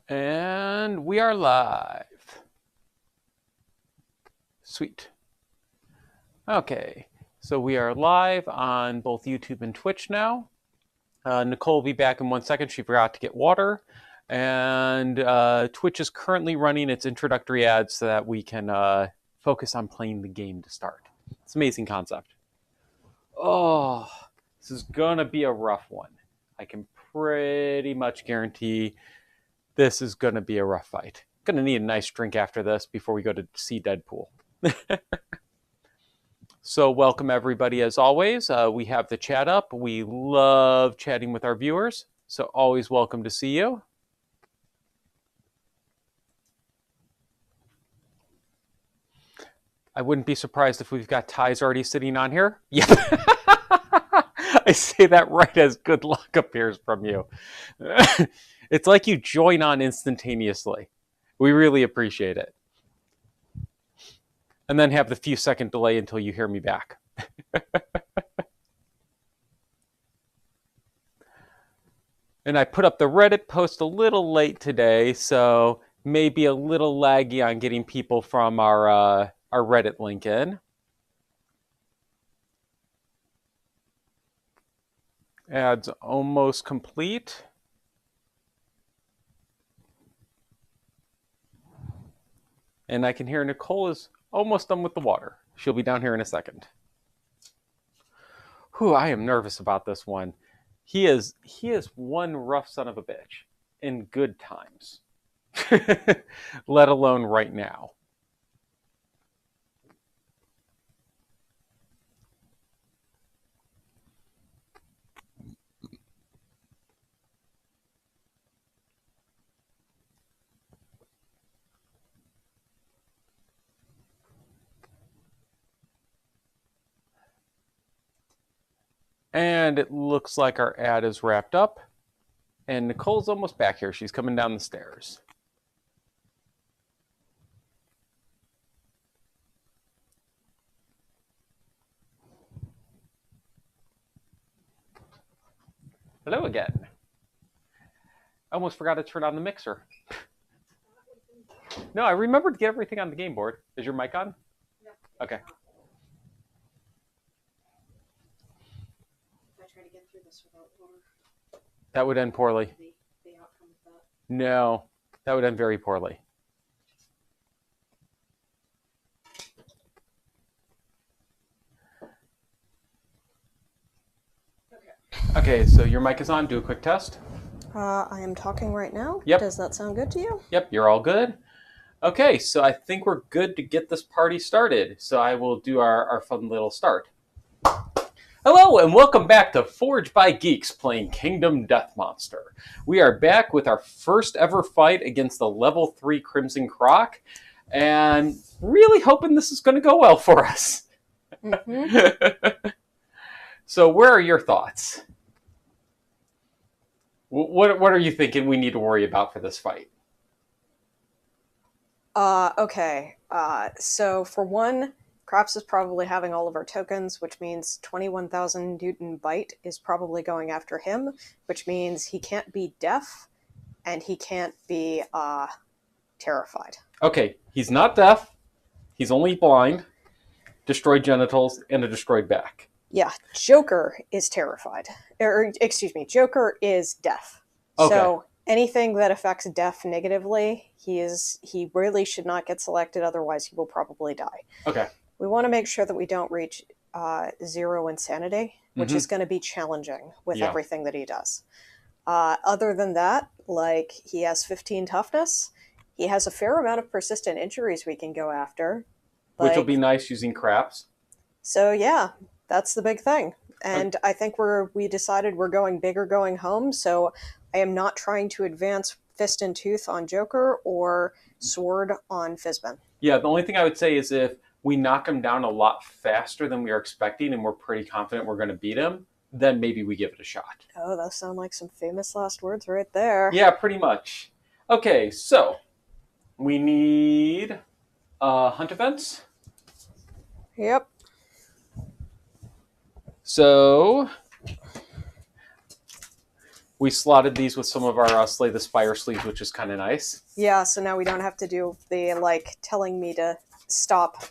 And we are live. Sweet. Okay, so we are live on both YouTube and Twitch now. Nicole will be back in 1 second. She forgot to get water. And Twitch is currently running its introductory ads so that we can focus on playing the game to start. It's an amazing concept. Oh, this is going to be a rough one. I can pretty much guarantee this is going to be a rough fight. Going to need a nice drink after this before we go to see Deadpool. So welcome everybody as always. We have the chat up. We love chatting with our viewers. So always welcome to see you. I wouldn't be surprised if we've got ties already sitting on here. Yep. I say that right as good luck appears from you. It's like you join on instantaneously. We really appreciate it. And then have the few second delay until you hear me back. And I put up the Reddit post a little late today, so maybe a little laggy on getting people from our Reddit link in. Ads almost complete. And I can hear Nicole is almost done with the water. She'll be down here in a second. Whew, I am nervous about this one. He is one rough son of a bitch in good times, let alone right now. And it looks like our ad is wrapped up. And Nicole's almost back here. She's coming down the stairs. Hello again. I almost forgot to turn on the mixer. No, I remembered to get everything on the game board. Is your mic on? No. Okay. If I try to get through this without water, That would end poorly. the outcome of that. No, that would end very poorly. Okay, so your mic is on. Do a quick test. I am talking right now. Yep. Does that sound good to you? Yep, you're all good. Okay, so I think we're good to get this party started. So I will do our fun little start. Hello and welcome back to Forge by Geeks playing Kingdom Death Monster. We are back with our first ever fight against the level 3 Crimson Croc and really hoping this is going to go well for us. Mm-hmm. So where are your thoughts? What are you thinking we need to worry about for this fight? Okay. So for one, Craps is probably having all of our tokens, which means 21,000 Newton Byte is probably going after him, which means he can't be deaf and he can't be terrified. Okay, he's not deaf. He's only blind, destroyed genitals, and a destroyed back. Yeah, Joker is terrified. Or, excuse me, Joker is deaf. Okay. So anything that affects deaf negatively, he really should not get selected, otherwise he will probably die. Okay. We want to make sure that we don't reach 0 insanity, which is going to be challenging with everything that he does. Other than that, like, he has 15 toughness. He has a fair amount of persistent injuries we can go after. Which will be nice using Craps. So yeah, that's the big thing. And I think we decided we're going big or going home, so I am not trying to advance Fist and Tooth on Joker or Sword on Fizban. Yeah, the only thing I would say is if we knock him down a lot faster than we are expecting and we're pretty confident we're going to beat him, then maybe we give it a shot. Oh, those sound like some famous last words right there. Yeah, pretty much. Okay, so we need hunt events. Yep. So we slotted these with some of our Slay the Spire sleeves, which is kind of nice. Yeah, so now we don't have to do the, like, telling me to stop,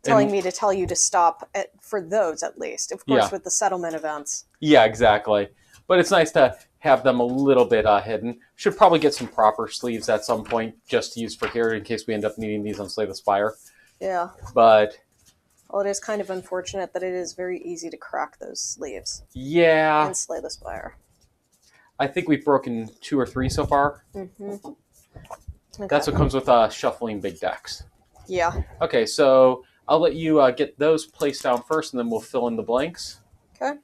telling me to tell you to stop, for those at least. Of course, with the settlement events. Yeah, exactly. But it's nice to have them a little bit hidden. Should probably get some proper sleeves at some point just to use for here in case we end up needing these on Slay the Spire. Yeah. But... well, it is kind of unfortunate that it is very easy to crack those sleeves. yeah. And Slay the Spire. I think we've broken 2 or 3 so far. Mm-hmm. Okay. That's what comes with shuffling big decks. Yeah. Okay, so I'll let you get those placed down first, and then we'll fill in the blanks. Okay.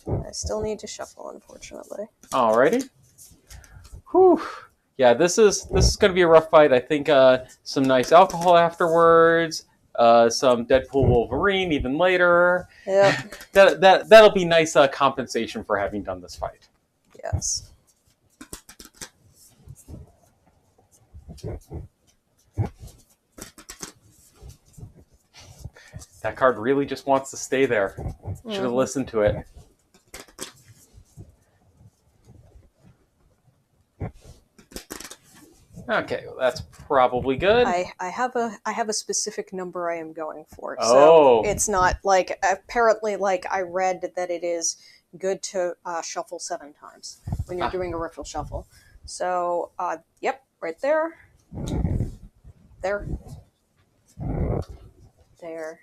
I still need to shuffle, unfortunately. Alrighty. Whew. Yeah, this is going to be a rough fight. I think some nice alcohol afterwards, some Deadpool Wolverine even later. Yeah. That'll be nice compensation for having done this fight. Yes. That card really just wants to stay there. Should have listened to it. Okay, well, that's probably good. I have a specific number I am going for. So it's not like, apparently, like, I read that it is good to shuffle 7 times when you're doing a riffle shuffle. So yep, right there. There. There.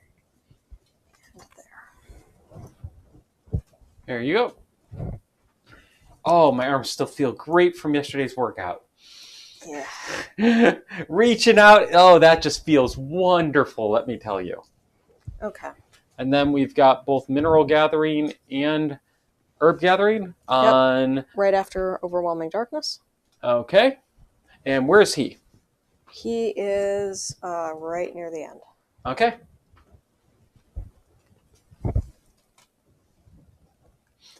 And there. There you go. Oh, my arms still feel great from yesterday's workout. Yeah. Reaching out. Oh, that just feels wonderful, let me tell you. Okay. And then we've got both Mineral Gathering and Herb Gathering on... yep. Right after Overwhelming Darkness. Okay. And where is he? He is right near the end. Okay.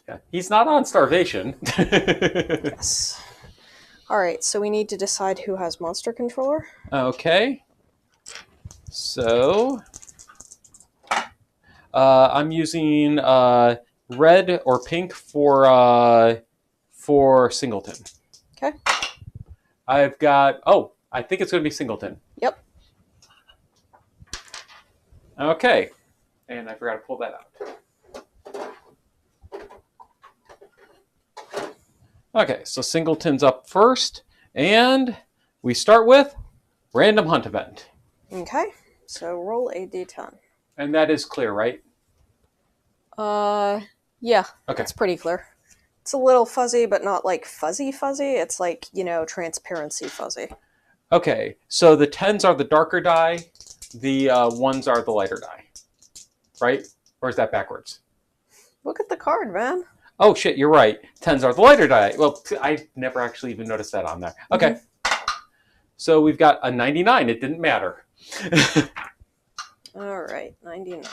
Yeah. He's not on starvation. Yes. All right, so we need to decide who has Monster Controller. Okay. So I'm using red or pink for Singleton. Okay. I've got... oh, I think it's going to be Singleton. Yep. Okay. And I forgot to pull that out. Okay, so Singleton's up first, and we start with Random Hunt Event. Okay, so roll a d10. And that is clear, right? Yeah. Okay. It's pretty clear. It's a little fuzzy, but not like fuzzy. It's like, transparency fuzzy. Okay, so the 10s are the darker die, the 1s are the lighter die, right? Or is that backwards? Look at the card, man. Oh, shit, you're right. 10s are the lighter die. Well, I never actually even noticed that on there. Okay. Mm-hmm. So we've got a 99. It didn't matter. All right, 99.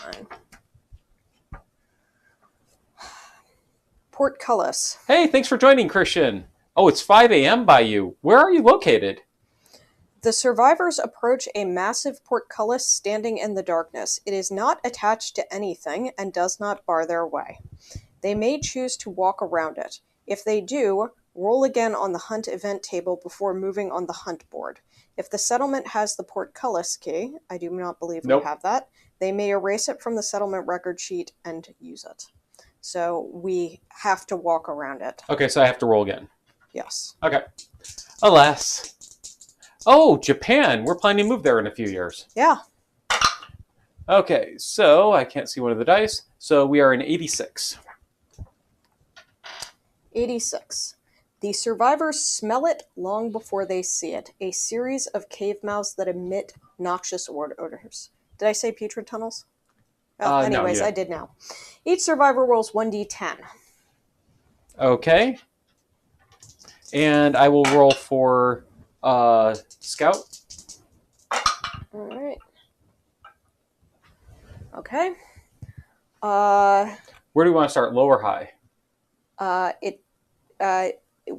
Portcullis. Hey, thanks for joining, Christian. Oh, it's 5 a.m. by you. Where are you located? The survivors approach a massive portcullis standing in the darkness. It is not attached to anything and does not bar their way. They may choose to walk around it. If they do, roll again on the hunt event table before moving on the hunt board. If the settlement has the portcullis key, I do not believe we have that, they may erase it from the settlement record sheet and use it. So we have to walk around it. Okay, so I have to roll again. Yes. Okay. Alas. Oh, Japan. We're planning to move there in a few years. Yeah. Okay, so I can't see one of the dice. So we are in 86. 86. The survivors smell it long before they see it. A series of cave mouths that emit noxious odors. Did I say putrid tunnels? Oh, anyways, no, I did now. Each survivor rolls 1d10. Okay. And I will roll for Scout. All right. Okay. Where do we want to start? Low or high?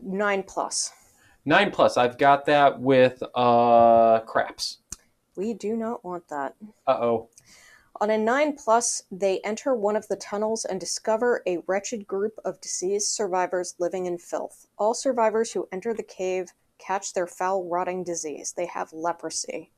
9 plus. 9 plus. I've got that with craps. We do not want that. Uh-oh. On a 9+, they enter one of the tunnels and discover a wretched group of diseased survivors living in filth. All survivors who enter the cave catch their foul, rotting disease. They have leprosy.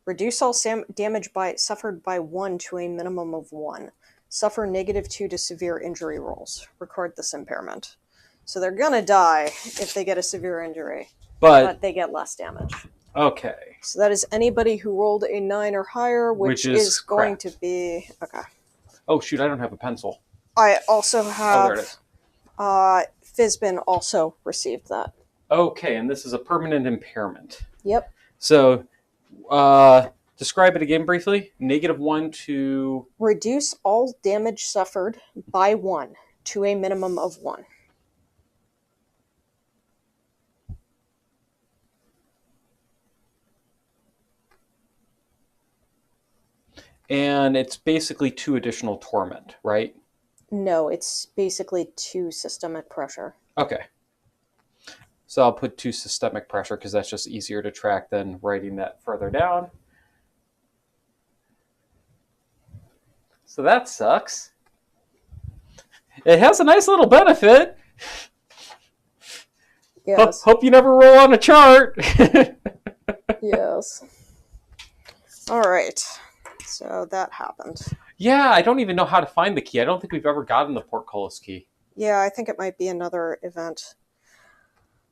Reduce all damage suffered by 1 to a minimum of 1. Suffer -2 to severe injury rolls. Record this impairment. So they're gonna die if they get a severe injury, but they get less damage. Okay. So that is anybody who rolled a 9 or higher, which is going to be... Okay. Oh, shoot, I don't have a pencil. I also have... Oh, there it is. Fizbin also received that. Okay, and this is a permanent impairment. Yep. So, describe it again briefly. -1 to... Reduce all damage suffered by 1 to a minimum of 1. And it's basically 2 additional torment, right? No, it's basically 2 systemic pressure. Okay. So I'll put 2 systemic pressure because that's just easier to track than writing that further down. So that sucks. It has a nice little benefit. Yes. Hope you never roll on a chart. Yes. All right. So that happened. Yeah, I don't even know how to find the key. I don't think we've ever gotten the portcullis key. Yeah, I think it might be another event.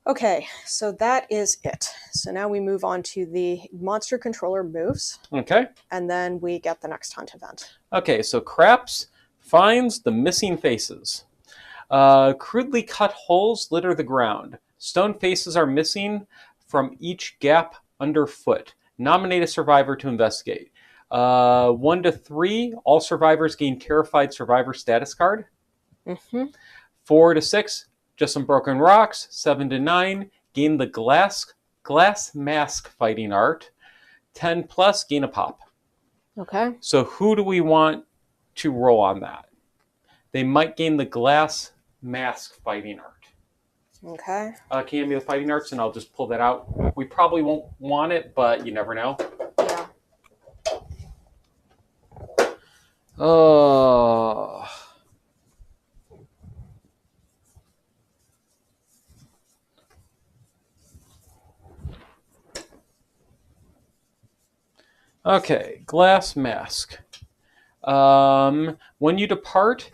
Okay, so that is it. So now we move on to the monster controller moves. Okay. And then we get the next hunt event. Okay, so Craps finds the missing faces. Crudely cut holes litter the ground. Stone faces are missing from each gap underfoot. Nominate a survivor to investigate. 1 to 3, all survivors gain Terrified Survivor status card. 4 to 6, just some broken rocks. 7 to 9, gain the glass mask fighting art. 10 plus, gain a pop. Okay. So who do we want to roll on that? They might gain the glass mask fighting art. Okay. Can you hand me the fighting arts and I'll just pull that out? We probably won't want it, but you never know. Yeah. Oh. Okay, glass mask. When you depart,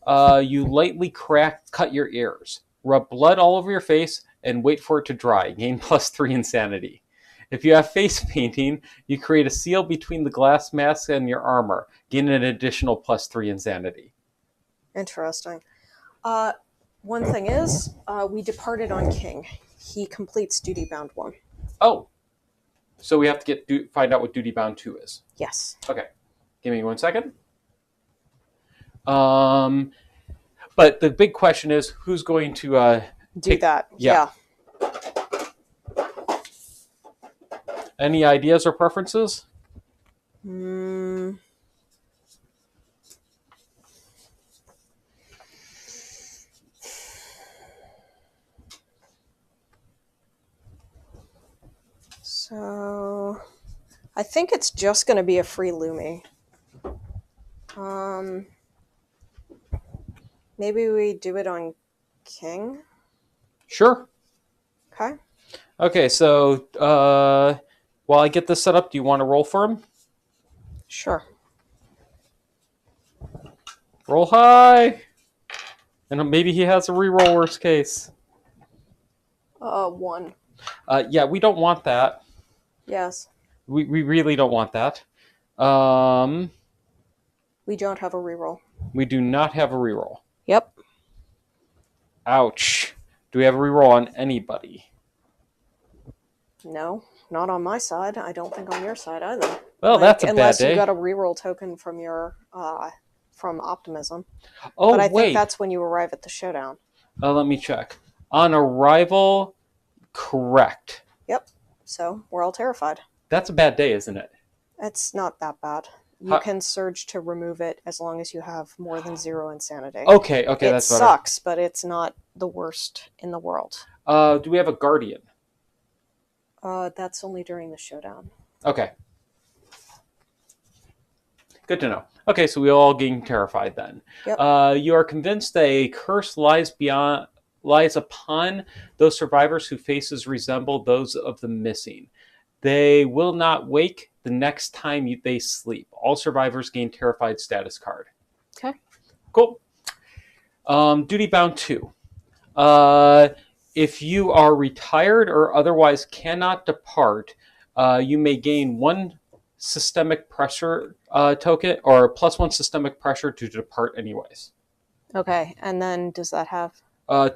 you lightly cut your ears. Rub blood all over your face and wait for it to dry. Gain +3 insanity. If you have face painting, you create a seal between the glass mask and your armor. Gain an additional +3 insanity. Interesting. One thing is, we departed on King. He completes Duty Bound 1. Oh. So we have to find out what Duty Bound 2 is. Yes. Okay. Give me 1 second. But the big question is, who's going to do that? Yeah. Any ideas or preferences? So, I think it's just going to be a free Lumi. Maybe we do it on King? Sure. Okay. Okay, so while I get this set up, do you want to roll for him? Sure. Roll high! And maybe he has a reroll worst case. 1. Yeah, we don't want that. Yes. We really don't want that. We don't have a reroll. We do not have a reroll. Yep. Ouch. Do we have a reroll on anybody? No, not on my side. I don't think on your side either. Well, that's a bad day. Unless you got a reroll token from your from Optimism. Oh, but I wait. think that's when you arrive at the showdown. Let me check. On arrival, correct. Yep. So we're all terrified. That's a bad day, isn't it? It's not that bad. You can surge to remove it as long as you have more than 0 insanity. Okay, that's better. It sucks, but it's not the worst in the world. Do we have a guardian? That's only during the showdown. Okay. Good to know. Okay, so we all getting terrified then. Yep. You are convinced that a curse lies upon those survivors whose faces resemble those of the missing. They will not wake the next time they sleep. All survivors gain terrified status card. Okay. Cool. Duty bound 2. Uh, if you are retired or otherwise cannot depart, you may gain 1 systemic pressure token or +1 systemic pressure to depart anyways. Okay, and then does that have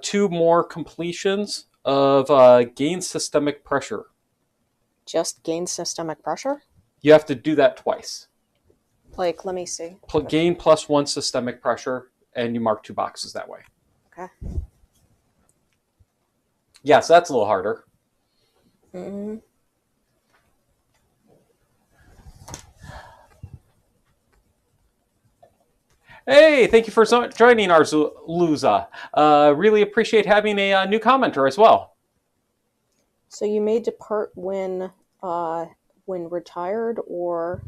2 more completions of gain systemic pressure. just gain systemic pressure? You have to do that twice. Like, let me see. Gain +1 systemic pressure, and you mark 2 boxes that way. Okay. Yeah, so that's a little harder. Mm-hmm. Hey, thank you for joining Arzuza. Really appreciate having a new commenter as well. So you may depart when retired, or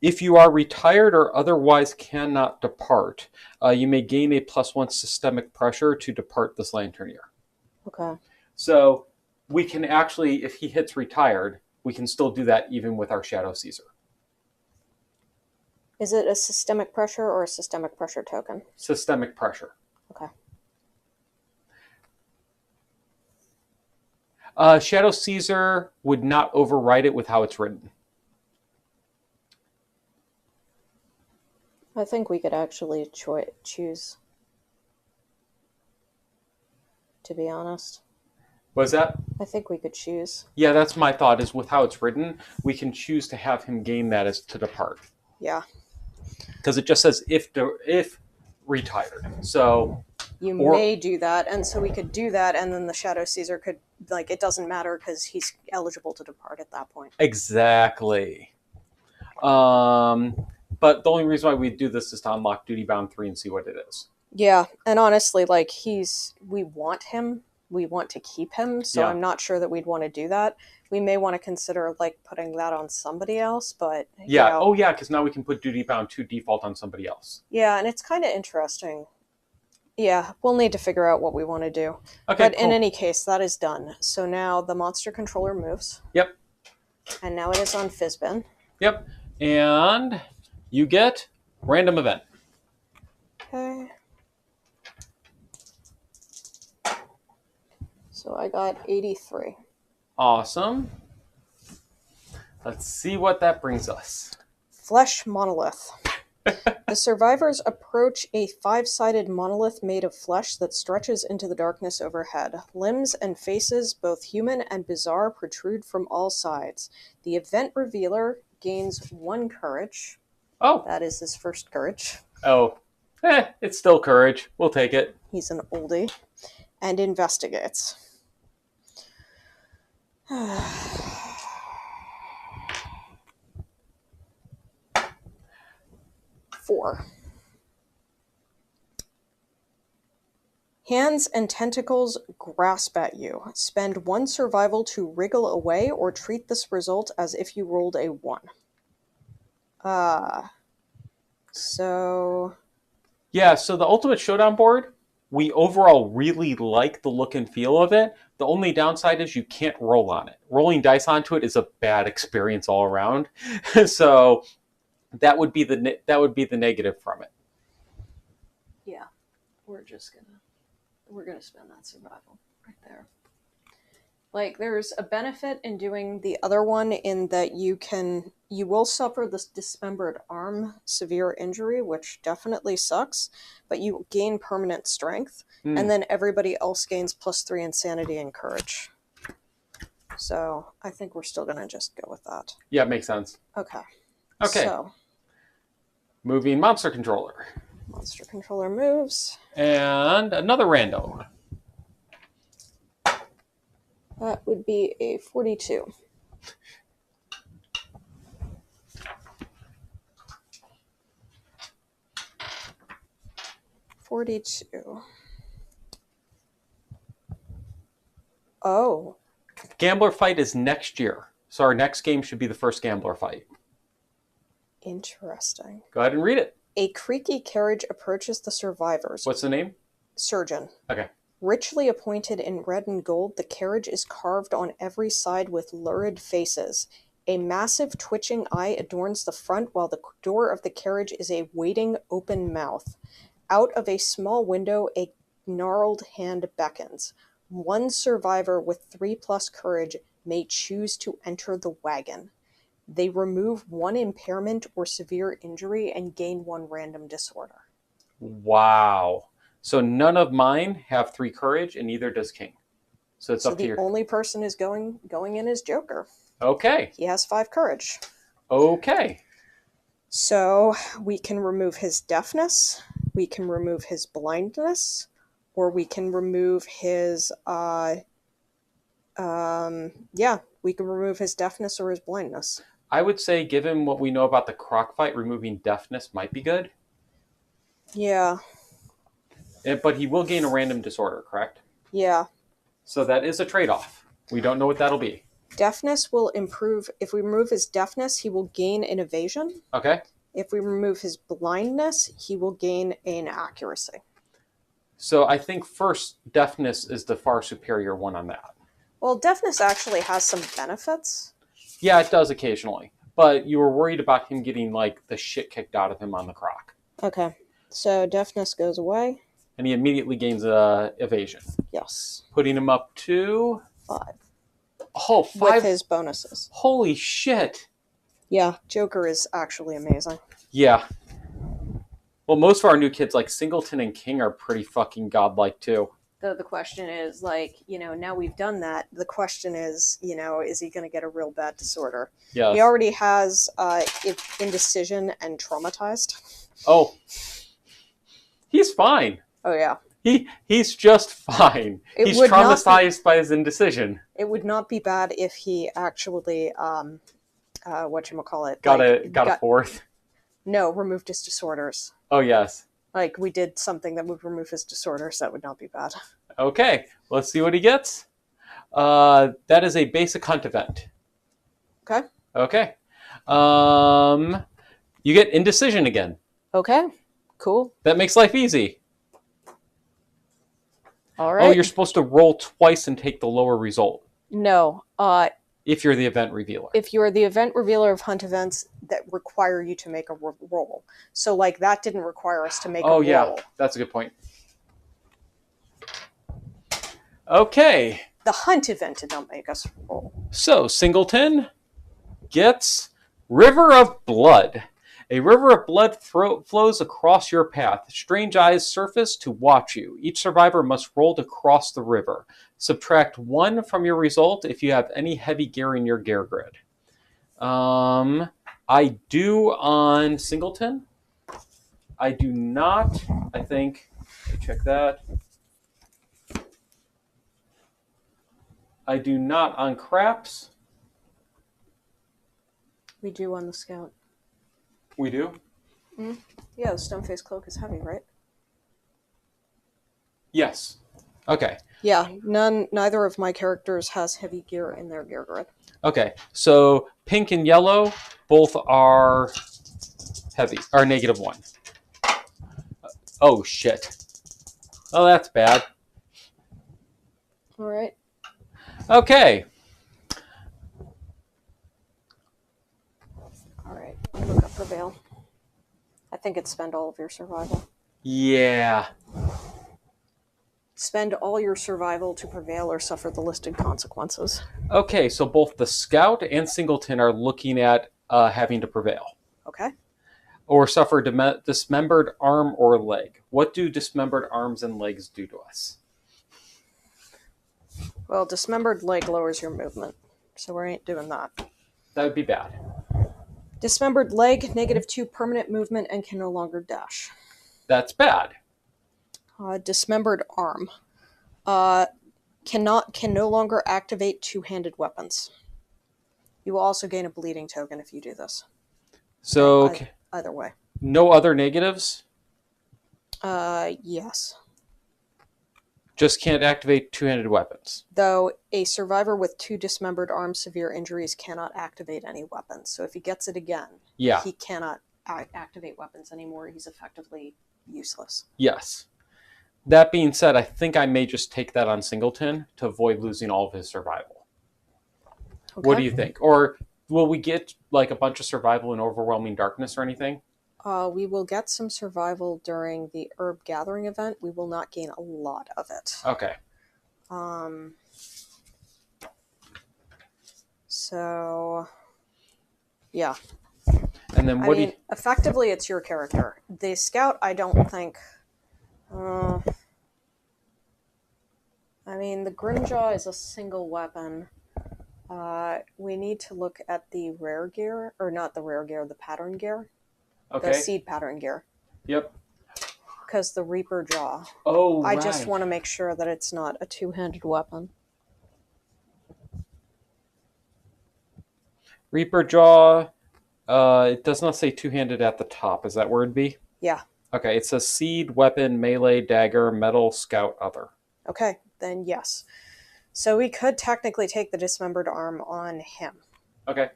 If you are retired or otherwise cannot depart, you may gain a +1 systemic pressure to depart this Lanternier. okay. So we can actually, if he hits retired, we can still do that even with our Shadow Caesar. Is it a systemic pressure or a systemic pressure token? Systemic pressure. Okay. Shadow Caesar would not override it with how it's written. I think we could actually choose, to be honest. Was that? I think we could choose. Yeah, that's my thought, is with how it's written, we can choose to have him gain that as to depart. Yeah. Because it just says if retired. So you may do that, and so we could do that, and then the Shadow Caesar could, like, it doesn't matter because he's eligible to depart at that point. Exactly. But the only reason why we do this is to unlock Duty Bound 3 and see what it is. Yeah, and honestly, like, we want him. We want to keep him, so Yeah. I'm not sure that we'd want to do that. We may want to consider, like, putting that on somebody else, but... Yeah, you know, oh yeah, because now we can put Duty Bound 2 default on somebody else. yeah, and it's kind of interesting. Yeah, we'll need to figure out what we want to do. Okay, but cool. in any case, that is done. So now the monster controller moves. Yep. And now it is on Fizbin. Yep. And you get random event. Okay. So I got 83. Awesome. Let's see what that brings us. Flesh monolith. The survivors approach a 5-sided monolith made of flesh that stretches into the darkness overhead. Limbs and faces, both human and bizarre, protrude from all sides. The event revealer gains 1 courage. Oh. That is his first courage. Oh. It's still courage. We'll take it. He's an oldie. And investigates. 4. Hands and tentacles grasp at you. Spend 1 survival to wriggle away or treat this result as if you rolled a 1. So... Yeah, so the Ultimate Showdown board, we overall really like the look and feel of it. The only downside is you can't roll on it. Rolling dice onto it is a bad experience all around. So that would be the negative from it. Yeah, we're gonna spend that survival right there. Like, there's a benefit in doing the other one in that you will suffer this dismembered arm severe injury, which definitely sucks, but you gain permanent strength, and then everybody else gains +3 insanity and courage. So I think we're still gonna just go with that. Yeah, it makes sense. Okay. Okay. So, moving monster controller. monster controller moves. And another rando. That would be a 42. Oh. Gambler fight is next year. So our next game should be the first gambler fight. Interesting. Go ahead and read it. A creaky carriage approaches the survivors. What's the name? Surgeon. Okay. Richly appointed in red and gold, the carriage is carved on every side with lurid faces. A massive twitching eye adorns the front, while the door of the carriage is a waiting open mouth. Out of a small window, a gnarled hand beckons. One survivor with 3+ courage may choose to enter the wagon. They remove 1 impairment or severe injury and gain 1 random disorder. Wow. So none of mine have 3 courage, and neither does King. So it's up to the your... only person is going in is Joker. Okay. He has 5 courage. Okay. So we can remove his deafness, we can remove his blindness, or we can remove his we can remove his deafness or his blindness. I would say, given what we know about the croc fight, removing deafness might be good. Yeah. But he will gain a random disorder, correct? Yeah. So that is a trade-off. We don't know what that'll be. Deafness will improve. If we remove his deafness, he will gain an evasion. Okay. If we remove his blindness, he will gain an accuracy. So I think first, deafness is the far superior one on that. Well, deafness actually has some benefits. Yeah, it does occasionally. But you were worried about him getting, like, the shit kicked out of him on the croc. Okay. So deafness goes away. And he immediately gains evasion. Yes. Putting him up to... 5. Oh, 5? With his bonuses. Holy shit. Yeah, Joker is actually amazing. Yeah. Well, most of our new kids, like Singleton and King, are pretty fucking godlike, too. The question is, like, now we've done that. The question is, is he going to get a real bad disorder? Yes. He already has indecision and traumatized. Oh. He's fine. Oh, yeah. He's just fine. He's traumatized by his indecision. It would not be bad if he actually, whatchamacallit? Got a 4th? No, removed his disorders. Oh, yes. Like, we did something that would remove his disorders. That would not be bad. Okay, let's see what he gets. That is a basic hunt event. Okay. Okay. You get indecision again. Okay, cool. That makes life easy. All right. Oh, you're supposed to roll twice and take the lower result. No. If you're the event revealer. If you're the event revealer of hunt events that require you to make a roll. So, like, that didn't require us to make a roll. Oh, yeah. That's a good point. Okay. The hunt event did not make us roll. So, Singleton gets River of Blood. A river of blood flows across your path. Strange eyes surface to watch you. Each survivor must roll to cross the river. Subtract 1 from your result if you have any heavy gear in your gear grid. I do on Singleton. I do not, I think. Let me check that. I do not on Craps. We do on the Scout. We do? Mm-hmm. Yeah, the Stoneface Cloak is heavy, right? Yes. Okay. Yeah, neither of my characters has heavy gear in their gear grid. Okay, so pink and yellow both are heavy, are -1. Oh, shit. Oh, that's bad. All right. Okay. All right, look up Prevail. I think it's spend all of your survival. Yeah. Spend all your survival to prevail or suffer the listed consequences. Okay, so both the Scout and Singleton are looking at having to prevail. Okay. Or suffer dismembered arm or leg. What do dismembered arms and legs do to us? Well, dismembered leg lowers your movement, so we ain't doing that. That would be bad. Dismembered leg, -2 permanent movement and can no longer dash. That's bad. Dismembered arm. Can no longer activate two-handed weapons. You will also gain a bleeding token if you do this. So either way. No other negatives? Yes. Just can't activate two-handed weapons. Though a survivor with 2 dismembered arms, severe injuries cannot activate any weapons. So if he gets it again, Yeah. he cannot activate weapons anymore. He's effectively useless. Yes. That being said, I think I may just take that on Singleton to avoid losing all of his survival. Okay. What do you think? Or will we get like a bunch of survival in Overwhelming Darkness or anything? We will get some survival during the herb gathering event. We will not gain a lot of it. Okay. So, yeah. And then what effectively, it's your character. The scout, I don't think. I mean, the Grimjaw is a single weapon. We need to look at the rare gear, or not the rare gear, the pattern gear. Okay. The seed pattern gear. Yep. Because the Reaper Jaw. Oh, I right. just want to make sure that it's not a two-handed weapon. Reaper Jaw, it does not say two-handed at the top. Is that where it'd be? Yeah. Okay, it says seed, weapon, melee, dagger, metal, scout, other. Okay, then yes. So we could technically take the dismembered arm on him. Okay.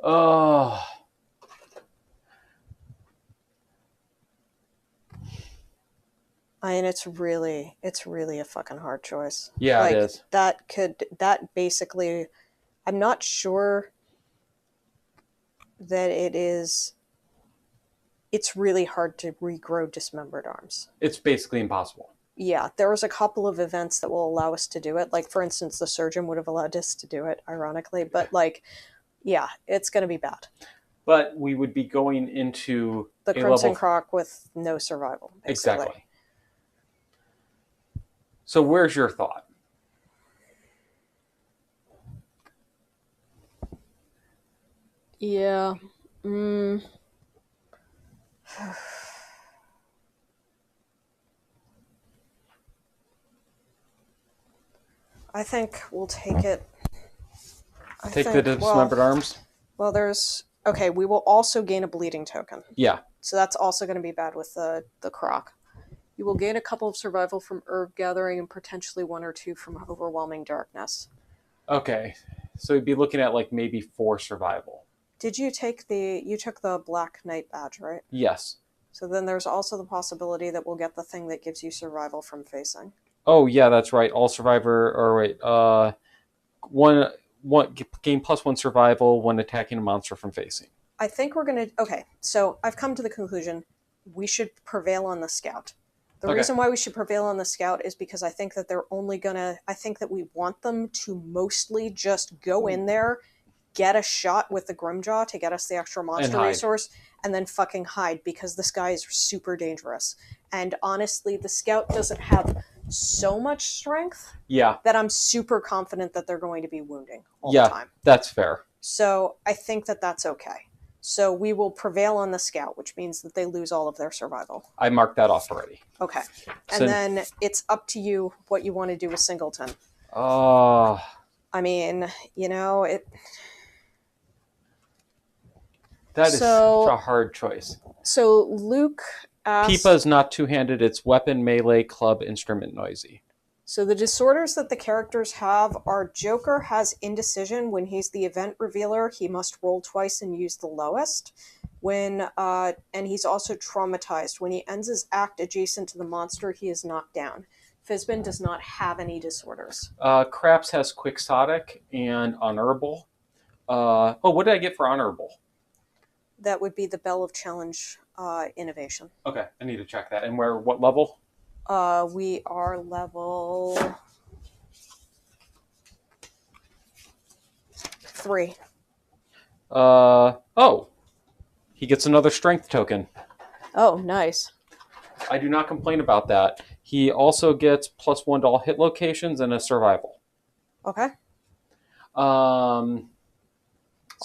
Oh. I mean, it's really a fucking hard choice. Yeah, it is. That basically, I'm not sure that it's really hard to regrow dismembered arms. It's basically impossible. Yeah, there was a couple of events that will allow us to do it. Like, for instance, the surgeon would have allowed us to do it, ironically. But, like, yeah, it's going to be bad. But we would be going into the Crimson Croc with no survival, basically. Exactly. So where's your thought? Yeah. I think we'll take it. The dismembered arms? Well, there's... Okay, we will also gain a bleeding token. Yeah. So that's also going to be bad with the croc. You will gain a couple of survival from herb gathering and potentially 1 or 2 from overwhelming darkness. Okay. So you'd be looking at like maybe 4 survival. Did you take you took the Black Knight badge, right? Yes. So then there's also the possibility that we'll get the thing that gives you survival from facing. Oh yeah, that's right. All survivor, or wait, one gain +1 survival when attacking a monster from facing. I think we're gonna... Okay, so I've come to the conclusion we should prevail on the scout. The reason why we should prevail on the scout is because I think that they're only gonna... I think that we want them to mostly just go in there, get a shot with the Grimjaw to get us the extra monster resource, and then fucking hide, because this guy is super dangerous. And honestly, the scout doesn't have so much strength that I'm super confident that they're going to be wounding all the time. Yeah, that's fair. So I think that that's okay. So we will prevail on the scout, which means that they lose all of their survival. I marked that off already. Okay. And then it's up to you what you want to do with Singleton. I mean, it... That is such a hard choice. So Luke asked... Pipa is not two-handed. It's weapon, melee, club, instrument, noisy. So the disorders that the characters have are: Joker has indecision. When he's the event revealer, he must roll twice and use the lowest. And he's also traumatized. When he ends his act adjacent to the monster, he is knocked down. Fizbin does not have any disorders. Craps has quixotic and honorable. What did I get for honorable? That would be the Bell of Challenge innovation. Okay, I need to check that. And what level? We are level 3. He gets another strength token. Oh, nice. I do not complain about that. He also gets +1 to all hit locations and a survival. Okay. I'll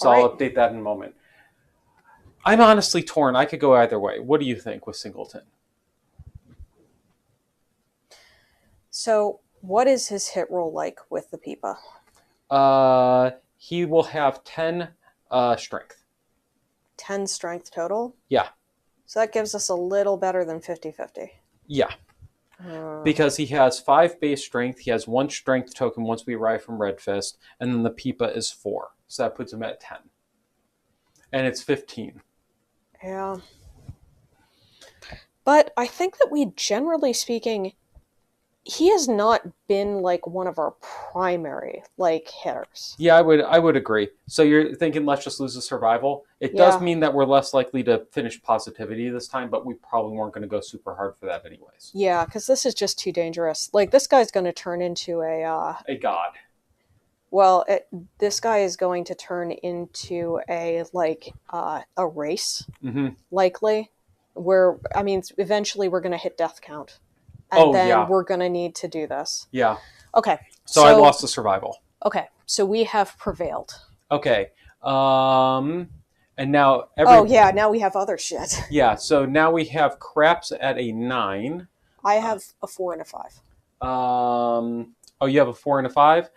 update that in a moment. I'm honestly torn. I could go either way. What do you think with Singleton? So, what is his hit roll like with the Pipa? He will have 10 strength. 10 strength total? Yeah. So that gives us a little better than 50-50. Yeah. Because he has 5 base strength, he has 1 strength token once we arrive from Red Fist, and then the Pipa is 4. So that puts him at 10. And it's 15. Yeah. But I think that we, generally speaking, he has not been like one of our primary like hitters. Yeah, I would agree. So you're thinking let's just lose the survival. It does mean that we're less likely to finish positivity this time, but we probably weren't going to go super hard for that anyways. Yeah, because this is just too dangerous. Like, this guy's going to turn into a god. Well, this guy is going to turn into a race, likely. Where, I mean, eventually we're going to hit death count. And then we're going to need to do this. Yeah. Okay. So I lost the survival. Okay. So we have prevailed. Okay. And now now we have other shit. Yeah, so now we have craps at a 9. I have a 4 and a 5. You have a 4 and a 5.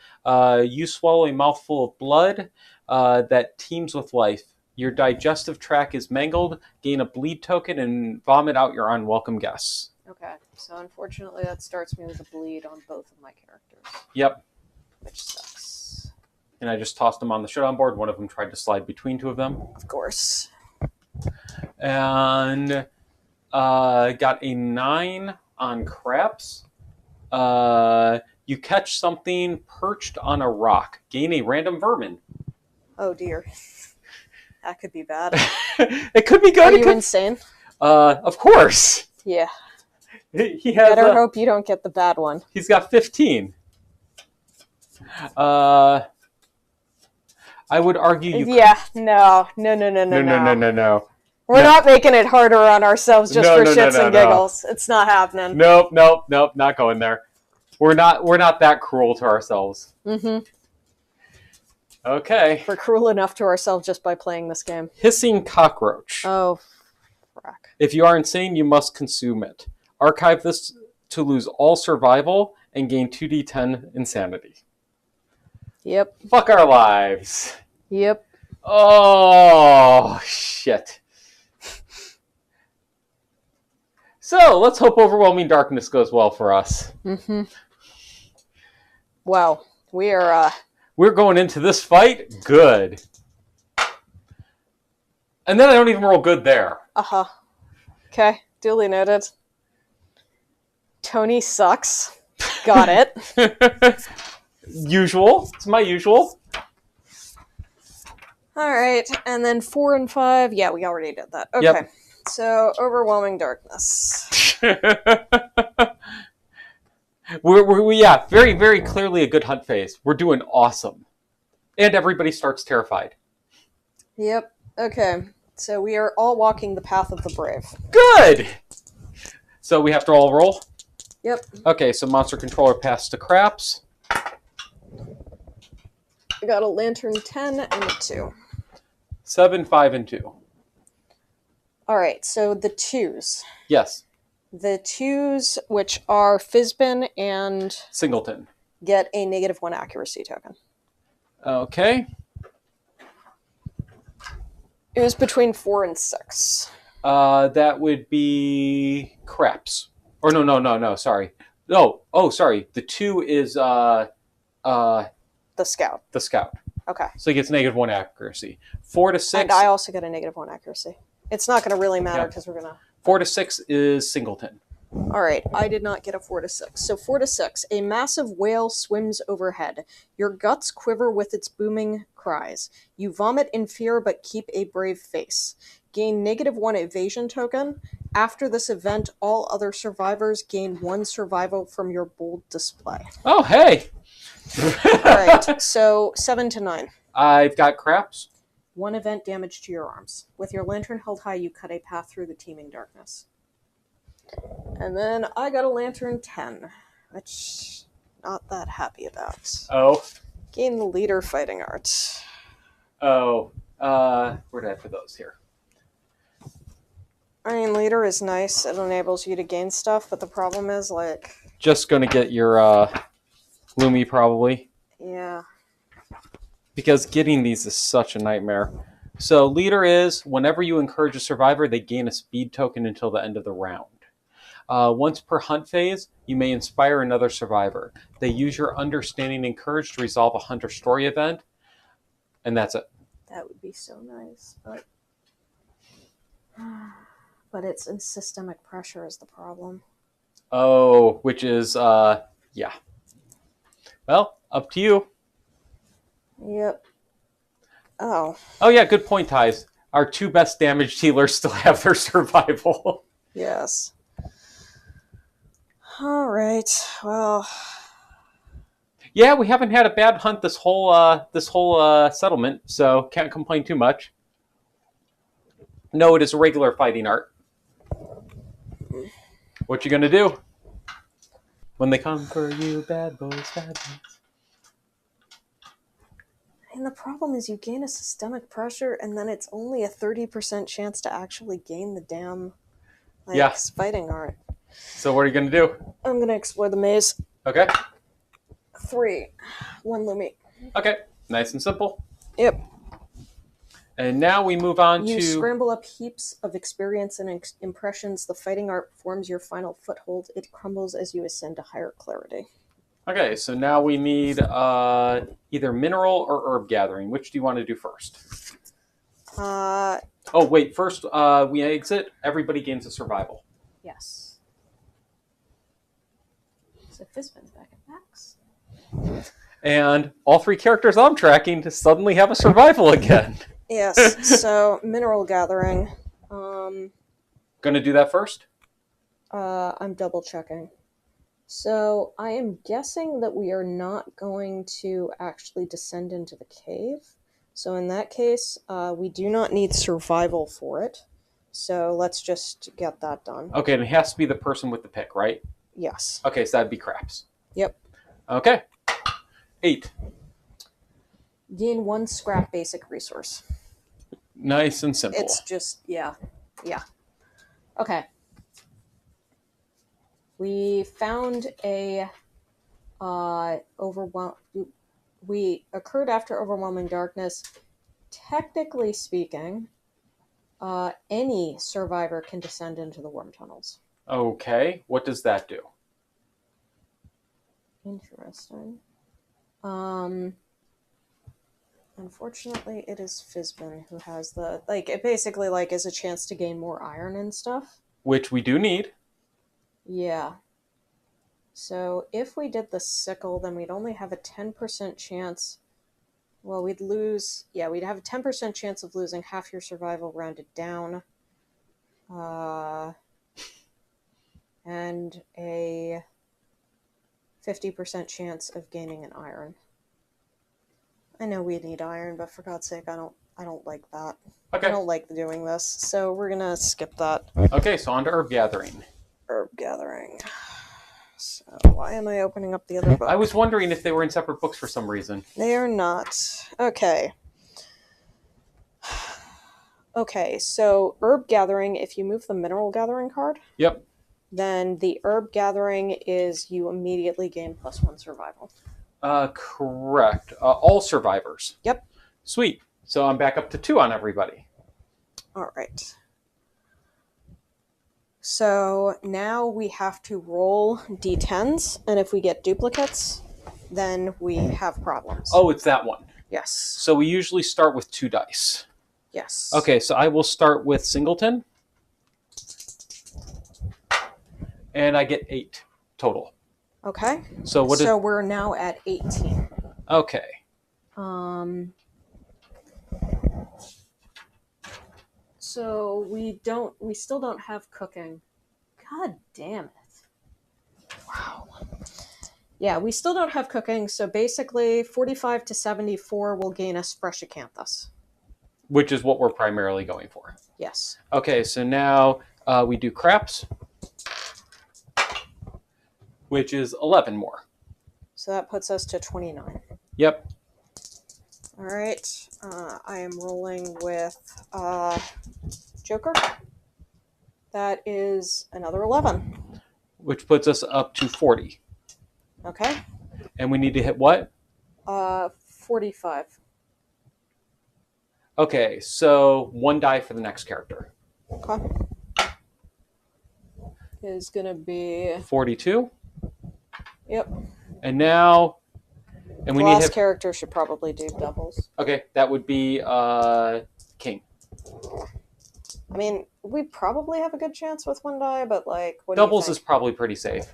You swallow a mouthful of blood that teems with life. Your digestive tract is mangled. Gain a bleed token and vomit out your unwelcome guests. Okay, so unfortunately that starts me with a bleed on both of my characters. Yep. Which sucks. And I just tossed them on the showdown board. One of them tried to slide between 2 of them. Of course. And got a 9 on craps. You catch something perched on a rock. Gain a random vermin. Oh dear. That could be bad. It could be good. Are you insane? Of course. Yeah. He has. Better hope you don't get the bad one. He's got 15. I would argue you. Yeah. No. We're not making it harder on ourselves just for shits and giggles. It's not happening. Nope. Not going there. We're not that cruel to ourselves. Mm-hmm. Okay. We're cruel enough to ourselves just by playing this game. Hissing cockroach. Oh, frack. If you are insane, you must consume it. Archive this to lose all survival and gain 2d10 insanity. Yep. Fuck our lives. Yep. Oh, shit. So, let's hope Overwhelming Darkness goes well for us. Mm-hmm. Wow. We're going into this fight good. And then I don't even roll good there. Uh-huh. Okay. Duly noted. Tony sucks. Got it. Usual. It's my usual. Alright. And then 4 and 5. Yeah, we already did that. Okay. Yep. So, Overwhelming Darkness. we're very, very clearly a good hunt phase. We're doing awesome. And everybody starts terrified. Yep. Okay. So we are all walking the path of the brave. Good! So we have to all roll? Yep. Okay, so Monster Controller passed to Craps. I got a Lantern 10 and a 2. 7, 5, and 2. Alright, so the 2s. Yes. The 2s, which are Fizbin and Singleton, get a -1 accuracy token. Okay. It was between 4 and 6. That would be Craps. Or no, sorry. No, sorry. The 2 is the Scout. The Scout. Okay. So he gets -1 accuracy. 4 to 6. And I also get a -1 accuracy. It's not going to really matter because we're going to... 4 to 6 is Singleton. Alright, I did not get a 4 to 6. So 4 to 6. A massive whale swims overhead. Your guts quiver with its booming cries. You vomit in fear but keep a brave face. Gain -1 evasion token. After this event, all other survivors gain 1 survival from your bold display. Oh, hey! Alright, so 7 to 9. I've got Craps. 1 event damage to your arms. With your lantern held high, you cut a path through the teeming darkness. And then I got a Lantern 10, which not that happy about. Oh. Gain the leader fighting art. Oh. Where did I put those here? I mean, leader is nice. It enables you to gain stuff, but the problem is, like... Just gonna get your, Lumi, probably. Yeah. Because getting these is such a nightmare. So leader is whenever you encourage a survivor, they gain a speed token until the end of the round. Once per hunt phase, you may inspire another survivor. They use your understanding and courage to resolve a hunt or story event, and that's it. That would be so nice, but it's in systemic pressure is the problem. Oh, which is yeah. Well, up to you. Yep. Oh. Oh yeah, good point, Ties. Our two best damage dealers still have their survival. Yes. All right. Well. Yeah, we haven't had a bad hunt this whole settlement, so can't complain too much. No, it is regular fighting art. What you gonna do when they come for you, bad boys, bad boys? And the problem is you gain a systemic pressure, and then it's only a 30% chance to actually gain the damn fighting art. So what are you gonna do? I'm gonna explore the maze. Okay. 3, 1 Lumi. Okay, nice and simple. Yep. And now we move on You to... scramble up heaps of experience and impressions. The fighting art forms your final foothold. It crumbles as you ascend to higher clarity. Okay, so now we need either mineral or herb gathering. Which do you want to do first? Oh, wait. First, we exit. Everybody gains a survival. Yes. So Fizbin's back at max. And all 3 characters I'm tracking to suddenly have a survival again. Yes, so mineral gathering. Gonna do that first? I'm double checking. So I am guessing that we are not going to actually descend into the cave. So in that case, we do not need survival for it. So let's just get that done. Okay, and it has to be the person with the pick, right? Yes. Okay, so that'd be craps. Yep. Okay. 8. Gain 1 scrap basic resource. Nice and simple. It's just, yeah. Okay. We found a we occurred after overwhelming darkness. Technically speaking, any survivor can descend into the worm tunnels. Okay, what does that do? Interesting. Unfortunately, it is Fizbin who has the it basically is a chance to gain more iron and stuff. Which we do need. Yeah. So if we did the sickle, then we'd only have a 10% chance. Well, we'd lose... Yeah, we'd have a 10% chance of losing half your survival rounded down. And a 50% chance of gaining an iron. I know we need iron, but for God's sake, I don't like that. Okay. I don't like doing this, so we're gonna skip that. Okay, so on to herb gathering. Herb gathering. So why am I opening up the other book? I was wondering if they were in separate books for some reason. They are not. Okay. Okay, so herb gathering, if you move the mineral gathering card, Yep. then the herb gathering is you immediately gain +1 survival. Correct. All survivors. Yep. Sweet. So I'm back up to 2 on everybody. All right. So now we have to roll d10s, and if we get duplicates, then we have problems. Oh, it's that one. Yes. So we usually start with 2 dice. Yes. Okay, so I will start with Singleton. And I get 8 total. Okay. So we're now at 18. Okay. So we still don't have cooking. God damn it. Wow. Yeah, we still don't have cooking, so basically 45 to 74 will gain us fresh acanthus. Which is what we're primarily going for. Yes. Okay, so now we do craps, which is 11 more. So that puts us to 29. Yep. All right. I am rolling with Joker. That is another 11. Which puts us up to 40. Okay. And we need to hit what? 45. Okay, so 1 die for the next character. Okay. Is gonna be 42. Yep. And now, and we need to Last have. character should probably do doubles. Okay, that would be King. I mean, we probably have a good chance with 1 die, but like, what Doubles do you is think? probably pretty safe.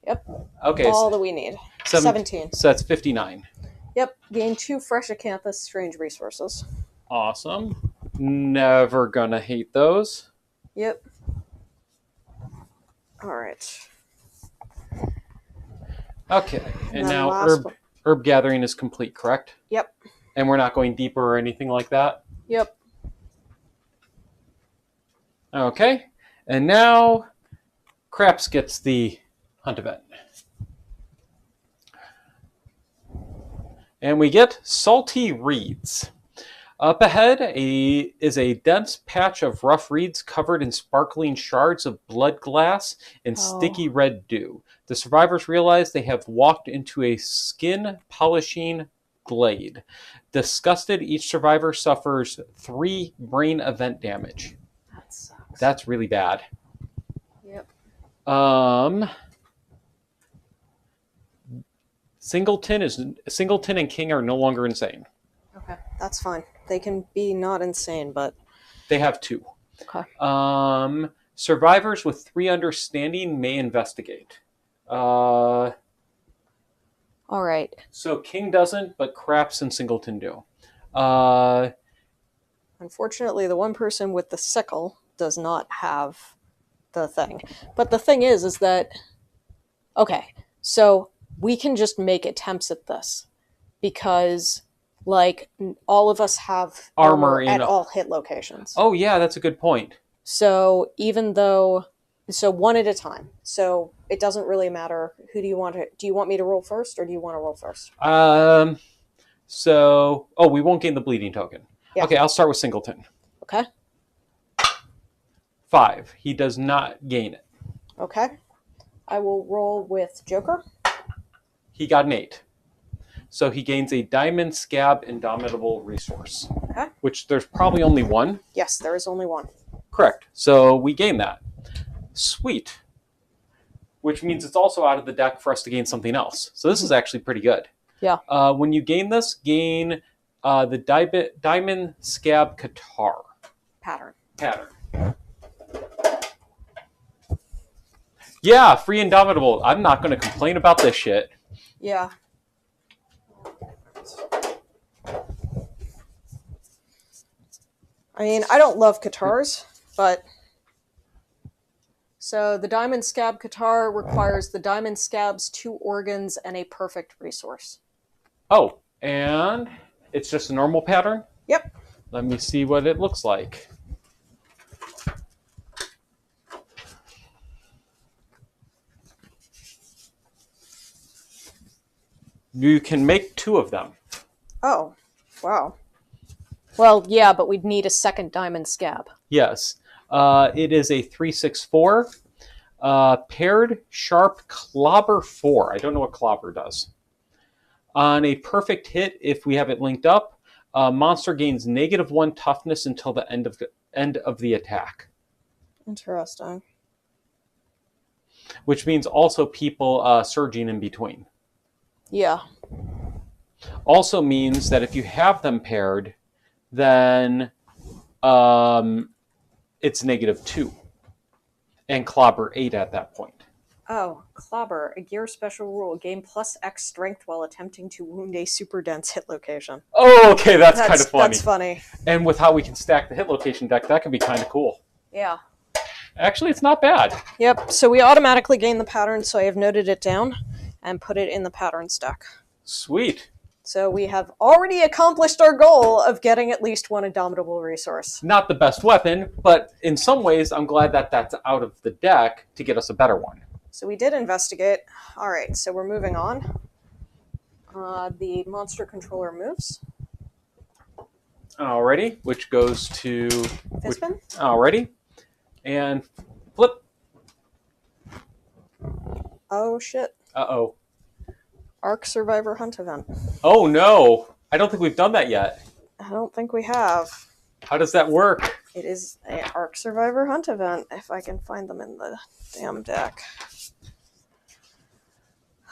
Yep. Okay, All that we need. 17. So that's 59. Yep. Gain 2 fresh Acanthus strange resources. Awesome. Never gonna hate those. Yep. All right. Okay, and then now last one. herb gathering is complete, correct? Yep. And we're not going deeper or anything like that? Yep. Okay, and now Craps gets the hunt event. And we get Salty Reeds. Up ahead is a dense patch of rough reeds covered in sparkling shards of blood glass and sticky red dew. The survivors realize they have walked into a skin polishing glade. Disgusted, each survivor suffers 3 brain event damage. That sucks. That's really bad. Yep. Singleton and King are no longer insane. Okay, that's fine. They can be not insane, but They have 2. okay. Survivors with 3 understanding may investigate. All right. So King doesn't, but Craps and Singleton do. Unfortunately, the one person with the sickle does not have the thing. But the thing is that okay, so we can just make attempts at this because like all of us have Armor at in all hit locations. Oh yeah, that's a good point. So even though one at a time. So it doesn't really matter. Who do you want to? Do you want me to roll first, or do you want to roll first? We won't gain the bleeding token. Yeah. Okay, I'll start with Singleton. Okay. 5. He does not gain it. Okay. I will roll with Joker. He got an 8. So he gains a Diamond Scab Indomitable resource. Okay. Which there's probably only 1. Yes, there is only 1. Correct. So we gain that. Sweet. Which means it's also out of the deck for us to gain something else. So this is actually pretty good. Yeah. When you gain this, gain the Diamond Scab Qatar Pattern. Yeah, free Indomitable. I'm not going to complain about this shit. Yeah. I mean, I don't love Qatars, but... So the Diamond Scab Qatar requires the Diamond Scab's 2 organs and a perfect resource. Oh, and it's just a normal pattern? Yep. Let me see what it looks like. You can make 2 of them. Oh, wow. Well, yeah, but we'd need a second Diamond Scab. Yes. It is a 3/6/4. Paired Sharp Clobber 4. I don't know what Clobber does. On a perfect hit, if we have it linked up, monster gains -1 toughness until the end of the attack. Interesting. Which means also people surging in between. Yeah. Also means that if you have them paired, then it's -2. And Clobber 8 at that point. Oh, Clobber, a gear special rule. Gain +X strength while attempting to wound a super dense hit location. Oh, okay, that's kind of funny. That's funny. And with how we can stack the hit location deck, that could be kind of cool. Yeah. Actually, it's not bad. Yep, so we automatically gain the pattern, so I have noted it down and put it in the patterns deck. Sweet. So we have already accomplished our goal of getting at least 1 Indomitable resource. Not the best weapon, but in some ways, I'm glad that that's out of the deck to get us a better one. So we did investigate. All right, so we're moving on. The monster controller moves. Alrighty, which goes to... Fistbin. Alrighty. And flip. Oh, shit. Uh-oh. Ark Survivor Hunt event. Oh, no. I don't think we've done that yet. I don't think we have. How does that work? It is a Ark Survivor Hunt event, if I can find them in the damn deck.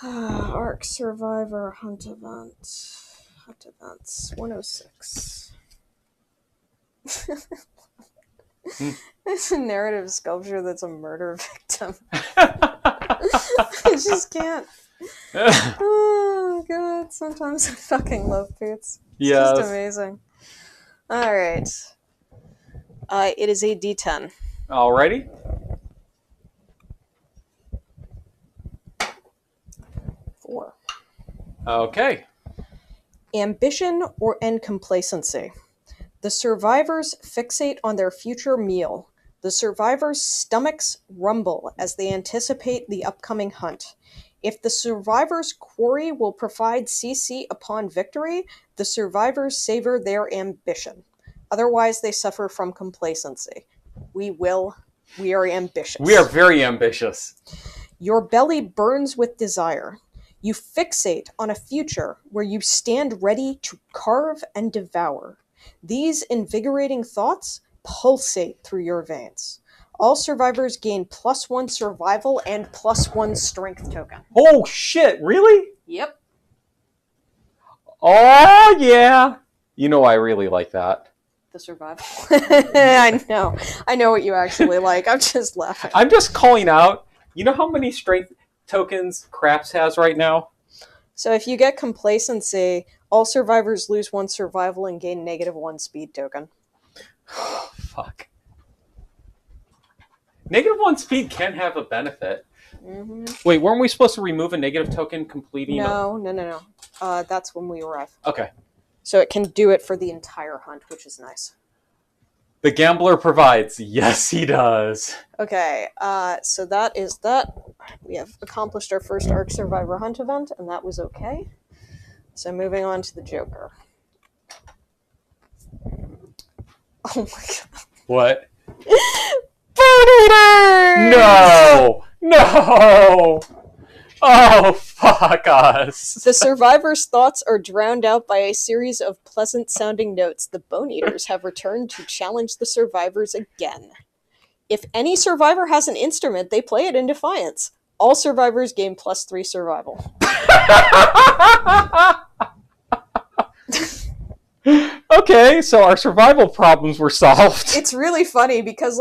Ark Survivor Hunt event. Hunt events 106. It's a narrative sculpture that's a murder victim. I just can't. Oh god, sometimes I fucking love Poots. It's just amazing. Alright. It is a D10. Alrighty. 4. Okay. Ambition and complacency. The survivors fixate on their future meal. The survivors' stomachs rumble as they anticipate the upcoming hunt. If the survivors' quarry will provide CC upon victory, the survivors savor their ambition. Otherwise, they suffer from complacency. We are ambitious. We are very ambitious. Your belly burns with desire. You fixate on a future where you stand ready to carve and devour. These invigorating thoughts pulsate through your veins. All survivors gain +1 survival and +1 strength token. Oh shit, really? Yep. Oh yeah. You know I really like that. The survival. I know what you actually like. I'm just laughing. I'm just calling out, you know how many strength tokens Craps has right now? So if you get complacency, all survivors lose 1 survival and gain -1 speed token. Fuck. -1 speed can have a benefit. Mm-hmm. Wait, weren't we supposed to remove a negative token completing? No. That's when we arrive. Okay. So it can do it for the entire hunt, which is nice. The gambler provides. Yes, he does. Okay, so that is that. We have accomplished our first Ark Survivor Hunt event, and that was okay. So moving on to the Joker. Oh my god. What? Bone Eaters! No! Oh, fuck us. The survivors' thoughts are drowned out by a series of pleasant-sounding notes. The Bone Eaters have returned to challenge the survivors again. If any survivor has an instrument, they play it in defiance. All survivors gain +3 survival. Okay, so our survival problems were solved. It's really funny because,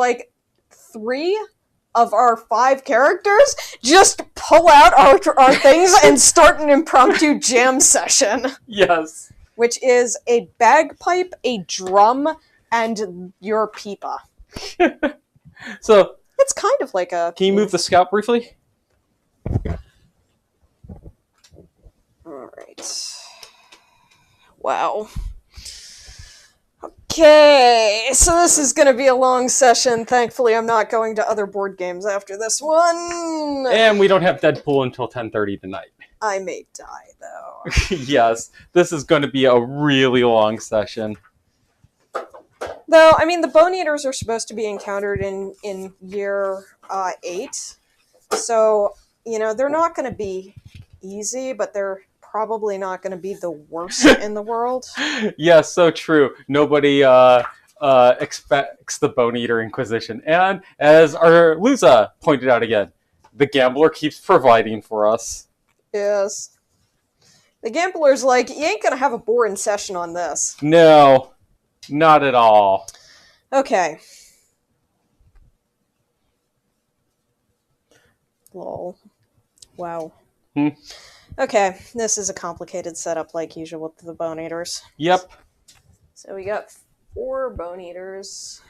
3 of our 5 characters just pull out our things and start an impromptu jam session. Yes. Which is a bagpipe, a drum, and your pipa. So it's kind of like a... Can you move the scout briefly? Alright. Wow. Okay, so this is going to be a long session. Thankfully, I'm not going to other board games after this one. And we don't have Deadpool until 10:30 tonight. I may die, though. Yes, this is going to be a really long session. Though, I mean, the Bone Eaters are supposed to be encountered in year 8. So, they're not going to be easy, but they're probably not going to be the worst in the world. Yes, so true. Nobody expects the Bone Eater Inquisition. And as our Luza pointed out again, the gambler keeps providing for us. Yes. The gambler's like, you ain't going to have a boring session on this. No, not at all. Okay. Lol. Wow. Okay, this is a complicated setup like usual with the Bone Eaters. Yep. So we got 4 Bone Eaters.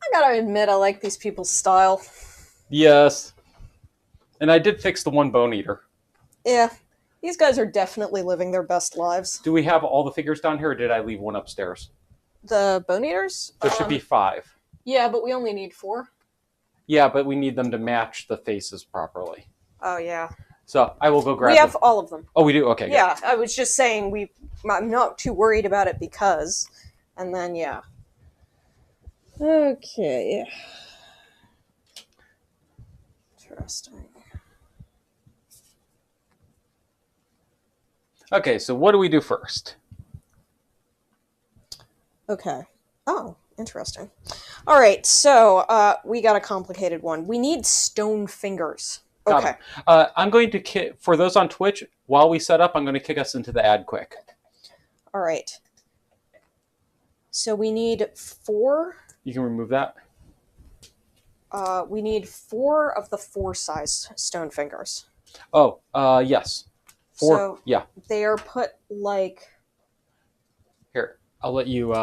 I gotta admit, I like these people's style. Yes. And I did fix the one Bone Eater. Yeah. These guys are definitely living their best lives. Do we have all the figures down here, or did I leave one upstairs? The Bone Eaters? There should be 5. Yeah, but we only need 4. Yeah, but we need them to match the faces properly. Oh, yeah. So I will go grab them. We have all of them. Oh, we do? Okay. Yeah, good. I was just saying I'm not too worried about it because... And then, yeah. Okay. Interesting. Okay, so what do we do first? Okay. Oh, interesting. All right, so we got a complicated one. We need stone fingers. Got Okay. him. I'm going to, for those on Twitch, while we set up, I'm going to kick us into the ad quick. All right. So we need 4. You can remove that. We need 4 of the 4 size stone fingers. Oh, yes. 4, So yeah. they are put like... Here, I'll let you...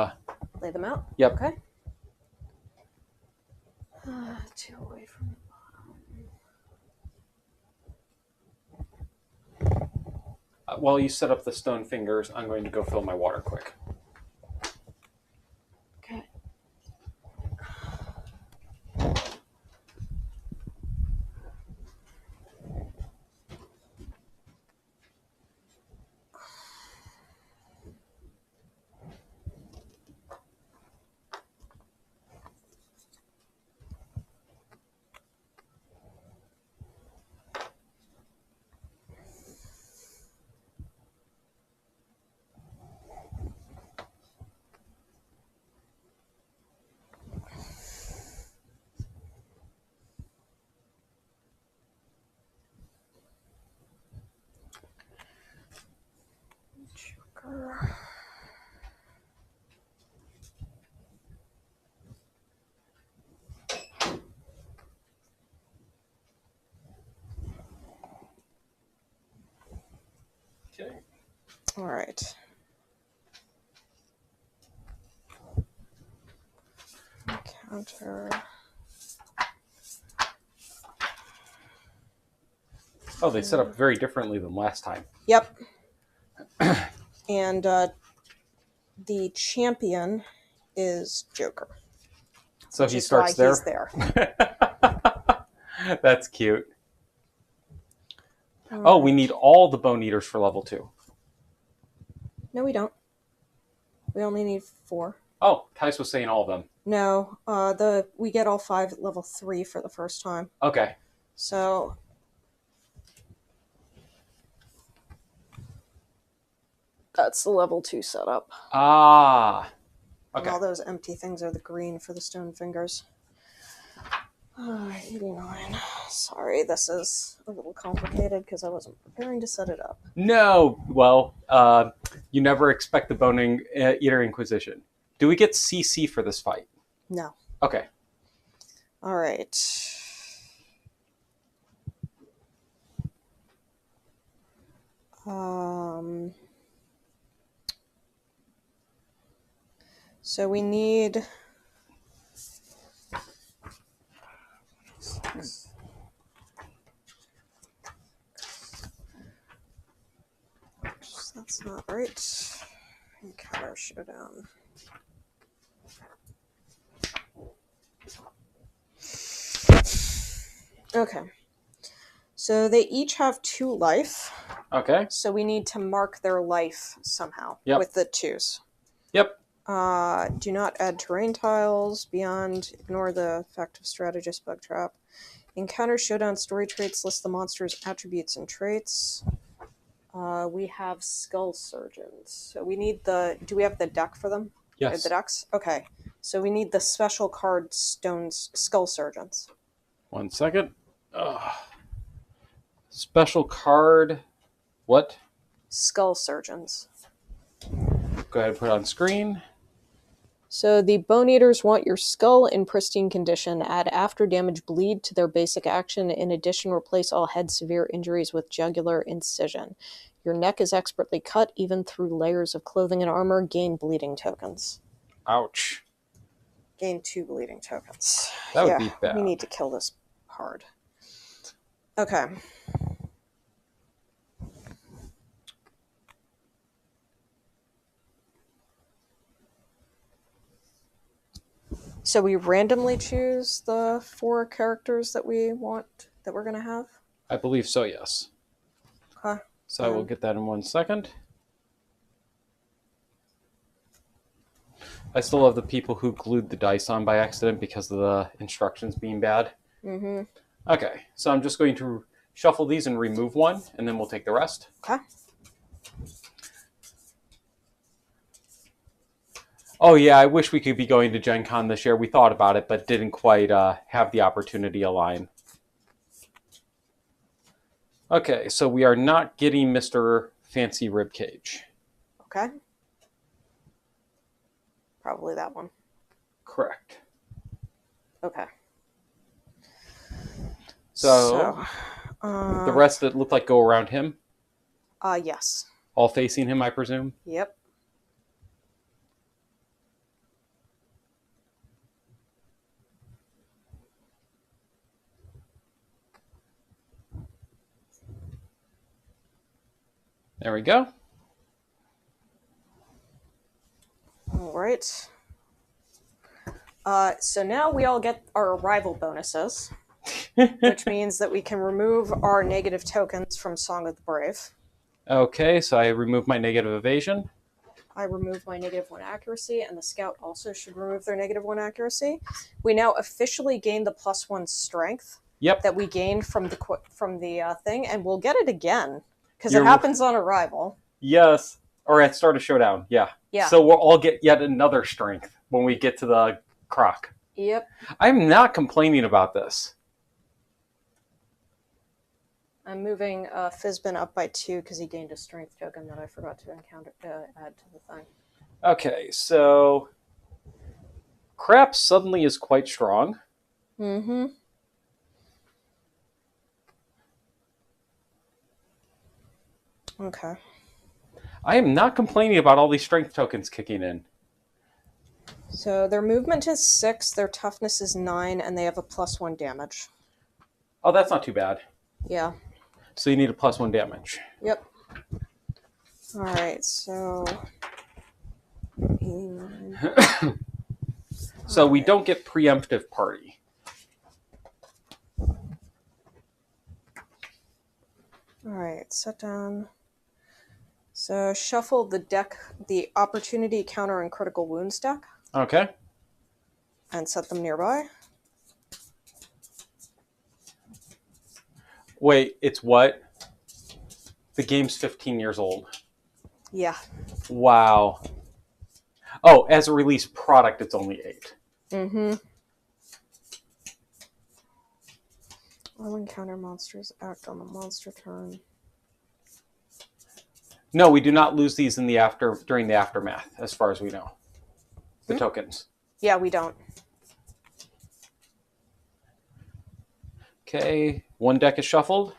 Lay them out? Yep. Okay. 2 away from the bottom. While you set up the stone fingers, I'm going to go fill my water quick. Okay. Joker. Okay. All right. Counter. Oh, they set up very differently than last time. Yep. And the champion is Joker. So he starts there? He's there. That's cute. Oh, we need all the bone eaters for level 2. No, we don't. We only need 4. Oh, Tice was saying all of them. No, we get all 5 at level 3 for the first time. Okay. So that's the level 2 setup. Ah. Okay. And all those empty things are the green for the stone fingers. 89. Sorry, this is a little complicated because I wasn't preparing to set it up. No. Well, you never expect the Bone Eater Inquisition. Do we get CC for this fight? No. Okay. All right. So we need... That's not right. Encounter showdown. Okay. So they each have 2 life. Okay. So we need to mark their life somehow Yep. with the 2s. Yep. Do not add terrain tiles beyond. Ignore the effect of strategist bug trap. Encounter showdown story traits. List the monster's attributes and traits. We have skull surgeons. So we need the... Do we have the deck for them? Yes. The decks? Okay. So we need the special card stones, skull surgeons. 1 second. Special card. What? Skull surgeons. Go ahead and put it on screen. So the Bone Eaters want your skull in pristine condition. Add after damage bleed to their basic action. In addition, replace all head severe injuries with jugular incision. Your neck is expertly cut even through layers of clothing and armor. Gain bleeding tokens. Ouch. Gain 2 bleeding tokens. That would be bad. We need to kill this hard. Okay. So we randomly choose the 4 characters that we want, that we're going to have? I believe so, yes. Okay. So I will get that in 1 second. I still have the people who glued the dice on by accident because of the instructions being bad. Mm-hmm. Okay, so I'm just going to shuffle these and remove one, and then we'll take the rest. Okay. Oh yeah, I wish we could be going to Gen Con this year. We thought about it, but didn't quite have the opportunity align. Okay, so we are not getting Mr. Fancy Ribcage. Okay. Probably that one. Correct. Okay. So the rest that look like go around him, yes. all facing him, I presume. Yep. There we go. All right. So now we all get our arrival bonuses, which means that we can remove our negative tokens from Song of the Brave. Okay, so I remove my negative evasion. I remove my -1 accuracy, and the scout also should remove their -1 accuracy. We now officially gain the +1 strength. Yep. That we gained from the thing, and we'll get it again because it happens on arrival. Yes, or at start of showdown. Yeah. Yeah. So we'll all get yet another strength when we get to the croc. Yep. I'm not complaining about this. I'm moving Fizbin up by 2 because he gained a strength token that I forgot to add to the thing. Okay, so crap suddenly is quite strong. Mm-hmm. Okay. I am not complaining about all these strength tokens kicking in. So their movement is 6, their toughness is 9, and they have a +1 damage. Oh, that's not too bad. Yeah. So you need a +1 damage. Yep. All right, so... So we don't get preemptive party. All right, set down. So shuffle the deck, the opportunity, counter, and critical wounds deck. Okay. And set them nearby. Wait, it's what? The game's 15 years old. Yeah. Wow. Oh, as a release product, it's only 8. Mm-hmm. All encounter monsters act on the monster turn. No, we do not lose these during the aftermath, as far as we know. The tokens. Yeah, we don't. Okay, one deck is shuffled.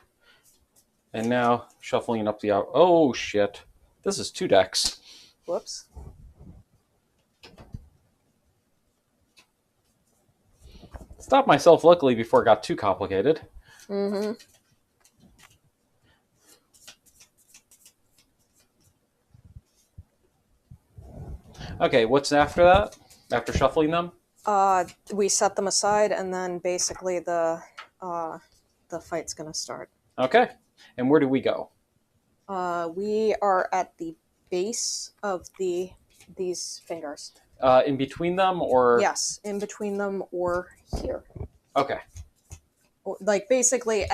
And now shuffling up the out. Oh, shit. This is 2 decks. Whoops. Stopped myself luckily before it got too complicated. Mm-hmm. Okay, what's after that? After shuffling them? We set them aside, and then basically the fight's gonna start. Okay. And where do we go? We are at the base of these fingers. In between them, or? Yes, in between them or here. Okay. Like basically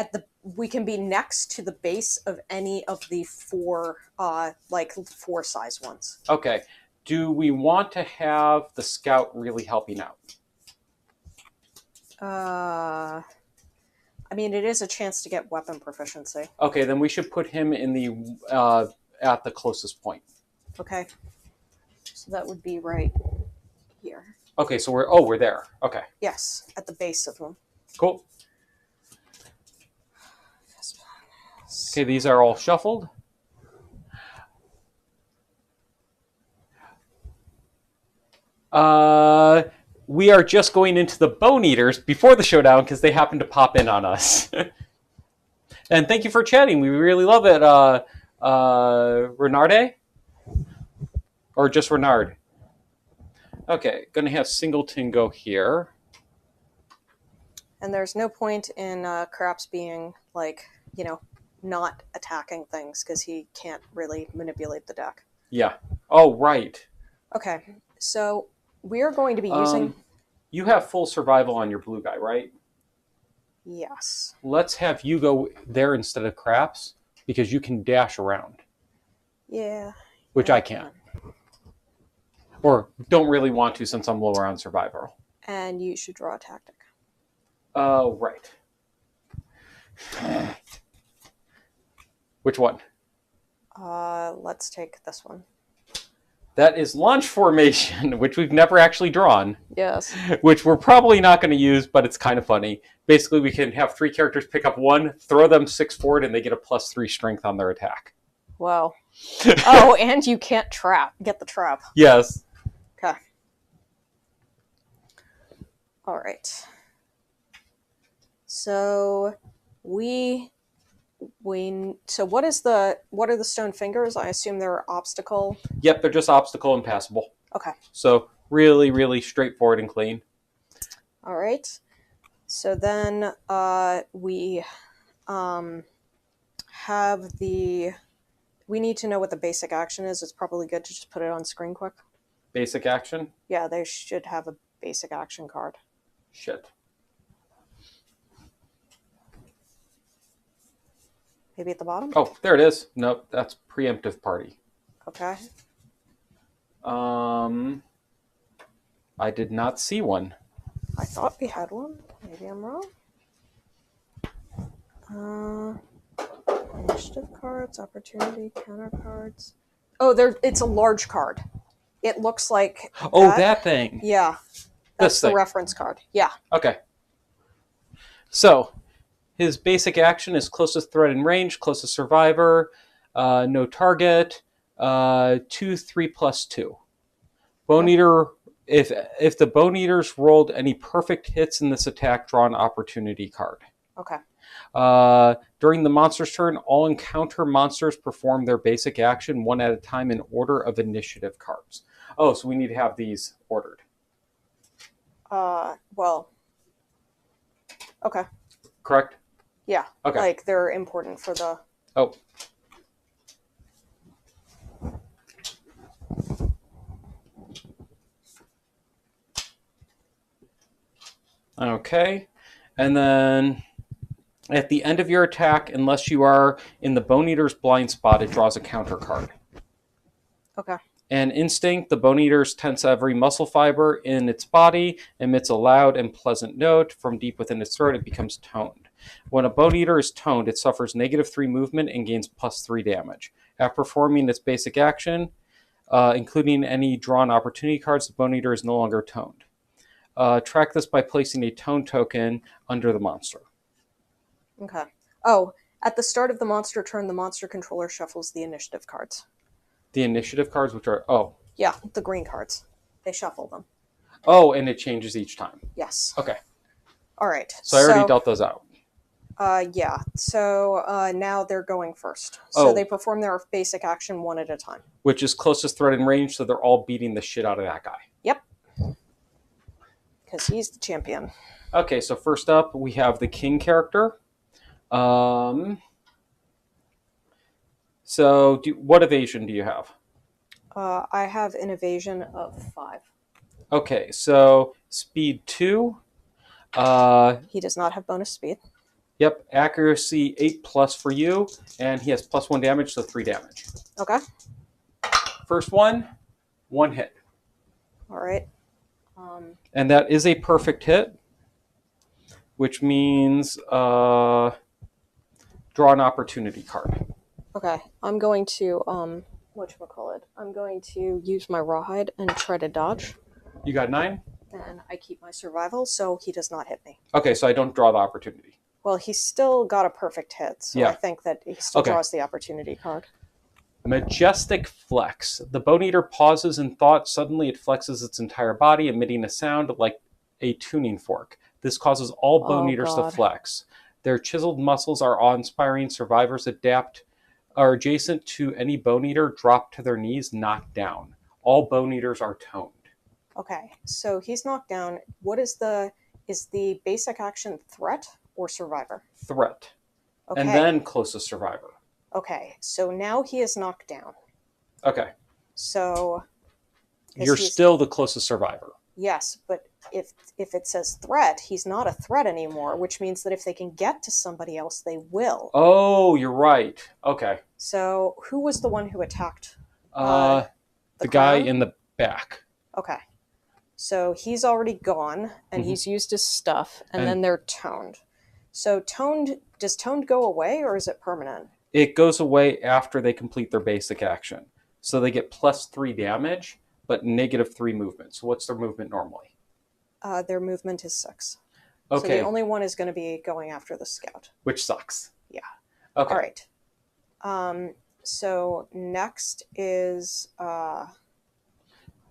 we can be next to the base of any of the 4 4 size ones. Okay. Do we want to have the scout really helping out? I mean, it is a chance to get weapon proficiency. Okay, then we should put him in the at the closest point. Okay. So that would be right here. Okay, so we're there. Okay. Yes, at the base of them. Cool. Okay, these are all shuffled. We are just going into the Bone Eaters before the showdown because they happen to pop in on us. And thank you for chatting. We really love it. Renarde? Or just Renard? Okay, going to have Singleton go here. And there's no point in Craps being, not attacking things because he can't really manipulate the deck. Yeah. Oh, right. Okay, so we are going to be using... You have full survival on your blue guy, right? Yes. Let's have you go there instead of Craps because you can dash around, Yeah. which Yeah, I I can't. can. Or don't really want to since I'm lower on survival. And you should draw a tactic. Oh, right. Which one? Let's take this one. That is launch formation, which we've never actually drawn, Yes. which we're probably not going to use, but it's kind of funny. Basically, we can have 3 characters pick up 1, throw them 6 forward, and they get a +3 strength on their attack. Wow. Oh, and you can't get the trap. Yes. Okay. All right. So so what are the stone fingers? I assume they're obstacle. Yep, they're just obstacle and passable. Okay. So really, really straightforward and clean. All right. So then we have we need to know what the basic action is. It's probably good to just put it on screen quick. Basic action? Yeah, they should have a basic action card. Shit. Maybe at the bottom? Oh, there it is. Nope, that's preemptive party. Okay. I did not see one. I thought we had one. Maybe I'm wrong. Initiative cards, opportunity, counter cards. Oh, it's a large card. It looks like that thing. Yeah. That's the thing. reference card. Yeah. Okay. So, his basic action is closest threat in range, closest survivor, no target, 2, 3 plus 2. Bone Eater, if the Bone Eaters rolled any perfect hits in this attack, draw an opportunity card. Okay. During the monster's turn, all encounter monsters perform their basic action one at a time in order of initiative cards. Oh, so we need to have these ordered. Well. Okay. Correct? Yeah. Okay. Like they're important for the. Oh. Okay. And then at the end of your attack, unless you are in the Bone Eater's blind spot, it draws a counter card. Okay. And instinct, the Bone Eater's tense every muscle fiber in its body, emits a loud and pleasant note from deep within its throat. It becomes toned. When a Bone Eater is toned, it suffers -3 movement and gains +3 damage. After performing its basic action, including any drawn opportunity cards, the Bone Eater is no longer toned. Track this by placing a tone token under the monster. Okay. Oh, at the start of the monster turn, the monster controller shuffles the initiative cards. The initiative cards, which are, Yeah, the green cards. They shuffle them. Oh, and it changes each time. Yes. Okay. All right. So I already dealt those out. Yeah. So now they're going first. So they perform their basic action one at a time. Which is closest threat in range, so they're all beating the shit out of that guy. Yep. Because he's the champion. Okay, so first up, we have the king character. So what evasion do you have? I have an evasion of 5. Okay, so speed 2. He does not have bonus speed. Yep, accuracy 8+ for you, and he has +1 damage, so 3 damage. Okay. First one hit. All right. And that is a perfect hit, which means draw an opportunity card. Okay, I'm going to whatchamacallit? I'm going to use my rawhide and try to dodge. You got 9? And I keep my survival, so he does not hit me. Okay, so I don't draw the opportunity. Well, he still got a perfect hit, so yeah. I think that he still draws the opportunity card. Majestic flex. The Bone Eater pauses in thought. Suddenly it flexes its entire body, emitting a sound like a tuning fork. This causes all Bone Eaters to flex. Their chiseled muscles are awe-inspiring. Survivors are adjacent to any Bone Eater, drop to their knees, knocked down. All Bone Eaters are toned. Okay, so he's knocked down. What is the basic action threat or survivor? Threat. Okay. And then closest survivor. Okay, so now he is knocked down. Okay. So you're still the closest survivor. Yes, but if it says threat, he's not a threat anymore, which means that if they can get to somebody else, they will. Oh, you're right. Okay. So who was the one who attacked Uh, the the guy clown? in the back. Okay. So he's already gone, and Mhm. he's used his stuff, and then And they're toned. So does toned go away, or is it permanent? it goes away after they complete their basic action. So they get +3 damage, but -3 movement. So what's their movement normally? Their movement is 6. So the Okay, only one is going to be going after the scout. which sucks. Yeah. All Okay. right. So next is The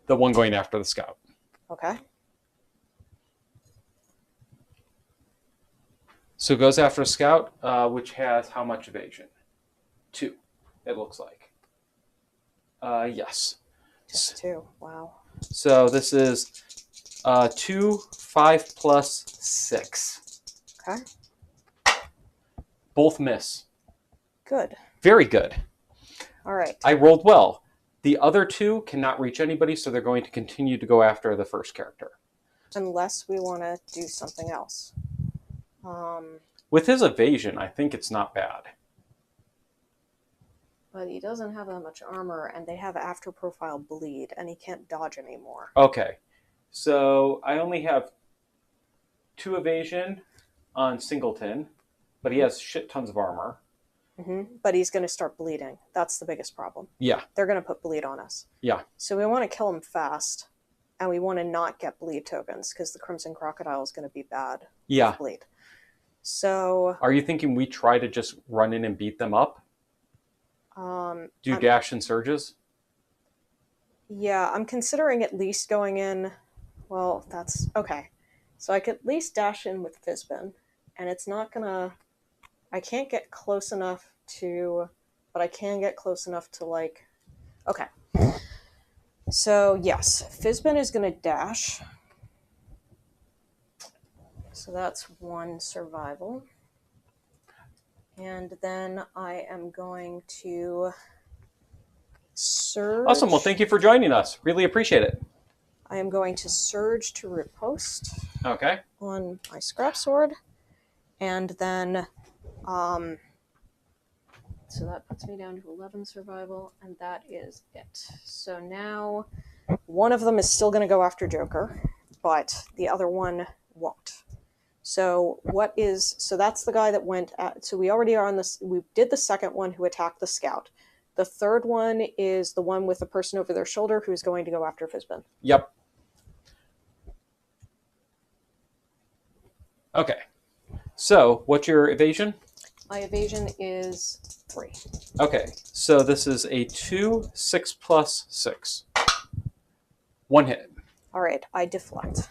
one going after the scout. okay. So it goes after a scout, which has how much evasion? 2, it looks like. Yes. Just 2. Wow. So this is 2, 5 plus 6. Okay. Both miss. Good. Very good. All right. I rolled well. The other 2 cannot reach anybody, so they're going to continue to go after the first character. Unless we want to do something else. With his evasion, I think it's not bad. But he doesn't have that much armor, and they have after profile bleed, and he can't dodge anymore. Okay. So I only have 2 evasion on Singleton, but he has shit tons of armor. But he's going to start bleeding. That's the biggest problem. Yeah. They're going to put bleed on us. Yeah. So we want to kill him fast, and we want to not get bleed tokens, because the Crimson Crocodile is going to be bad Yeah. with bleed. So Are you thinking we try to just run in and beat them up? Do dash and surges? yeah, I'm considering at least going in. Well, that's okay. So I could at least dash in with Fizbin, and it's not gonna. I can't get close enough to, but I can get close enough to like. Okay. So yes, Fizbin is gonna dash. So that's 1 survival. And then I am going to surge. Awesome. Well, thank you for joining us. Really appreciate it. I am going to surge to riposte Okay. on my scrap sword. And then, so that puts me down to 11 survival, and that is it. So now, one of them is still going to go after Joker, but the other one won't. So that's the guy that went at, so we already are on this, we did the second one who attacked the scout. The third one is the one with the person over their shoulder who's going to go after Fizbin. Yep. Okay. So what's your evasion? My evasion is 3. Okay. So this is a 2, 6 plus 6. 1 hit. All right, I deflect.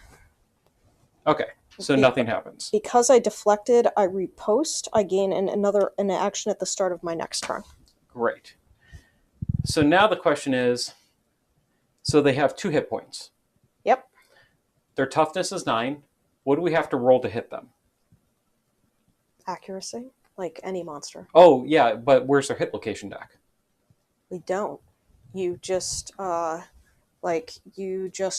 Okay. So nothing happens. Because I deflected, I riposte. I gain an action at the start of my next turn. Great. So now the question is, so they have 2 hit points. Yep. Their toughness is 9. What do we have to roll to hit them? Accuracy, like any monster. Oh, yeah, but where's their hit location deck? We don't. You just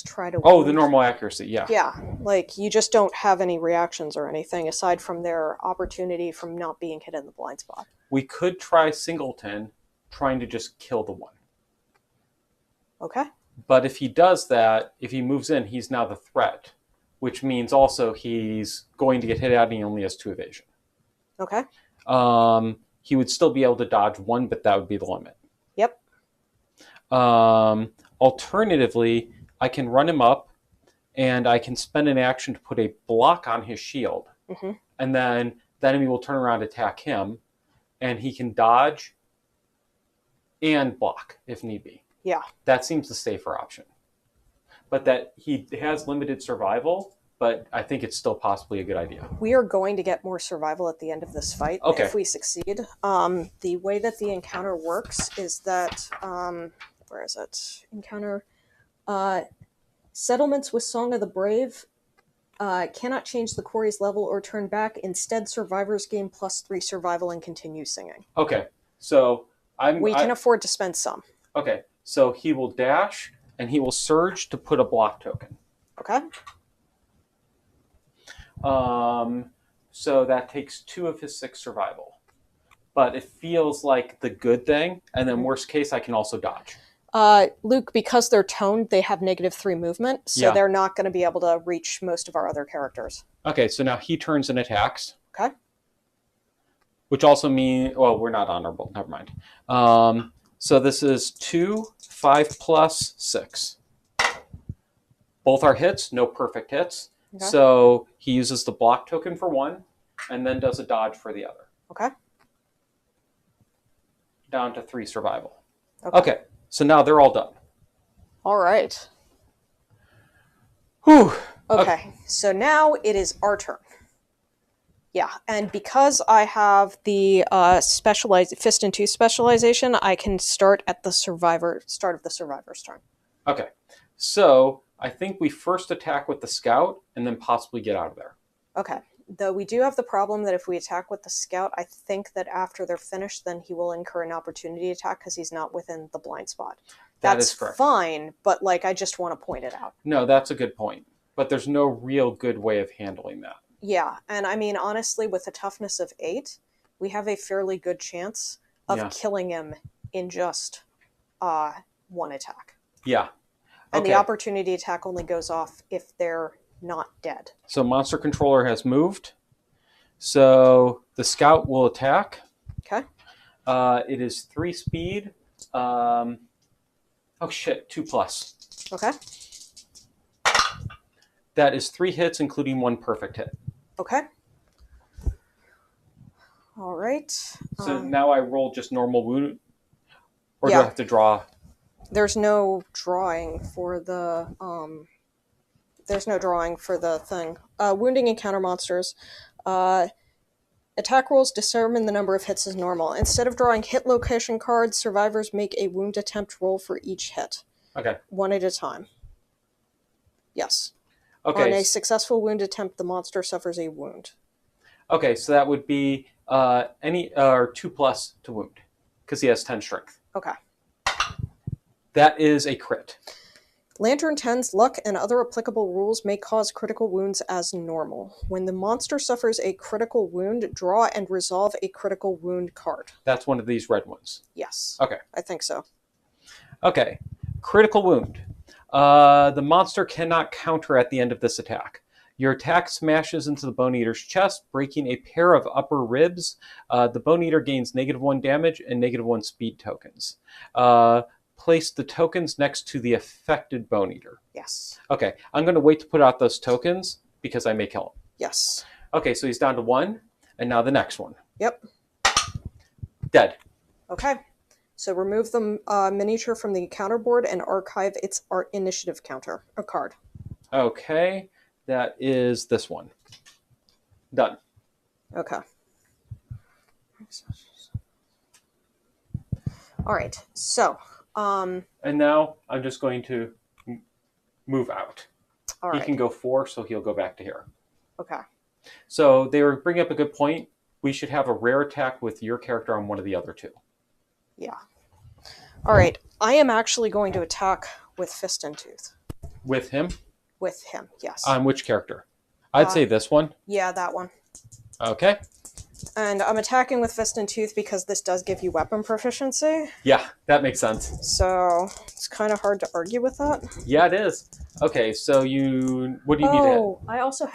try to. Oh, the normal accuracy, yeah. Yeah, like you just don't have any reactions or anything aside from their opportunity from not being hit in the blind spot. We could try Singleton trying to just kill the one. Okay. But if he does that, if he moves in, he's now the threat, which means also he's going to get hit out and he only has 2 evasion. Okay. He would still be able to dodge 1, but that would be the limit. Yep. Alternatively, I can run him up and I can spend an action to put a block on his shield. Mm-hmm. And then the enemy will turn around and attack him, and he can dodge and block if need be. Yeah. That seems the safer option. But that he has limited survival, but I think it's still possibly a good idea. We are going to get more survival at the end of this fight if we succeed. The way that the encounter works is that, where is it? Encounter. Settlements with Song of the Brave cannot change the quarry's level or turn back. Instead, survivors gain +3 survival and continue singing. Okay, so we can afford to spend some. Okay, so he will dash and he will surge to put a block token. Okay. So that takes 2 of his 6 survival. But it feels like the good thing. And then worst case, I can also dodge. Luke, because they're toned, they have -3 movement, so Yeah. they're not going to be able to reach most of our other characters. Okay, so now he turns and attacks. Okay. Which also means, well, we're not honorable. Never mind. So this is 2, 5 plus 6. Both are hits, no perfect hits. Okay. So he uses the block token for one and then does a dodge for the other. Okay. Down to 3 survival. Okay. So now they're all done. All right. Whew. Okay. So now it is our turn. Yeah, and because I have the specialized fist and tooth specialization, I can start at the start of the survivor's turn. Okay. So I think we first attack with the scout and then possibly get out of there. Okay. Though we do have the problem that if we attack with the scout, I think that after they're finished, then he will incur an opportunity attack because he's not within the blind spot. That's correct. Fine, but like I just want to point it out. No, that's a good point. But there's no real good way of handling that. Yeah, and I mean, honestly, with a toughness of 8, we have a fairly good chance of killing him in just 1 attack. Yeah. And the opportunity attack only goes off if they're not dead. So monster controller has moved. So the scout will attack. Okay. It is 3 speed. Oh shit, 2 plus. Okay. That is 3 hits, including 1 perfect hit. Okay. All right. So now I roll just normal wound, or do I have to draw? There's no drawing for the thing. Wounding encounter monsters. Attack rolls determine the number of hits as normal. Instead of drawing hit location cards, survivors make a wound attempt roll for each hit. Okay. 1 at a time. Yes. Okay. On a successful wound attempt, the monster suffers a wound. Okay, so that would be 2 plus to wound, because he has 10 strength. Okay. That is a crit. Lantern 10's luck and other applicable rules may cause critical wounds as normal. When the monster suffers a critical wound, draw and resolve a critical wound card. That's one of these red ones. Yes. Okay. I think so. Okay. Critical wound. The monster cannot counter at the end of this attack. Your attack smashes into the Bone Eater's chest, breaking a pair of upper ribs. The Bone Eater gains -1 damage and -1 speed tokens. Place the tokens next to the affected Bone Eater. Yes. Okay, I'm going to wait to put out those tokens because I may kill him. Yes. Okay, so he's down to 1, and now the next one. Yep. Dead. Okay. So remove the miniature from the counter board and archive its art initiative counter, a card. Okay, that is this one. Done. Okay. All right, so... and now I'm just going to move out. All right. He can go 4, so he'll go back to here. Okay. So they were bringing up a good point. We should have a rare attack with your character on one of the other 2. Yeah. All right. I am actually going to attack with Fist and Tooth. With him? With him, yes. On which character? I'd say this one. Yeah, that one. Okay. And I'm attacking with Fist and Tooth because this does give you weapon proficiency. Yeah, that makes sense. So it's kind of hard to argue with that. Yeah, it is. Okay, so what do you need to hit? Oh, I also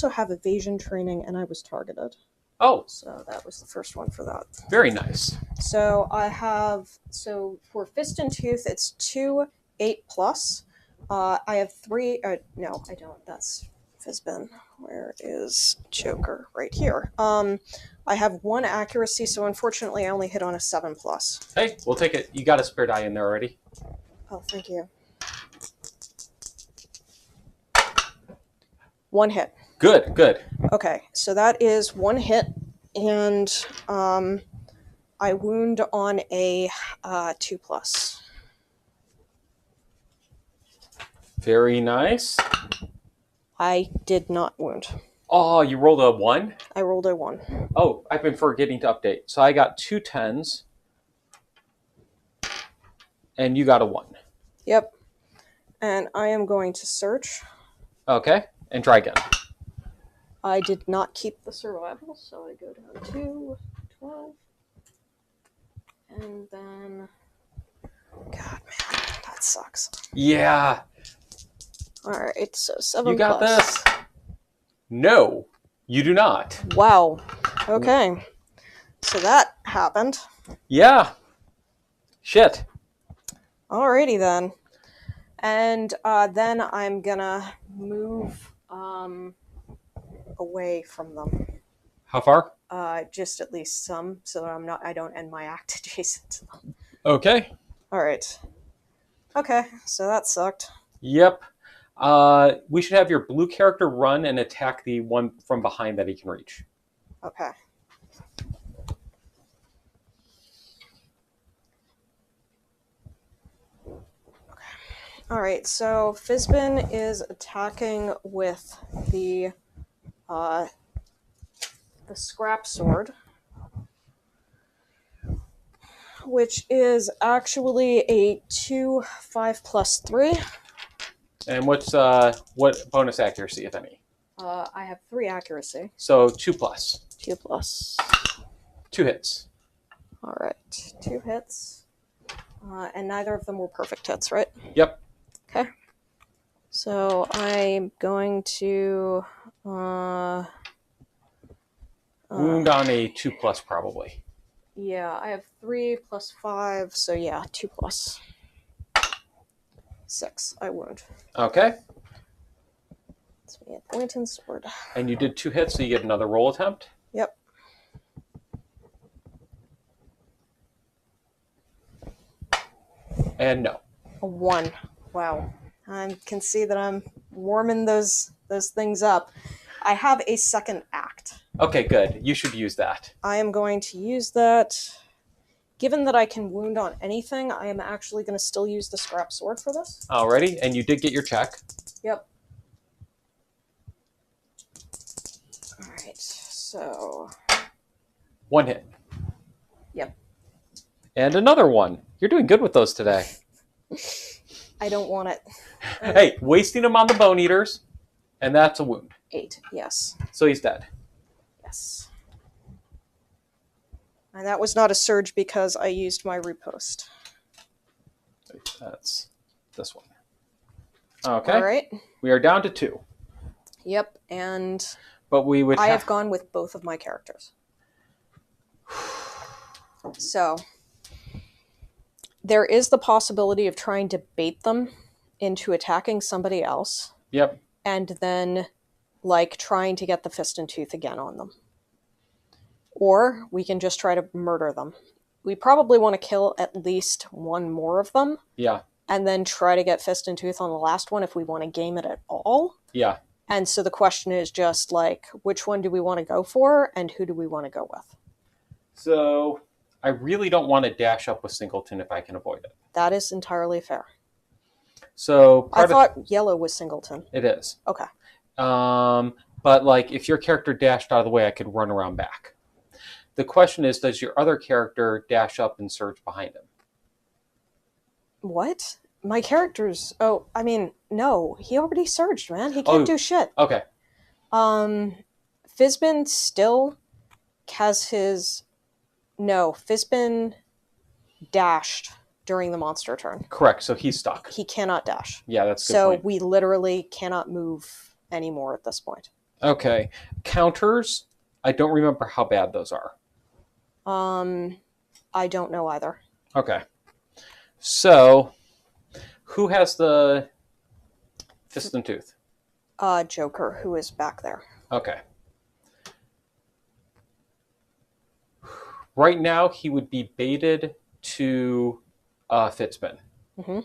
have evasion training, and I was targeted. Oh. So that was the first one for that. Very nice. So for Fist and Tooth, it's 2 8 plus. I have 3. No, I don't. That's Fizbin. Where is Joker? Right here. I have 1 accuracy, so unfortunately I only hit on a 7 plus. Hey, we'll take it. You got a spare die in there already. Oh, thank you. 1 hit. Good, good. Okay, so that is 1 hit, and I wound on a 2 plus. Very nice. I did not wound. Oh, you rolled a 1? I rolled a 1. Oh, I've been forgetting to update. So I got 2 10s, and you got a 1. Yep. And I am going to search. Okay, and try again. I did not keep the survival, so I go down to 12. And then... God, man, that sucks. Yeah. Alright, so 7 You got plus. this. No, you do not. Wow. Okay. So that happened. Yeah. Shit. Alrighty then. And then I'm gonna move away from them. How far? Just at least some, so that I don't end my act adjacent to them. Okay. Alright. Okay, so that sucked. Yep. We should have your blue character run and attack the one from behind that he can reach. Okay. Alright, so Fizbin is attacking with the scrap sword, which is actually a 2, 5 plus 3. And what bonus accuracy, if any? I have 3 accuracy. So 2 plus. 2 plus. 2 hits. Alright, 2 hits. And neither of them were perfect hits, right? Yep. Okay. So I'm going to... Wound on a 2 plus, probably. Yeah, I have 3 plus 5, so yeah, 2 plus 6. I wound. Okay. It's me at point and sword. And you did 2 hits, so you get another roll attempt. Yep. And no. A 1. Wow. I can see that I'm warming those things up. I have a second act. Okay, good. You should use that. I am going to use that. Given that I can wound on anything, I am actually going to still use the scrap sword for this. Alrighty, and you did get your check. Yep. Alright, so... 1 hit. Yep. And another 1. You're doing good with those today. I don't want it. Hey, wasting them on the bone eaters, and that's a wound. 8, yes. So he's dead. Yes. And that was not a surge because I used my riposte. That's this one. Okay. All right. We are down to 2. Yep, and But we would I have gone with both of my characters. So, there is the possibility of trying to bait them into attacking somebody else. Yep. And then, like, trying to get the fist and tooth again on them. Or we can just try to murder them. We probably want to kill at least 1 more of them. Yeah. And then try to get fist and tooth on the last one if we want to game it at all. Yeah. And so the question is just, like, which one do we want to go for and who do we want to go with? So I really don't want to dash up with Singleton if I can avoid it. That is entirely fair. So I thought yellow was Singleton. It is. Okay. But like if your character dashed out of the way, I could run around back. The question is, does your other character dash up and surge behind him? What? My character's... Oh, I mean, no. He already surged, man. He can't do shit. Okay. Fizbin still has his... No, Fizbin dashed during the monster turn. Correct, so he's stuck. He cannot dash. Yeah, that's a good point. So we literally cannot move anymore at this point. Okay. Counters, I don't remember how bad those are. I don't know either. Okay. So, who has the fist and tooth? Joker, who is back there. Okay. Right now, he would be baited to Fitspin. Mm-hmm.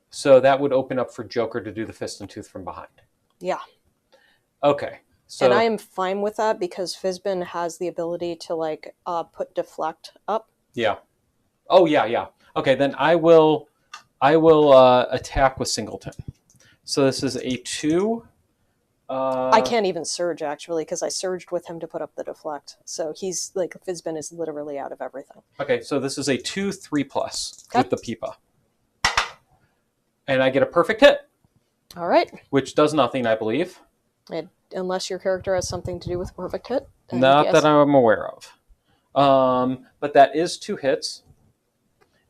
So that would open up for Joker to do the fist and tooth from behind. Yeah. Okay. So, and I am fine with that because Fizbin has the ability to, like, put deflect up. Yeah. Oh, yeah, yeah. Okay, then I will attack with Singleton. So this is a 2. I can't even surge, actually, because I surged with him to put up the deflect. So he's, like, Fizbin is literally out of everything. Okay, so this is a 2, 3 plus with the Peepa. And I get a perfect hit. All right. Which does nothing, I believe. Unless your character has something to do with perfect hit. Not Yes. that I'm aware of. But that is 2 hits.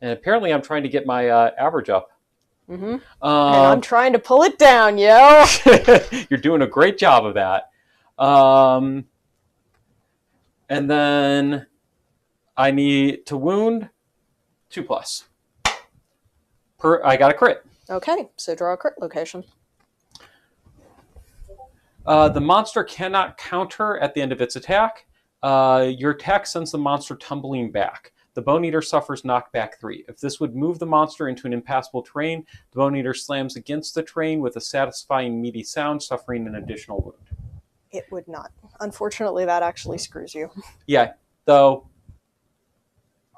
And apparently I'm trying to get my average up. Mm-hmm. And I'm trying to pull it down, yo! You're doing a great job of that. And then I need to wound 2+. I got a crit. Okay, so draw a crit location. The monster cannot counter at the end of its attack. Your attack sends the monster tumbling back. The Bone Eater suffers knockback 3. If this would move the monster into an impassable terrain, the Bone Eater slams against the terrain with a satisfying meaty sound, suffering an additional wound. It would not. Unfortunately, that actually screws you. Yeah, though,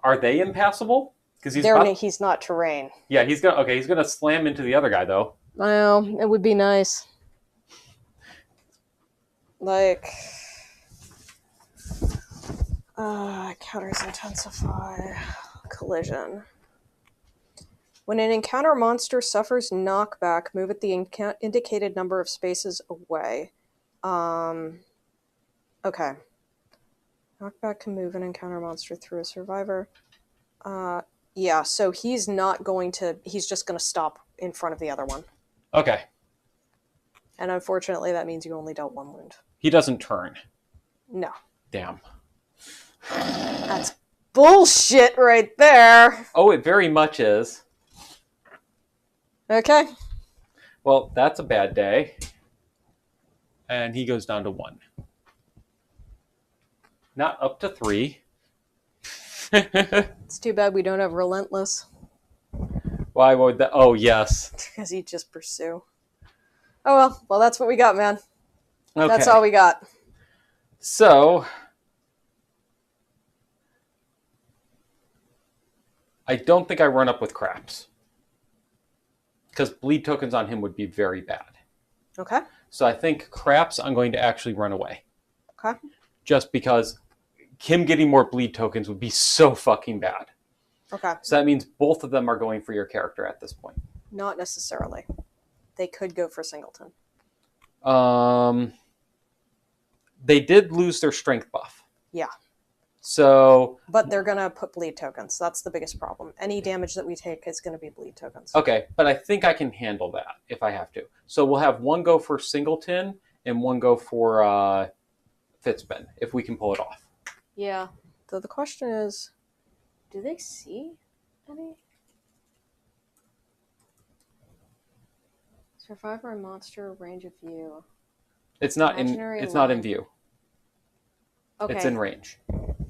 are they impassable? Because he's not terrain. Yeah, he's gonna slam into the other guy though. Well, it would be nice. Like, counters intensify. Collision. When an encounter monster suffers knockback, move it the indicated number of spaces away. Okay. Knockback can move an encounter monster through a survivor. Yeah, so he's not going to... He's just going to stop in front of the other one. Okay. And unfortunately, that means you only dealt 1 wound. He doesn't turn. No. Damn. That's bullshit right there. Oh, it very much is. Okay. Well, that's a bad day. And he goes down to 1. Not up to 3. It's too bad we don't have Relentless. Why would that? Oh, yes. Because he'd just pursue. Oh, well. Well, that's what we got, man. Okay. That's all we got. So, I don't think I run up with Craps. Because bleed tokens on him would be very bad. Okay. So I think Craps, I'm going to actually run away. Okay. Just because him getting more bleed tokens would be so fucking bad. Okay. So that means both of them are going for your character at this point. Not necessarily. They could go for Singleton. They did lose their strength buff. Yeah. So... But they're going to put bleed tokens. That's the biggest problem. Any damage that we take is going to be bleed tokens. Okay, but I think I can handle that if I have to. So we'll have 1 go for Singleton and 1 go for Fitzbin, if we can pull it off. Yeah. So the question is, do they see any? Survivor and monster range of view. It's not in view. Okay. It's in range.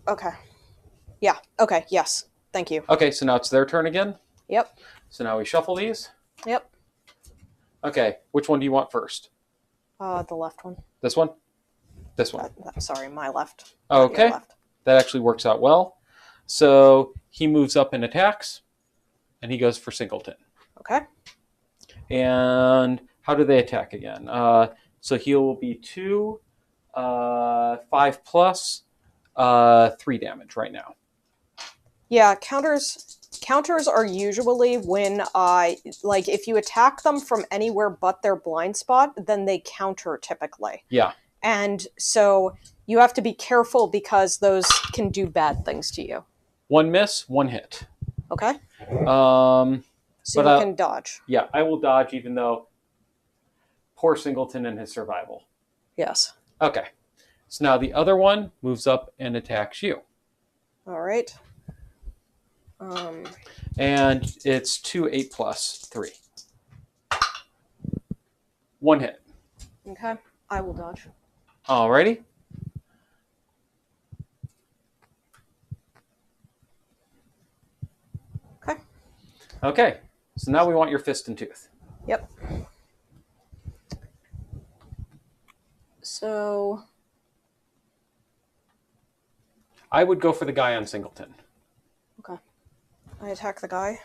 Okay. Yeah. Okay. Yes. Thank you. Okay, so now it's their turn again? Yep. So now we shuffle these? Yep. Okay, which one do you want first? The left one. This one? This one. Sorry, my left. Okay. Left. That actually works out well. So he moves up and attacks, and he goes for Singleton. Okay. And how do they attack again? So he will be 2, 5 plus, 3 damage right now. Yeah, counters are usually when if you attack them from anywhere but their blind spot, then they counter typically. Yeah. And so you have to be careful because those can do bad things to you. 1 miss, 1 hit. Okay. So you can dodge. Yeah, I will dodge even though poor Singleton and his survival. Yes. Okay. So now the other one moves up and attacks you. All right. And it's 2, 8 plus 3. 1 hit. Okay. I will dodge. Alrighty. Okay. Okay. So now we want your fist and tooth. Yep. So I would go for the guy on Singleton. Okay. I attack the guy.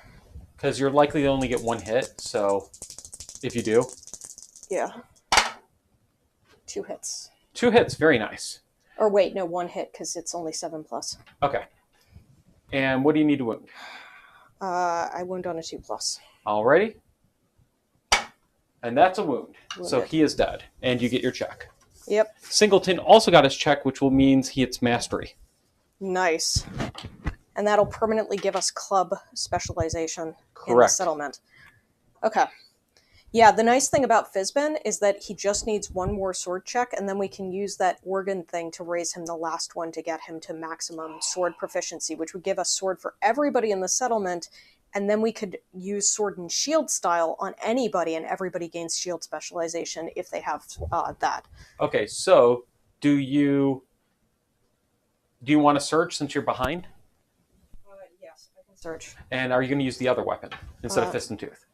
Because you're likely to only get 1 hit, so if you do. Yeah. 2 hits. 2 hits, very nice. Or wait, no, 1 hit because it's only 7 plus. Okay. And what do you need to wound? I wound on a 2 plus. Alrighty. And that's a wound. So Wounded. he is dead. And you get your check. Yep. Singleton also got his check, which will means he hits mastery. Nice. And that'll permanently give us club specialization in the Correct. settlement. Okay. Yeah, the nice thing about Fizbin is that he just needs one more sword check, and then we can use that organ thing to raise him the last one to get him to maximum sword proficiency, which would give us sword for everybody in the settlement, and then we could use sword and shield style on anybody, and everybody gains shield specialization if they have that. Okay, so do you want to surge since you're behind? Yes, I can search. And are you going to use the other weapon instead of Fist and Tooth?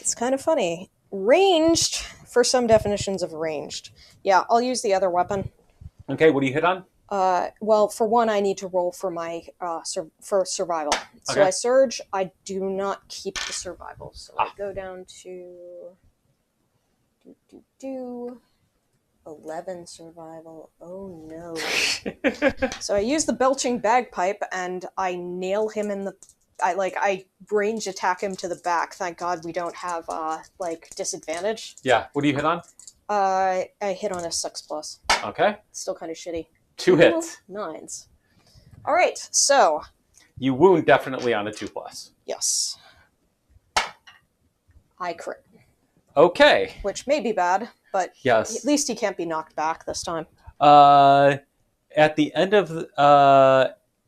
It's kind of funny. Ranged, for some definitions of ranged. Yeah, I'll use the other weapon. Okay, what do you hit on? Well, for one, I need to roll for my for survival. So Okay. I surge. I do not keep the survival. So I go down to 11 survival. Oh no. So I use the belching bagpipe and I nail him in the I range attack him to the back. Thank God we don't have disadvantage. Yeah, what do you hit on? I hit on a 6+. Okay. Still kind of shitty. 2 hits. 9s. All right, so You wound definitely on a 2+. yes, I crit, Okay. which may be bad, but Yes. at least he can't be knocked back this time. At the end of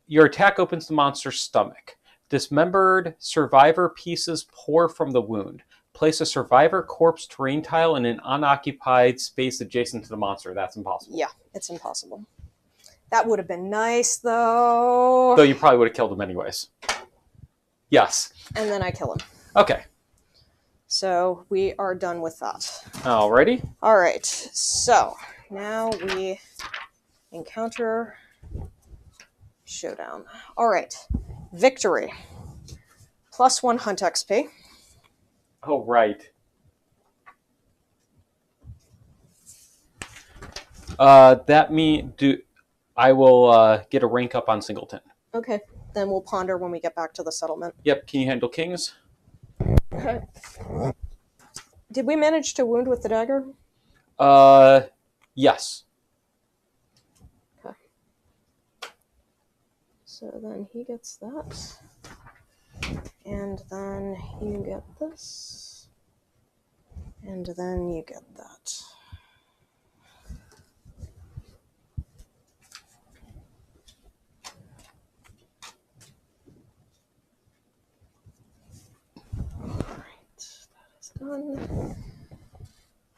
your attack opens the monster's stomach. Dismembered survivor pieces pour from the wound. Place a survivor corpse terrain tile in an unoccupied space adjacent to the monster. That's impossible. Yeah, it's impossible. That would have been nice, though. Though you probably would have killed him anyways. Yes. And then I kill him. Okay. So we are done with that. Alrighty. All right, so now we encounter showdown. All right, victory. +1 hunt XP. Oh, right. I will get a rank up on Singleton. Okay, then we'll ponder when we get back to the settlement. Yep. Can you handle kings? Okay. Did we manage to wound with the dagger? Yes. Okay. So then he gets that. And then you get this. And then you get that. Done.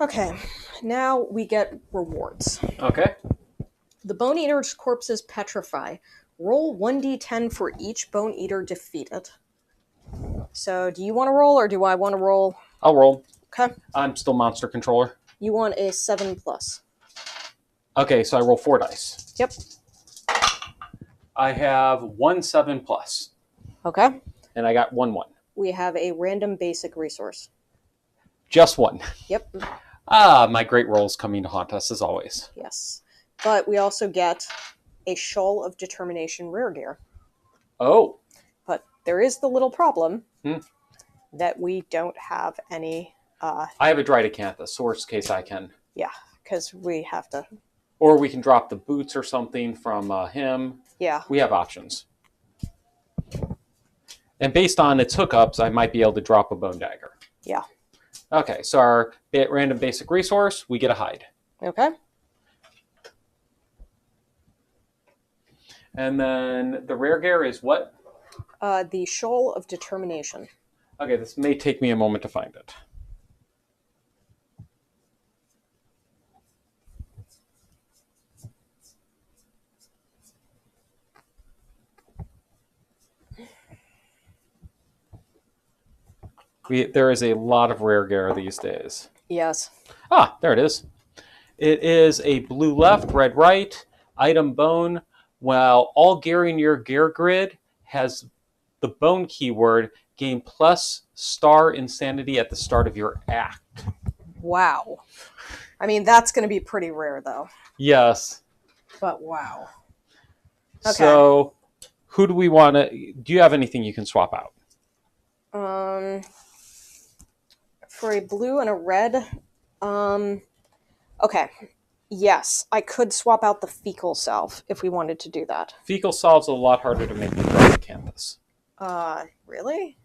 Okay, now we get rewards. Okay. The Bone Eater's corpses petrify. Roll 1d10 for each Bone Eater defeated. So, do you want to roll or do I want to roll? I'll roll. Okay. I'm still monster controller. You want a 7+. Okay, so I roll 4 dice. Yep. I have 1 7+. Okay. And I got 1 1. We have a random basic resource. Just 1. Yep. My great rolls coming to haunt us as always. Yes. But we also get a Shoal of Determination rare gear. Oh. But there is the little problem that we don't have any... I have a Dridecanthus, so worst case I can. Yeah, because we have to... Or we can drop the boots or something from him. Yeah. We have options. And based on its hookups, I might be able to drop a bone dagger. Yeah. Okay, so our random basic resource, we get a hide. Okay. And then the rare gear is what? The Shoal of Determination. Okay, this may take me a moment to find it. There is a lot of rare gear these days. Yes. Ah, there it is. It is a blue left, red right, item bone, while all gear in your gear grid has the bone keyword, gain +* insanity at the start of your act. Wow. I mean, that's going to be pretty rare, though. Yes. But wow. Okay. So, who do we want to... Do you have anything you can swap out? for a blue and a red. Okay. Yes, I could swap out the fecal self if we wanted to do that. Fecal salve's a lot harder to make than dried acanthus. Really?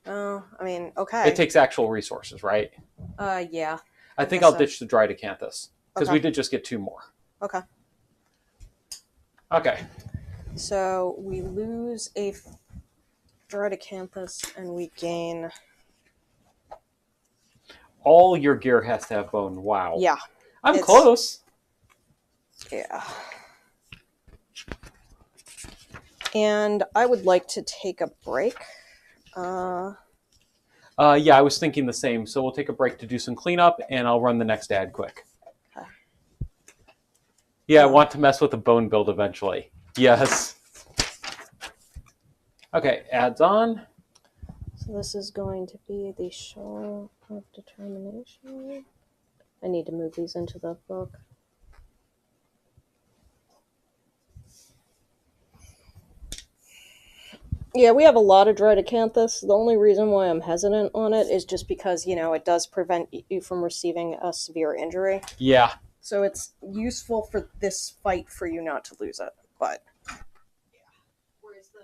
Oh, I mean, It okay. takes actual resources, right? Yeah. I think guess I'll so. ditch the dried acanthus because Okay. we did just get 2 more. Okay. Okay. So we lose a dried acanthus and we gain. All your gear has to have bone. Wow. Yeah. I'm close. Yeah. And I would like to take a break. Yeah, I was thinking the same. So we'll take a break to do some cleanup, and I'll run the next ad quick. Okay. Yeah, I want to mess with the bone build eventually. Yes. Okay, ads on. So this is going to be the show of determination. I need to move these into the book. Yeah, we have a lot of dried acanthus. The only reason why I'm hesitant on it is just because, it does prevent you from receiving a severe injury. Yeah. So it's useful for this fight for you not to lose it. But, yeah. Whereas the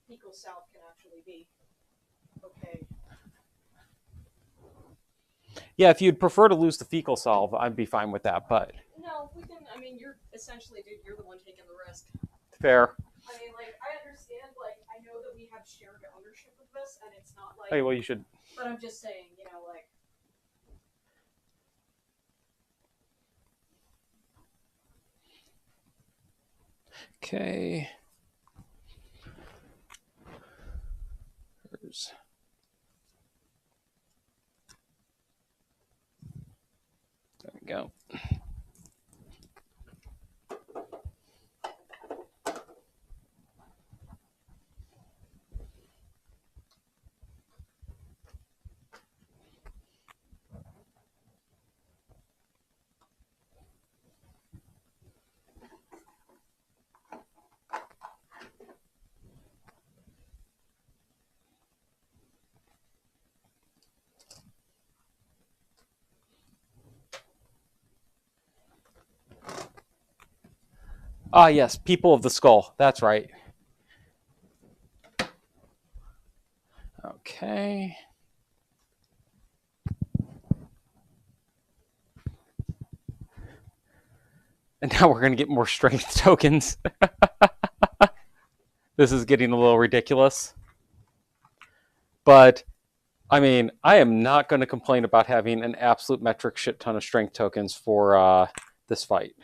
fecal salve can actually be okay. Yeah, if you'd prefer to lose the fecal salve, I'd be fine with that, but... No, we can, you're essentially, dude, you're the one taking the risk. Fair. I understand, I know that we have shared ownership of this, and it's not Hey, well, you should... But I'm just saying, Okay. There's... There we go. Ah, yes, People of the Skull. That's right. Okay. And now we're going to get more strength tokens. This is getting a little ridiculous. But, I am not going to complain about having an absolute metric shit ton of strength tokens for this fight.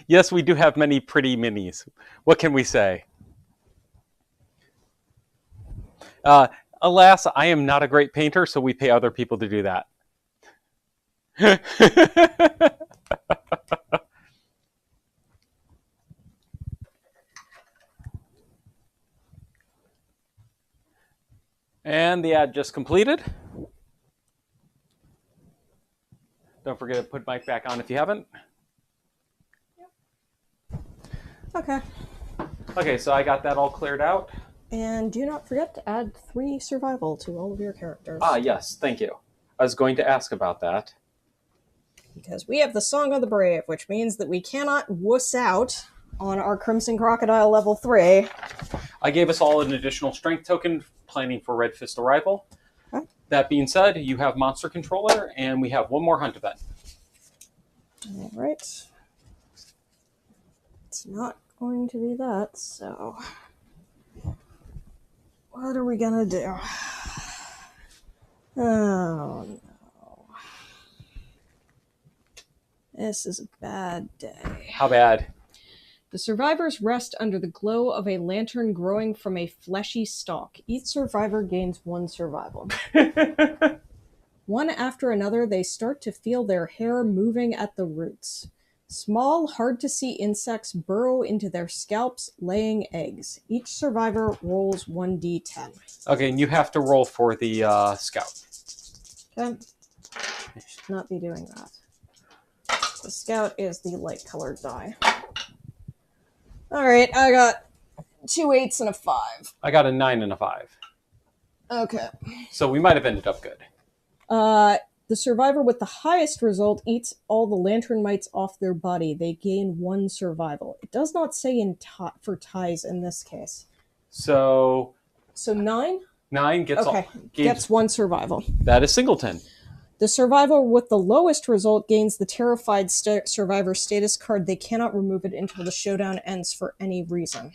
Yes, we do have many pretty minis. What can we say? Alas, I am not a great painter, so we pay other people to do that. And the ad just completed. Don't forget to put mic back on if you haven't. Okay. Okay, so I got that all cleared out. And do not forget to add 3 survival to all of your characters. Ah, yes, thank you. I was going to ask about that. Because we have the Song of the Brave, which means that we cannot wuss out on our Crimson Crocodile Level 3. I gave us all an additional strength token, planning for Red Fist arrival. Okay. That being said, you have Monster Controller, and we have one more hunt event. All right. It's not going to be that, so... What are we gonna do? Oh, no. This is a bad day. How bad? The survivors rest under the glow of a lantern growing from a fleshy stalk. Each survivor gains 1 survival. One after another, they start to feel their hair moving at the roots. Small, hard-to-see insects burrow into their scalps, laying eggs. Each survivor rolls 1d10. Okay, and you have to roll for the scout. Okay. Should not be doing that. The scout is the light-colored die. Alright, I got 2 8s and a 5. I got a 9 and a 5. Okay. So we might have ended up good. The survivor with the highest result eats all the lantern mites off their body. They gain 1 survival. It does not say for ties in this case. So 9? 9 gets gets 1 survival. That is Singleton. The survivor with the lowest result gains the terrified survivor status card. They cannot remove it until the showdown ends for any reason.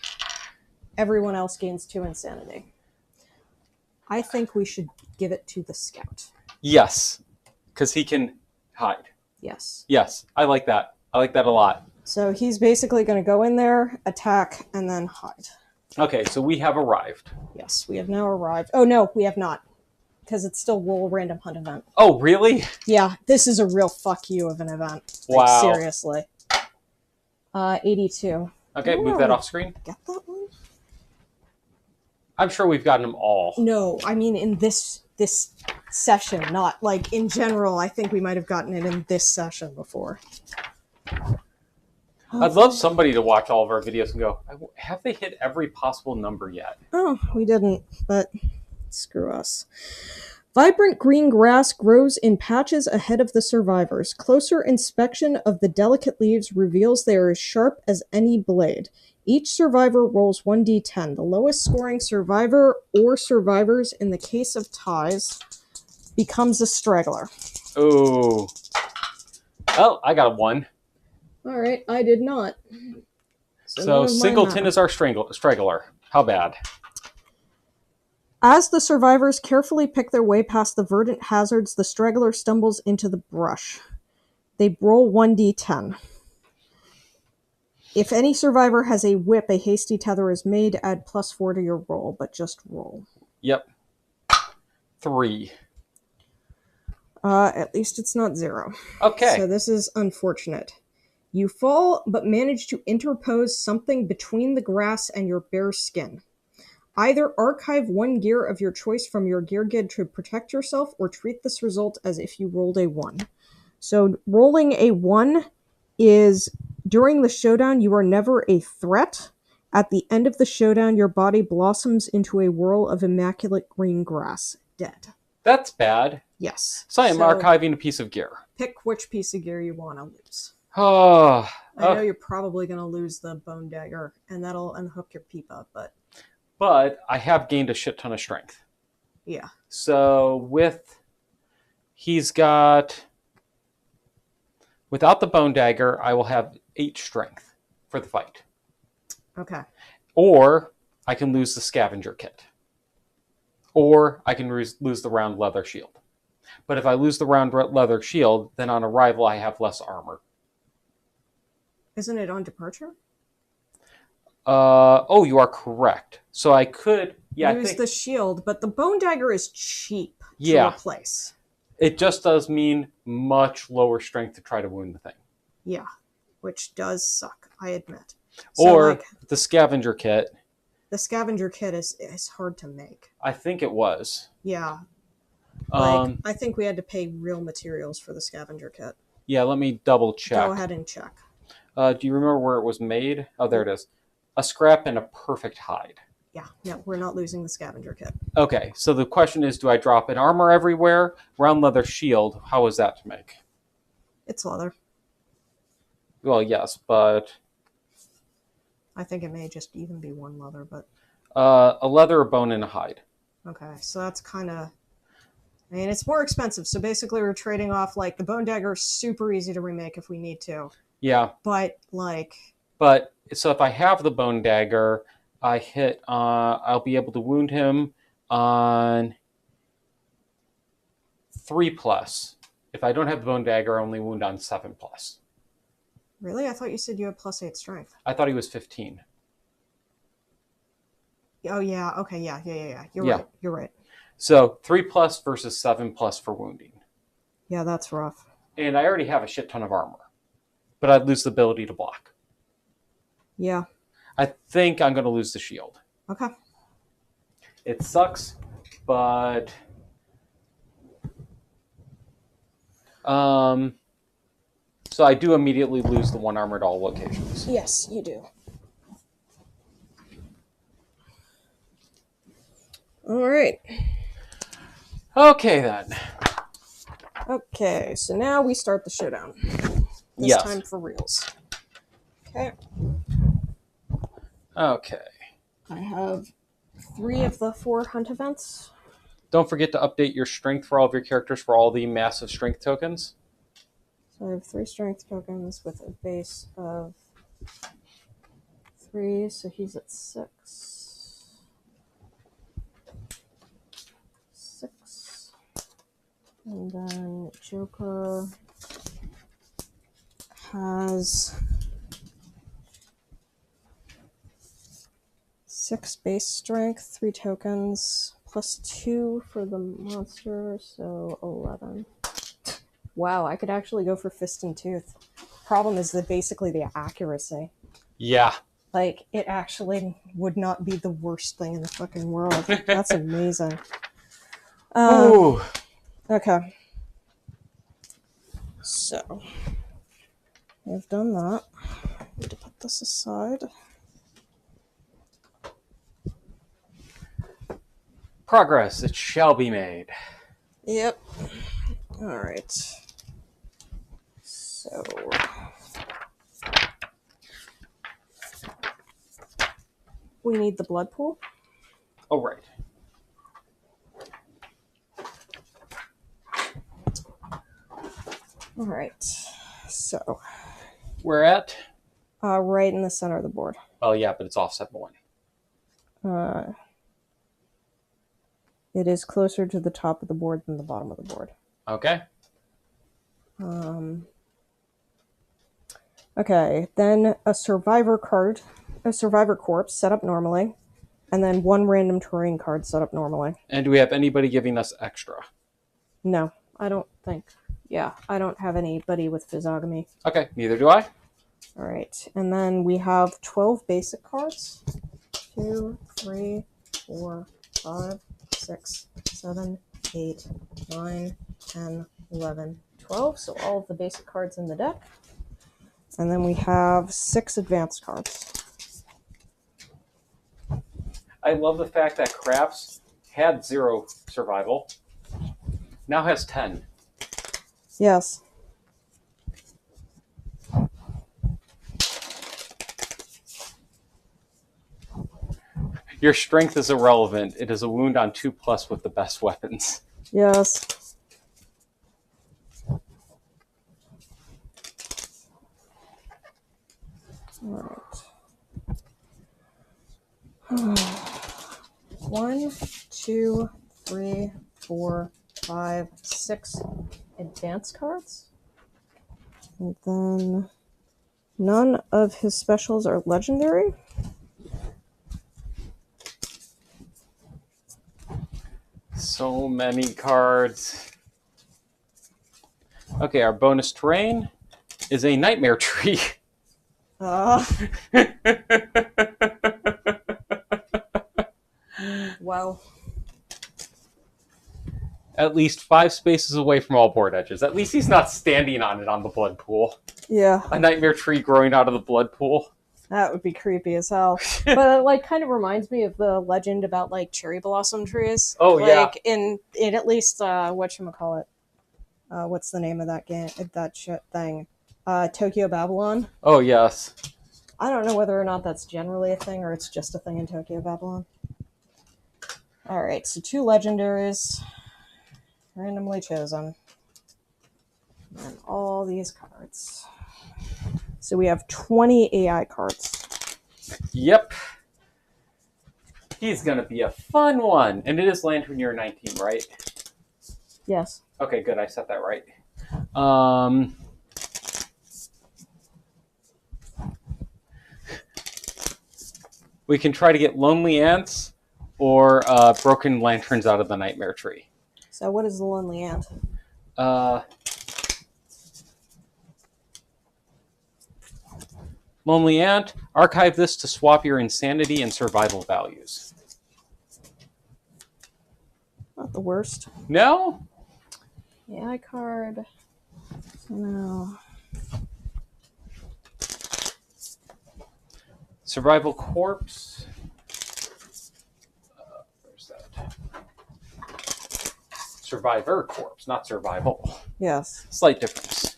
Everyone else gains 2 insanity. I think we should give it to the scout. Yes, because he can hide. Yes. Yes, I like that. I like that a lot. So he's basically going to go in there, attack, and then hide. Okay, so we have arrived. Yes, we have now arrived. Oh, no, we have not. Because it's still roll random hunt event. Oh, really? Yeah, this is a real fuck you of an event. Wow. Like, seriously. 82. Okay, move that off screen. Get that one? I'm sure we've gotten them all. No, I mean in this session, not like in general. I think we might have gotten it in this session before. I'd love somebody to watch all of our videos and go, have they hit every possible number yet? Oh, we didn't, but screw us. Vibrant green grass grows in patches ahead of the survivors. Closer inspection of the delicate leaves reveals they are as sharp as any blade. Each survivor rolls 1d10. The lowest scoring survivor or survivors in the case of ties becomes a straggler. Oh. Well, I got a 1. All right, I did not. So Singleton is our straggler. How bad? As the survivors carefully pick their way past the verdant hazards, the straggler stumbles into the brush. They roll 1d10. If any survivor has a whip, a hasty tether is made. Add +4 to your roll, but just roll. Yep. 3. At least it's not 0. Okay. So this is unfortunate. You fall, but manage to interpose something between the grass and your bare skin. Either archive 1 gear of your choice from your gear guide to protect yourself, or treat this result as if you rolled a 1. So rolling a 1 is, during the showdown, you are never a threat. At the end of the showdown, your body blossoms into a whirl of immaculate green grass. Dead. That's bad. Yes. So I am archiving a piece of gear. Pick which piece of gear you want to lose. Oh. I know you're probably going to lose the bone dagger, and that'll unhook your peepa, but I have gained a shit ton of strength. Yeah. So he's got, without the bone dagger, I will have 8 strength for the fight. Okay. Or I can lose the scavenger kit. Or I can lose the round leather shield. But if I lose the round leather shield, then on arrival I have less armor. Isn't it on departure? Oh, you are correct. So I could, use the shield, but the bone dagger is cheap to replace. It just does mean much lower strength to try to wound the thing. Yeah, which does suck, I admit. So, or the scavenger kit. The scavenger kit is hard to make. I think it was. Yeah. I think we had to pay real materials for the scavenger kit. Yeah, let me double check. Go ahead and check. Do you remember where it was made? Oh, there it is. A scrap and a perfect hide. Yeah, no, we're not losing the scavenger kit. Okay, so the question is, do I drop an armor everywhere? Round leather shield, how is that to make? It's leather. Well, yes, but... I think it may just even be 1 leather, but... a leather, a bone, and a hide. Okay, so that's kind of... I mean, it's more expensive, so basically we're trading off, the bone dagger is super easy to remake if we need to. Yeah. But, so if I have the bone dagger, I'll be able to wound him on 3+. If I don't have the bone dagger, I only wound on 7+. Really? I thought you said you had +8 strength. I thought he was 15. Oh yeah. Okay. Yeah. Yeah. Yeah. Yeah. You're Yeah. right. You're right. So 3+ versus 7+ for wounding. Yeah, that's rough. And I already have a shit ton of armor. But I'd lose the ability to block. Yeah. I think I'm going to lose the shield. Okay. It sucks, but so I do immediately lose the 1 armor at all locations. Yes, you do. All right. Okay then. Okay, so now we start the showdown. This Yes. time for reals. Okay. Okay. I have 3 of the 4 hunt events. Don't forget to update your strength for all of your characters for all the massive strength tokens. So I have 3 strength tokens with a base of 3, so he's at 6. 6. And then Joker has 6 base strength, 3 tokens, +2 for the monster, so 11. Wow, I could actually go for Fist and Tooth. Problem is that basically the accuracy. Yeah. Like, it actually would not be the worst thing in the fucking world. That's amazing. Ooh. Okay. So, I've done that. Need to put this aside. Progress, it shall be made. Yep. All right. So, we need the blood pool. Oh, right. All right. So, We're at? right in the center of the board. Oh, yeah, but it's offset 1. It is closer to the top of the board than the bottom of the board. Okay. Okay, then a survivor card, a survivor corpse set up normally, and then 1 random terrain card set up normally. And do we have anybody giving us extra? No, I don't think. Yeah, I don't have anybody with physiognomy. Okay, neither do I. All right, and then we have 12 basic cards. 2, 3, 4, 5, 6, 7, 8, 9, 10, 11, 12. So all of the basic cards in the deck. And then we have 6 advanced cards. I love the fact that Craps had 0 survival, now has 10. Yes. Your strength is irrelevant. It is a wound on 2+ with the best weapons. Yes. All right. 1, 2, 3, 4, 5, 6 advanced cards. And then none of his specials are legendary. So many cards. Okay, our bonus terrain is a nightmare tree. Well. At least 5 spaces away from all board edges. At least he's not standing on it on the blood pool. Yeah. A nightmare tree growing out of the blood pool. That would be creepy as hell. But it, like, kind of reminds me of the legend about, like, cherry blossom trees. Oh, like, yeah. Like, in at least, whatchamacallit? What's the name of that game? That shit thing? Tokyo Babylon. Oh, yes. I don't know whether or not that's generally a thing or it's just a thing in Tokyo Babylon. Alright, so 2 legendaries. Randomly chosen. And all these cards. So we have 20 AI cards. Yep. He's going to be a fun one. And it is Lantern Year 19, right? Yes. Okay, good. I set that right. We can try to get Lonely Ants or Broken Lanterns out of the Nightmare Tree. So what is the Lonely Ant? Lonely Ant, archive this to swap your insanity and survival values. Not the worst. No? AI card. So now. Survival Corpse. Where's that? Survivor Corpse, not survival. Yes. Slight difference.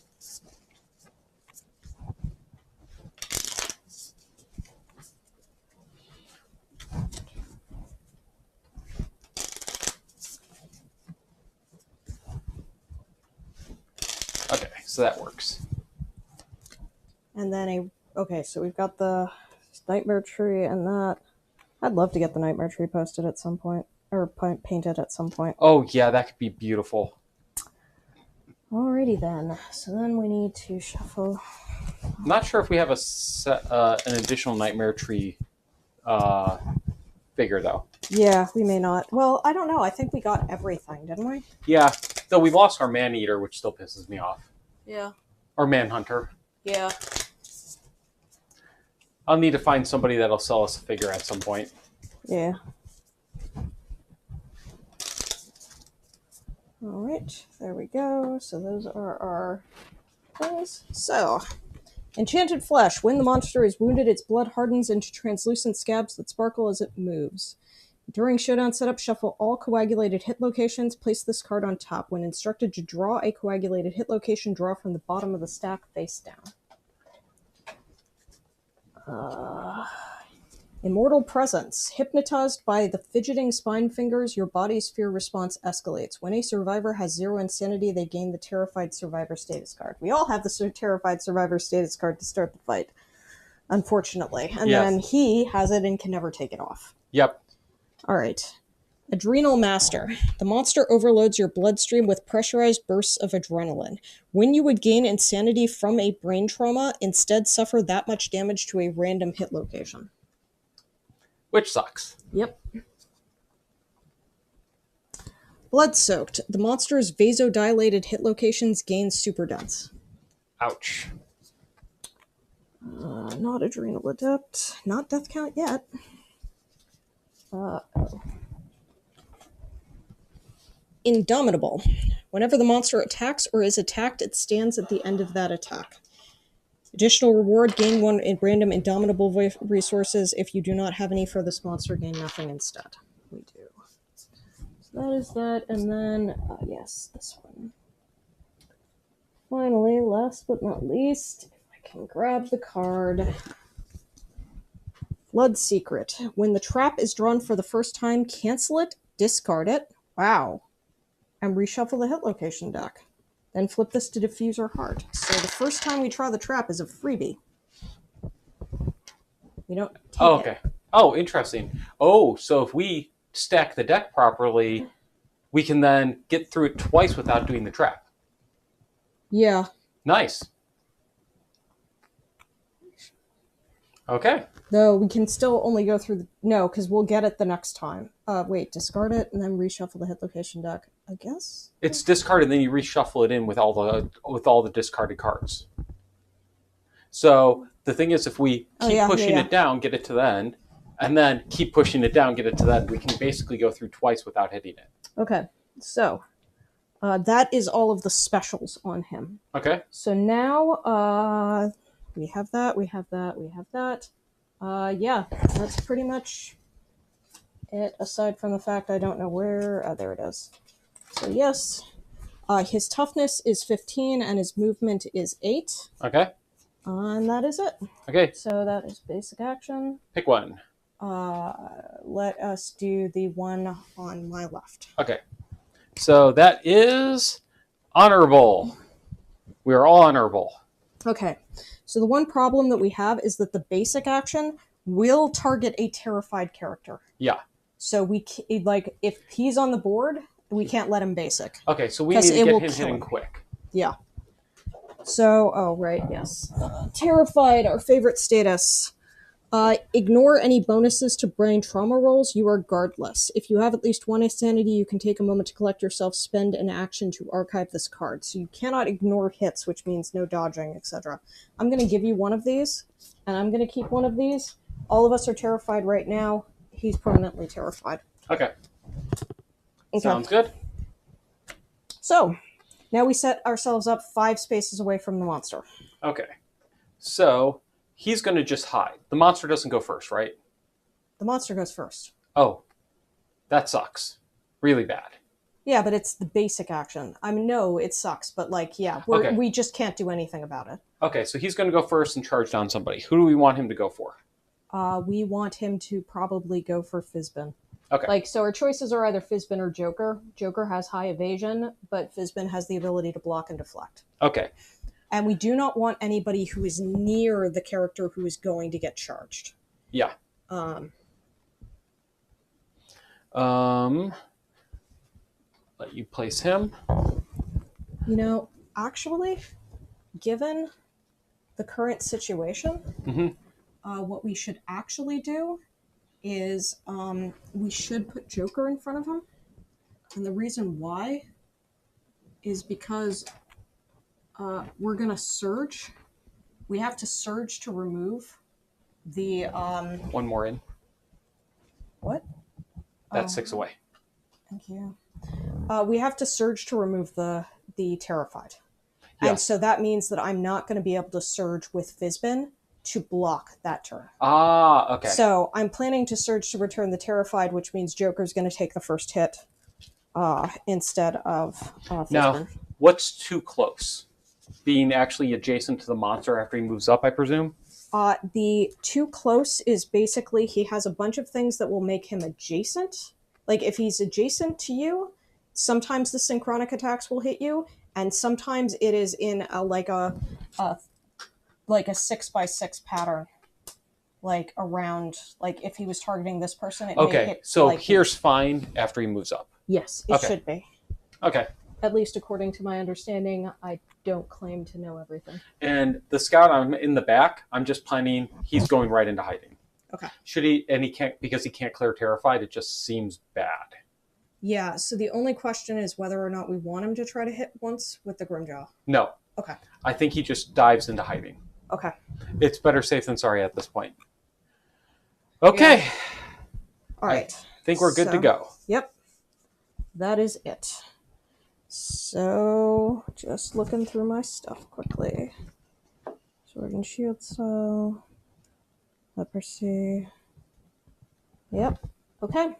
Okay, so that works. And then okay, so we've got the Nightmare Tree and that. I'd love to get the Nightmare Tree posted at some point, or painted at some point. Oh yeah, that could be beautiful. Alrighty then. So then we need to shuffle. I'm not sure if we have an additional Nightmare Tree figure though. Yeah, we may not. Well, I don't know. I think we got everything, didn't we? Yeah, though we lost our Man-Eater, which still pisses me off. Yeah. Or Manhunter. Yeah. I'll need to find somebody that'll sell us a figure at some point. Yeah. All right, there we go. So those are our things. So, Enchanted Flesh. When the monster is wounded, its blood hardens into translucent scabs that sparkle as it moves. During showdown setup, shuffle all coagulated hit locations. Place this card on top. When instructed to draw a coagulated hit location, draw from the bottom of the stack face down. Immortal Presence. Hypnotized by the fidgeting spine fingers, your body's fear response escalates. When a survivor has 0 insanity, they gain the Terrified Survivor status card. We all have the Terrified Survivor status card to start the fight, unfortunately. And Yes. then he has it and can never take it off. Yep. All right. Adrenal Master. The monster overloads your bloodstream with pressurized bursts of adrenaline. When you would gain insanity from a brain trauma, instead suffer that much damage to a random hit location. Which sucks. Yep. Blood-soaked. The monster's vasodilated hit locations gain super dense. Ouch. Not Adrenal Adept. Not Death Count yet. Indomitable. Whenever the monster attacks or is attacked, it stands at the end of that attack. Additional reward, gain 1 in random Indomitable resources. If you do not have any for this monster, gain nothing instead. We do. So that is that, and then, yes, this one. Finally, last but not least, if I can grab the card. Blood Secret. When the trap is drawn for the first time, cancel it, discard it. Wow. And reshuffle the hit location deck. Then flip this to Diffuser Heart. So the first time we try the trap is a freebie. We don't take okay. Oh, interesting. Oh, so if we stack the deck properly, we can then get through it twice without doing the trap. Yeah. Nice. Okay. Though we can still only go through the... No, because we'll get it the next time. Wait, discard it and then reshuffle the hit location deck, I guess? It's discarded, then you reshuffle it in with all the discarded cards. So the thing is, if we keep pushing it down, get it to the end, and then keep pushing it down, get it to the end, we can basically go through twice without hitting it. Okay, so that is all of the specials on him. Okay. So now we have that, we have that, we have that. Yeah, that's pretty much it, aside from the fact I don't know where... Oh, there it is. So yes, his toughness is 15 and his movement is 8. Okay. And that is it. Okay. So that is basic action. Pick one. Let us do the one on my left. Okay. So that is honorable. We are all honorable. Okay. So the one problem that we have is that the basic action will target a terrified character. Yeah. So we if he's on the board, we can't let him basic. Okay, so we need to get him hitting quick. Yeah. So, oh right, yes. Terrified, our favorite status. Ignore any bonuses to brain trauma rolls. You are guardless. If you have at least one insanity, you can take a moment to collect yourself, spend an action to archive this card. So you cannot ignore hits, which means no dodging, etc. I'm going to give you one of these, and I'm going to keep one of these. All of us are terrified right now. He's permanently terrified. Okay. Sounds good. So, now we set ourselves up 5 spaces away from the monster. Okay. So, he's going to just hide. The monster doesn't go first, right? The monster goes first. Oh, that sucks. Really bad. Yeah, but it's the basic action. I mean, no, it sucks, but like, yeah, we just can't do anything about it. Okay, so he's going to go first and charge down somebody. Who do we want him to go for? We want him to probably go for Fizbin. Okay. Like, so our choices are either Fizbin or Joker. Joker has high evasion, but Fizbin has the ability to block and deflect. Okay. And we do not want anybody who is near the character who is going to get charged. Yeah. Let you place him. You know, actually, given the current situation, what we should actually do is we should put Joker in front of him. And the reason why is because we're going to surge. We have to surge to remove the... One more in. What? That's 6 away. Thank you. We have to surge to remove the Terrified. Yeah. And so that means that I'm not going to be able to surge with Fizbin to block that turn. Ah, okay. So I'm planning to surge to return the Terrified, which means Joker's going to take the first hit instead of Fizbin. Now, what's too close? Being actually adjacent to the monster after he moves up, I presume? The too close is basically he has a bunch of things that will make him adjacent. Like if he's adjacent to you, sometimes the synchronic attacks will hit you, and sometimes it is in a 6x6 pattern, like around, like if he was targeting this person, it may hit. So here's fine after he moves up. Yes, it should be. Okay. At least according to my understanding. I don't claim to know everything. And the scout, I'm in the back. I'm just planning. He's going right into hiding. Okay. Should he? And he can't, because he can't clear Terrified. It just seems bad. Yeah. So the only question is whether or not we want him to try to hit once with the Grimjaw. No. Okay. I think he just dives into hiding. Okay. It's better safe than sorry at this point. Okay. Yeah. All right. I think we're good to go. Yep. That is it. So, just looking through my stuff quickly. Sword and shield style. Leprosy. Yep. Okay.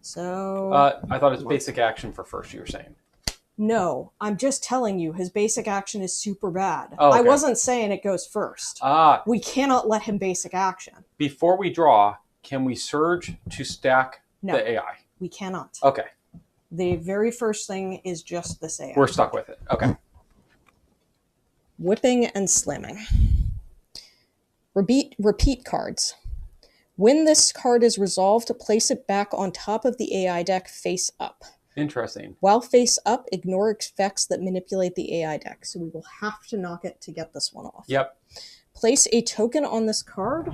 So... I thought it's basic action for first, you were saying. No, I'm just telling you, his basic action is super bad. Oh, okay. I wasn't saying it goes first. We cannot let him basic action. Before we draw, can we surge to stack the AI? We cannot. Okay. The very first thing is just this AI. We're stuck with it. Okay. Whipping and slamming. Repeat cards. When this card is resolved, place it back on top of the AI deck face up. Interesting. While face up, ignore effects that manipulate the AI deck. So we will have to knock it to get this one off. Yep. Place a token on this card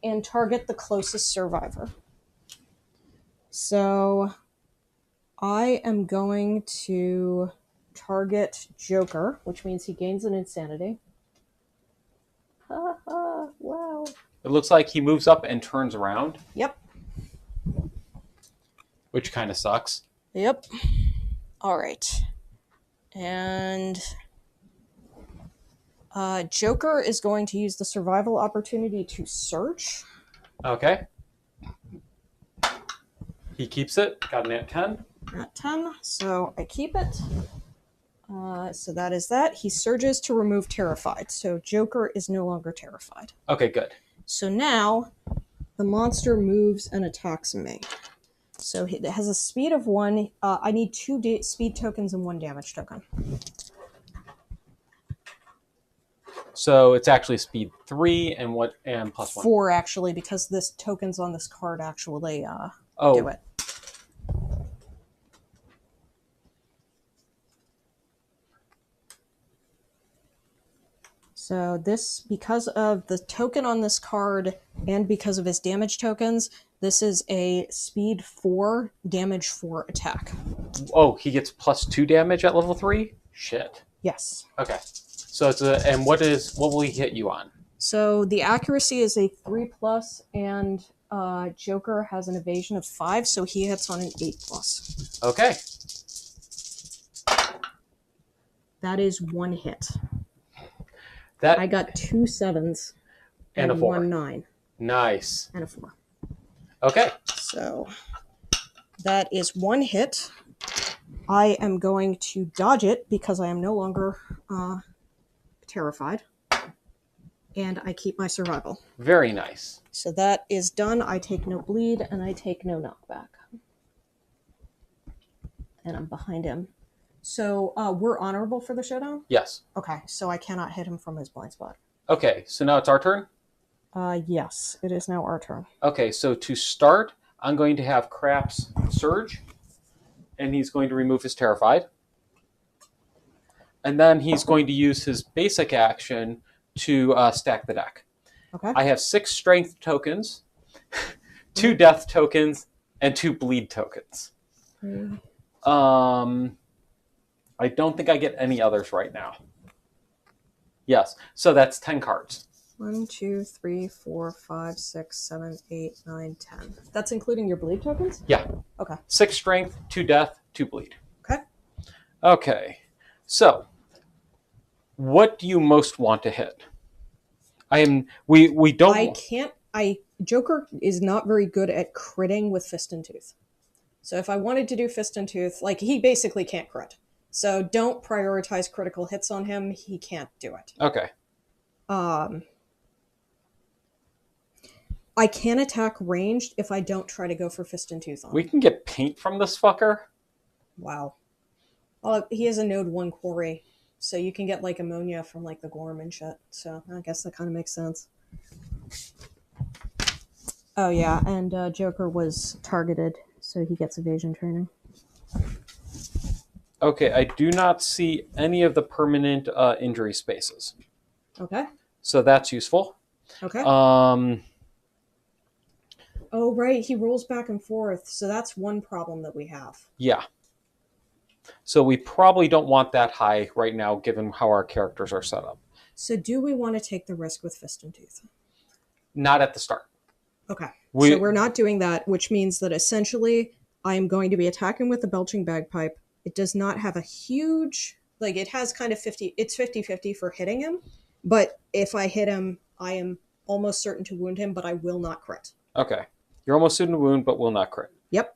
and target the closest survivor. So I am going to target Joker, which means he gains an insanity. Wow. It looks like he moves up and turns around. Yep. Which kind of sucks. Yep. All right. And Joker is going to use the survival opportunity to search. Okay. He keeps it. Got an at 10. At 10, so I keep it. So that is that. He surges to remove Terrified. So Joker is no longer terrified. Okay, good. So now the monster moves and attacks me. So it has a speed of 1. I need 2 speed tokens and 1 damage token. So it's actually speed 3 and plus 1. 4 actually, because this tokens on this card actually do it. So this, because of the token on this card and because of his damage tokens, this is a speed 4, damage 4 attack. Oh, he gets +2 damage at level 3? Shit. Yes. Okay. So it's a, and what will he hit you on? So the accuracy is a 3+, and Joker has an evasion of 5, so he hits on an 8+. Okay. That is 1 hit. That I got 2 7s and a 4. 1 9. Nice. And a 4. Okay. So that is 1 hit. I am going to dodge it because I am no longer terrified. And I keep my survival. Very nice. So that is done. I take no bleed and I take no knockback. And I'm behind him. So we're honorable for the showdown? Yes. Okay, so I cannot hit him from his blind spot. Okay, so now it's our turn? Yes, it is now our turn. Okay, so to start, I'm going to have Craps Surge, and he's going to remove his Terrified. And then he's going to use his basic action to stack the deck. Okay. I have 6 Strength tokens, 2 Death tokens, and 2 Bleed tokens. I don't think I get any others right now. Yes, so that's 10 cards. 1, 2, 3, 4, 5, 6, 7, 8, 9, 10. That's including your bleed tokens? Yeah. Okay. 6 Strength, 2 Death, 2 Bleed. Okay. Okay, so what do you most want to hit? We don't. I can't. Joker is not very good at critting with Fist and Tooth. So if I wanted to do Fist and Tooth, like, he basically can't crit. So don't prioritize critical hits on him. He can't do it. Okay. I can attack ranged if I don't try to go for Fist and Tooth on him. We can get paint from this fucker. Wow. Well, he has a node 1 quarry, so you can get, like, ammonia from, like, the Gorm and shit. So I guess that kind of makes sense. Oh, yeah, and Joker was targeted, so he gets evasion training. Okay, I do not see any of the permanent injury spaces. Okay. So that's useful. Okay. Um, Oh, right, he rolls back and forth, so that's one problem that we have. yeah. So we probably don't want that high right now, given how our characters are set up. So do we want to take the risk with Fist and Tooth? Not at the start. Okay. So we're not doing that, which means that essentially I am going to be attacking with the Belching Bagpipe. It does not have a huge... Like, it has kind of 50... It's 50-50 for hitting him, but if I hit him, I am almost certain to wound him, but I will not crit. Okay. You're almost certain to wound, but will not crit. Yep.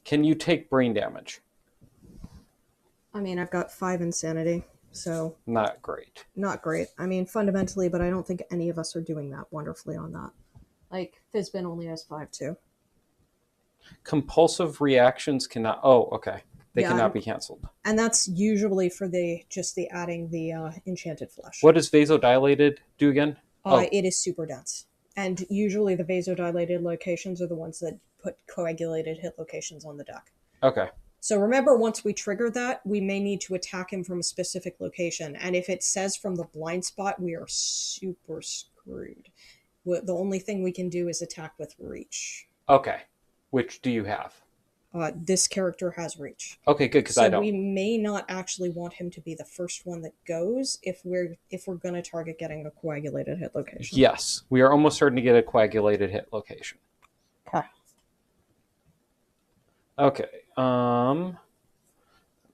Can you take brain damage? I mean, I've got 5 insanity, so... Not great. Not great. I mean, fundamentally, but I don't think any of us are doing that wonderfully on that. Like, Fizbin only has 5, too. Compulsive reactions cannot... Oh, okay. They cannot be canceled. And that's usually for just the adding the enchanted flesh. What does vasodilated do again? It is super dense. And usually the vasodilated locations are the ones that put coagulated hit locations on the deck. Okay. So remember, once we trigger that, we may need to attack him from a specific location. And if it says from the blind spot, we are super screwed. The only thing we can do is attack with reach. Okay. Which do you have? This character has reach. Okay, good, because I don't. So we may not actually want him to be the first one that goes if we're going to target getting a coagulated hit location. Yes, we are almost certain to get a coagulated hit location. Okay. Okay.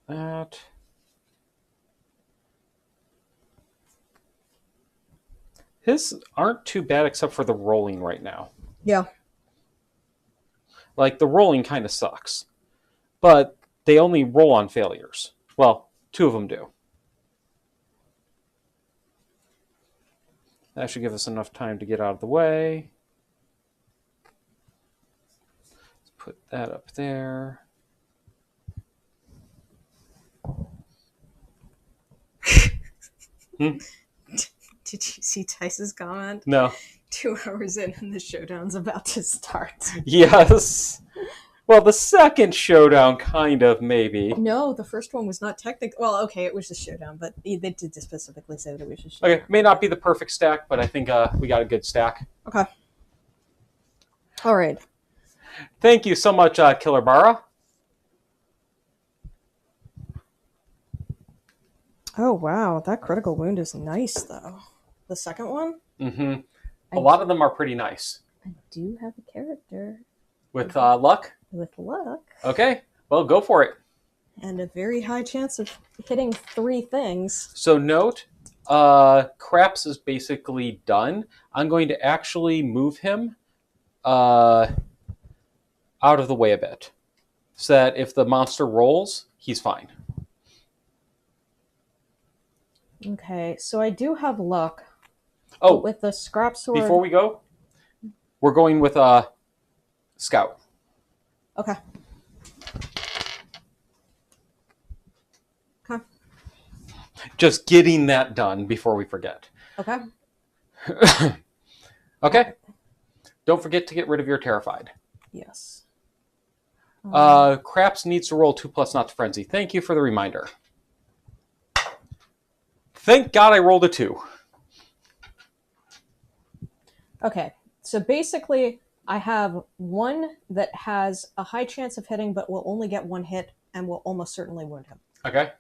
That. His aren't too bad except for the rolling right now. Yeah. Like, the rolling kind of sucks. But they only roll on failures. Well, 2 of them do. That should give us enough time to get out of the way. Let's put that up there. Did you see Tice's comment? No. 2 hours in and the showdown's about to start. Yes. Well, the second showdown, kind of, maybe. No, the first one was not technically. Well, okay, it was a showdown, but they did specifically say that it was a showdown. Okay, may not be the perfect stack, but I think we got a good stack. Okay. All right. Thank you so much, Killer Bara. Oh, wow. That critical wound is nice, though. The second one? Mm-hmm. A lot of them are pretty nice. I do have a character. With luck? With luck. Okay, well, go for it. And a very high chance of hitting 3 things. So note, Craps is basically done. I'm going to actually move him out of the way a bit, so that if the monster rolls, he's fine. Okay, so I do have luck. Oh, with the scrap sword. Before we go, we're going with Scout. Okay. Okay. Just getting that done before we forget. Okay. Okay. Don't forget to get rid of your Terrified. Yes. Craps needs to roll 2+ not to frenzy. Thank you for the reminder. Thank God I rolled a 2. Okay, so basically I have one that has a high chance of hitting but will only get 1 hit and will almost certainly wound him. Okay.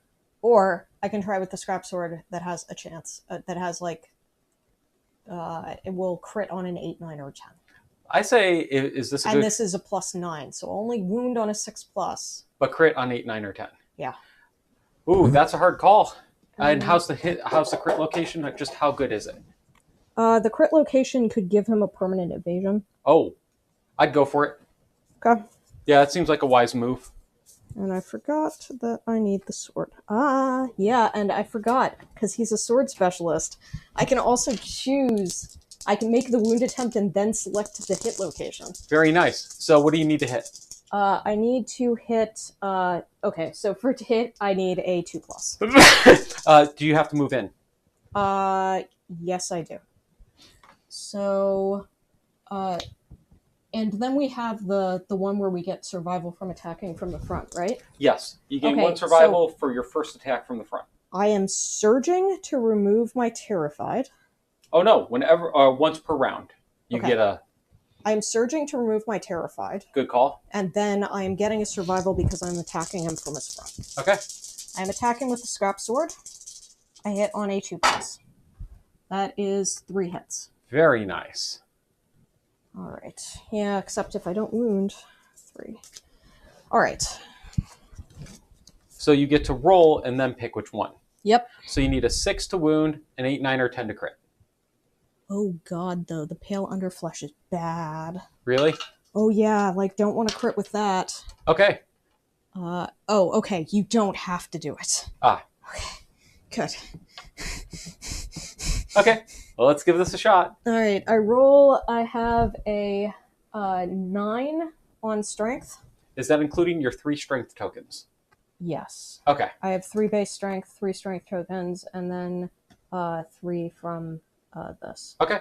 Or I can try with the scrap sword that has a chance, that has like, it will crit on an 8, 9, or 10. I say, is this a and good... this is a +9, so only wound on a 6+. But crit on 8, 9, or 10. Yeah. Ooh, that's a hard call. And how's the hit? How's the crit location? Just how good is it? The crit location could give him a permanent evasion. Oh, I'd go for it. Okay. Yeah, it seems like a wise move. And I forgot that I need the sword. Ah, yeah, and I forgot, because he's a sword specialist. I can also choose... I can make the wound attempt and then select the hit location. Very nice. So what do you need to hit? I need to hit... okay, so for to hit, I need a 2+. Do you have to move in? Yes, I do. So... and then we have the one where we get survival from attacking from the front, right? Yes. You gain Okay, 1 survival for your first attack from the front. I am surging to remove my Terrified. Oh no, whenever once per round. You Okay. get a... I am surging to remove my Terrified. Good call. And then I am getting a survival because I'm attacking him from his front. Okay. I'm attacking with the scrap sword. I hit on a 2+. That is 3 hits. Very nice. Alright. Yeah, except if I don't wound. 3. Alright. So you get to roll and then pick which one. Yep. So you need a 6 to wound, an 8, 9, or 10 to crit. Oh god, though. The pale underflesh is bad. Really? Oh yeah, like, don't want to crit with that. Okay. Oh, okay. You don't have to do it. Ah. Okay. Good. Okay. Well, let's give this a shot. Alright, I roll. I have a 9 on strength. Is that including your 3 strength tokens? Yes. Okay. I have 3 base strength, 3 strength tokens, and then 3 from this. Okay.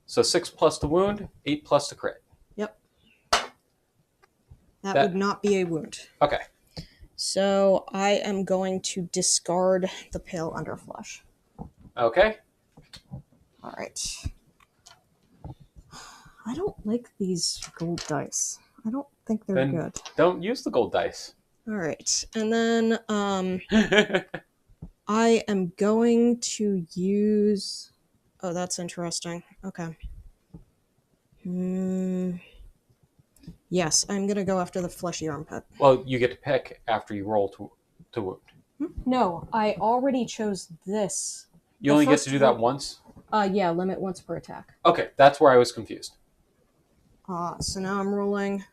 So 6+ to wound, 8+ to crit. Yep. That would not be a wound. Okay. So I am going to discard the pale underflesh. Okay. All right. I don't like these gold dice. I don't think they're Then good. don't use the gold dice. All right. And then I am going to use... Oh, that's interesting. Okay. Yes, I'm going to go after the fleshy armpit. Well, you get to pick after you roll to wound. No, I already chose this. You only get to do that once? Yeah, limit once per attack. Okay, that's where I was confused. So now I'm rolling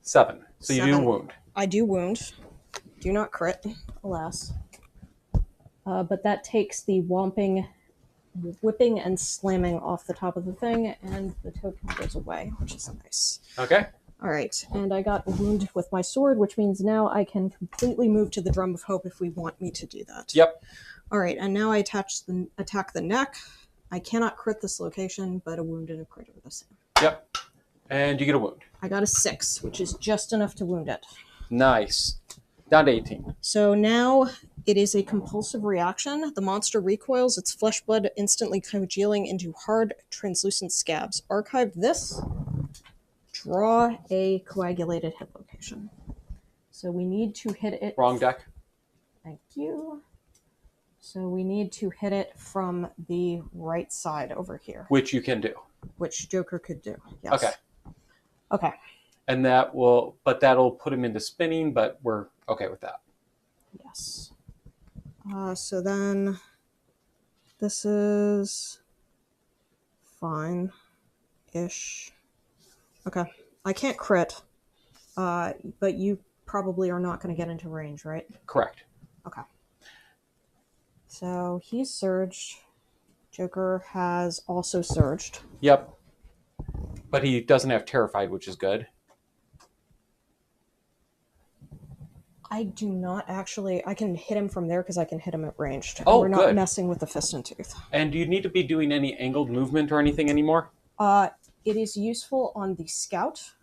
7. So 7. you do wound. I do wound. Do not crit, alas. But that takes the whipping and slamming off the top of the thing, and the token goes away, which is nice. Okay. All right, and I got a wound with my sword, which means now I can completely move to the Drum of Hope if we want me to do that. Yep. All right, and now I attack the neck. I cannot crit this location, but a wound and a crit are the same. Yep. And you get a wound. I got a 6, which is just enough to wound it. Nice. Down to 18. So now it is a compulsive reaction. The monster recoils, its flesh blood instantly congealing into hard, translucent scabs. Archive this. Draw a coagulated hit location. So we need to hit it. Wrong deck. Thank you. So we need to hit it from the right side over here. Which you can do. Which Joker could do. Yes. Okay. Okay. And that'll put him into spinning, but we're okay with that. Yes. So then this is fine-ish. Okay. I can't crit, but you probably are not going to get into range, right? Correct. Okay. So he's surged. Joker has also surged. Yep. But he doesn't have Terrified, which is good. I do not actually... I can hit him from there because I can hit him at ranged. Oh, we're not good. messing with the fist and tooth. And do you need to be doing any angled movement or anything anymore? It is useful on the scout,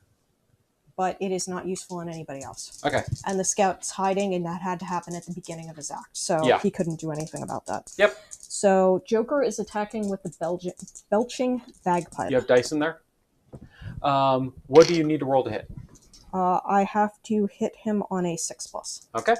but it is not useful on anybody else. Okay. And the scout's hiding, and that had to happen at the beginning of his act. So Yeah. he couldn't do anything about that. Yep. So Joker is attacking with the belching bagpipe. You have dice in there? What do you need to roll to hit? I have to hit him on a 6+. Okay.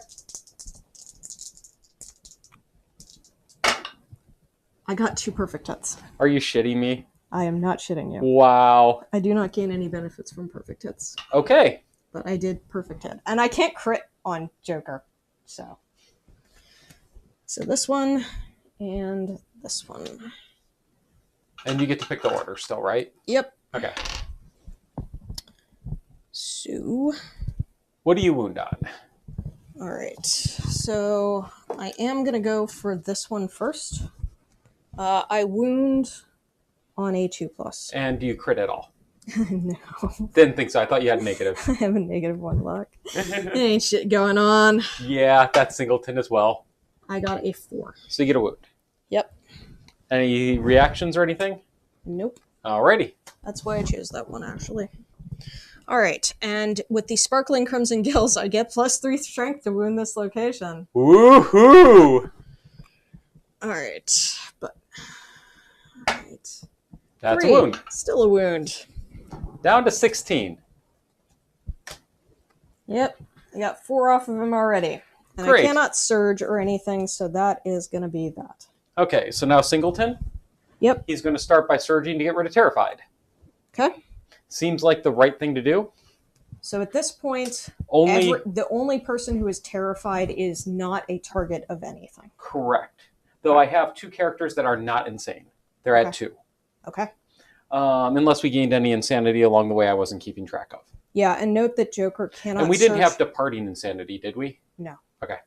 I got 2 perfect hits. Are you shitting me? I am not shitting you. Wow. I do not gain any benefits from perfect hits. Okay. But I did perfect hit. And I can't crit on Joker. So this one and this one. And you get to pick the order still, right? Yep. Okay. So what do you wound on? all right. So I am going to go for this one first. I wound on a 2+. And do you crit at all? No. Didn't think so. I thought you had negative. I have a -1 luck. There ain't shit going on. Yeah, that's singleton as well. I got a 4. So you get a wound. Yep. Any reactions or anything? Nope. Alrighty. That's why I chose that one, actually. All right, and with the sparkling crimson gills, I get +3 strength to wound this location. Woohoo! All right, but... All right. That's 3. a wound. Still a wound. Down to 16. Yep, I got 4 off of him already. And Great. I cannot surge or anything, so that is going to be that. Okay, so now singleton. Yep. He's going to start by surging to get rid of Terrified. Okay. Seems like the right thing to do. So at this point, Only the only person who is terrified is not a target of anything. correct. Though I have 2 characters that are not insane. They're at 2. Okay. Unless we gained any insanity along the way I wasn't keeping track of. Yeah, and note that Joker cannot And we didn't surge... have departing insanity, did we? No. Okay.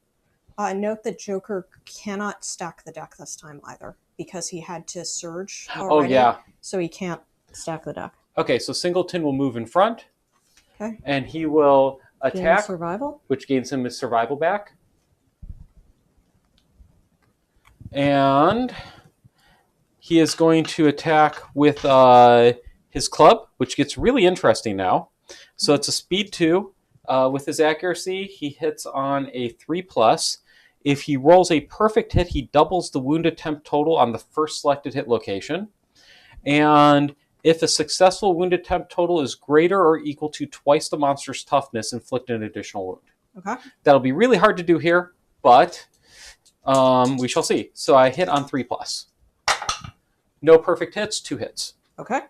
Note that Joker cannot stack the deck this time either, because he had to surge already. Oh, yeah. So he can't stack the deck. Okay, so singleton will move in front. Okay. And he will Gain attack, survival. which gains him his survival back. And he is going to attack with his club, which gets really interesting now. So it's a speed 2. With his accuracy, he hits on a 3+. If he rolls a perfect hit, he doubles the wound attempt total on the first selected hit location. And if a successful wound attempt total is greater or equal to twice the monster's toughness, inflict an additional wound. Okay. That'll be really hard to do here, but we shall see. So I hit on 3+. No perfect hits, 2 hits. Okay.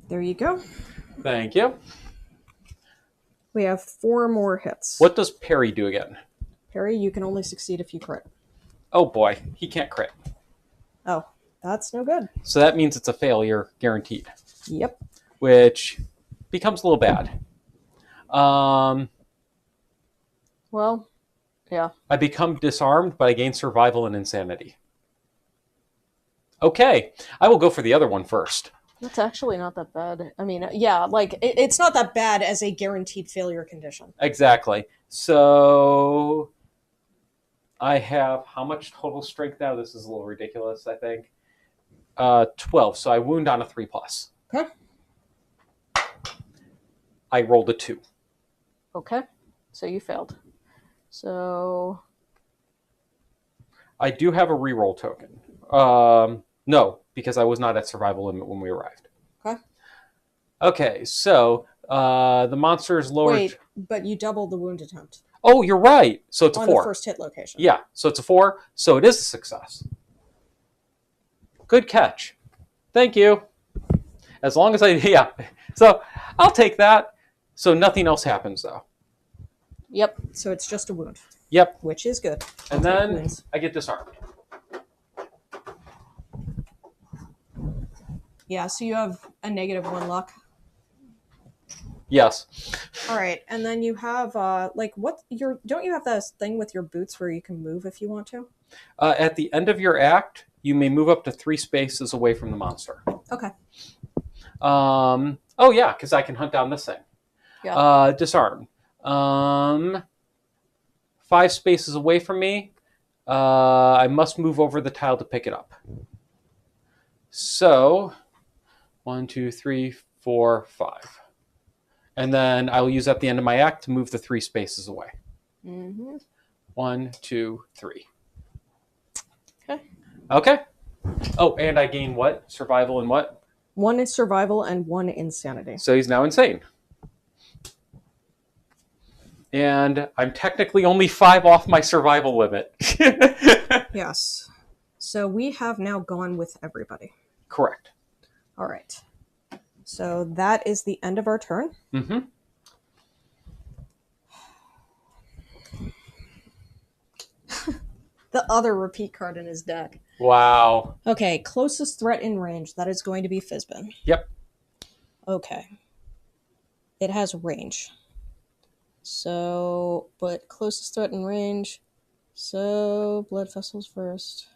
There you go. Thank you. We have 4 more hits. What does parry do again? Parry, you can only succeed if you crit. Oh boy, he can't crit. Oh, that's no good. So that means it's a failure guaranteed. Yep. Which becomes a little bad. Well, yeah. I become disarmed, but I gain survival and insanity. Okay, I will go for the other one first. That's actually not that bad. I mean, yeah, like, it's not that bad as a guaranteed failure condition. Exactly. So I have how much total strength now? This is a little ridiculous, I think. 12. So I wound on a 3+. Okay. I rolled a 2. Okay. So you failed. So I do have a reroll token. No, because I was not at survival limit when we arrived. okay. Okay, so the monster is lowered. Wait, but you doubled the wound attempt Oh, you're right. So it's a on 4. the first hit location. Yeah, so it's a 4. So it is a success. Good catch. Thank you. As long as yeah. So I'll take that. So nothing else happens though. Yep. So it's just a wound. Yep. Which is good. And then I get disarmed. Yeah, so you have a -1 luck. Yes. All right, and then you have don't you have this thing with your boots where you can move if you want to? At the end of your act, you may move up to 3 spaces away from the monster. Okay. Oh yeah, because I can hunt down this thing. Yeah. Disarm. 5 spaces away from me. I must move over the tile to pick it up. So 1, 2, 3, 4, 5. And then I'll use at the end of my act to move the 3 spaces away. Mm-hmm. 1, 2, 3. Okay. Okay. Oh, and I gain what? Survival and what? 1 is survival and 1 insanity. So he's now insane. And I'm technically only 5 off my survival limit. Yes. So we have now gone with everybody. Correct. All right. So that is the end of our turn. Mm-hmm. The other repeat card in his deck. Wow. Okay, closest threat in range. That is going to be Fizbin. Yep. Okay. It has range. So, but closest threat in range. So, blood vessels first.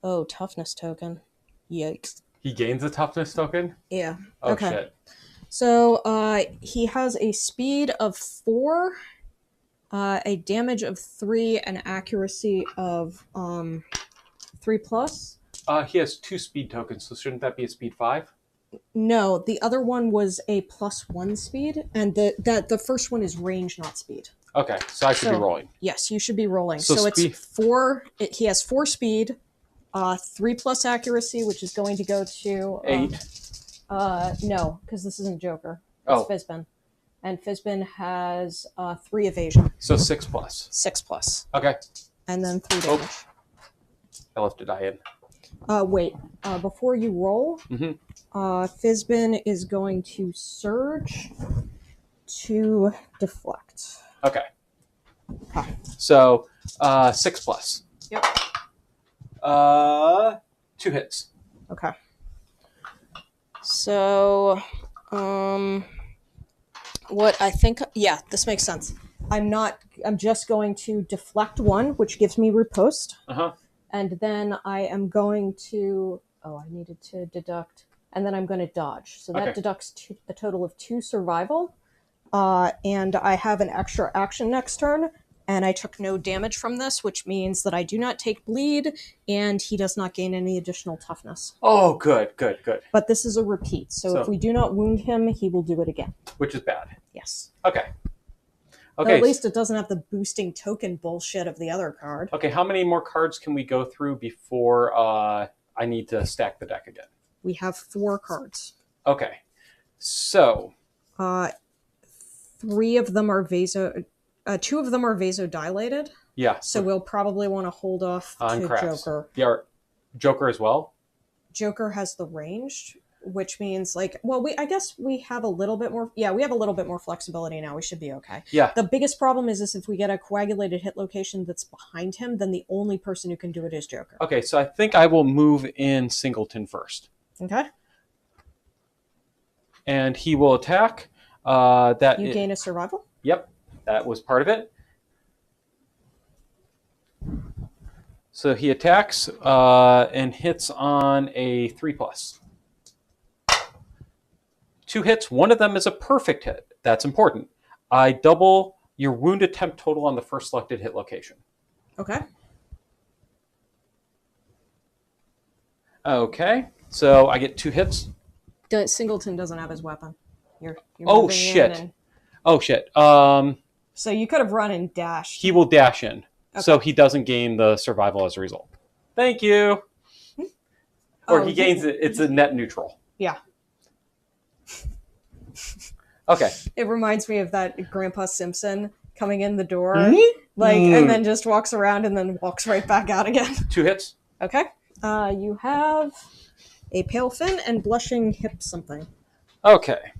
Oh, toughness token. Yikes. He gains a toughness token? Yeah. Oh, okay. shit. So, he has a speed of 4, a damage of 3, an accuracy of 3 plus. He has 2 speed tokens, so shouldn't that be a speed 5? No, the other one was a +1 speed, and the first one is range, not speed. Okay, so I should be rolling. Yes, you should be rolling. So it's 4. He has 4 speed, 3 plus accuracy, which is going to go to 8. No, because this isn't Joker. Oh. It's Fizbin, and Fizbin has 3 evasion. So 6 plus. 6 plus, Okay. and then 3 damage. I left a die in. Wait. Before you roll, Mm-hmm. Fizbin is going to surge to deflect. Okay. Okay. So 6 plus. Yep. 2 hits. Okay. So, what I think, yeah, this makes sense. I'm just going to deflect 1, which gives me riposte. Uh-huh. And then I am going to, I needed to deduct, and then I'm going to dodge. So that deducts a total of 2 survival. And I have an extra action next turn, and I took no damage from this, which means that I do not take bleed, and he does not gain any additional toughness. Oh, good. But this is a repeat, so if we do not wound him, he will do it again. Which is bad. Yes. Okay. But at least it doesn't have the boosting token bullshit of the other card. Okay, how many more cards can we go through before I need to stack the deck again? We have 4 cards. Okay. So 3 of them are 2 of them are vasodilated. Yeah. So we'll probably want to hold off on to crafts. Joker. Yeah, Joker as well? Joker has the range, which means I guess we have a little bit more. Yeah, we have a little bit more flexibility now. We should be okay. Yeah. The biggest problem is if we get a coagulated hit location that's behind him, then the only person who can do it is Joker. Okay, so I think I will move in Singleton first. Okay. And he will attack. You gain a survival? Yep, that was part of it. So he attacks and hits on a 3 plus. 2 hits, one of them is a perfect hit. That's important. I double your wound attempt total on the first selected hit location. Okay. Okay, so I get 2 hits. Singleton doesn't have his weapon. You're Oh, moving shit. in and Oh, shit. so you could have run and dashed. He will dash in. Okay. So he doesn't gain the survival as a result. Thank you. Or he gains it. It's a net neutral. Yeah. Okay. It reminds me of that Grandpa Simpson coming in the door, Mm-hmm. and then just walks around and then walks right back out again. 2 hits. Okay. You have a pale fin and blushing hip something. Okay.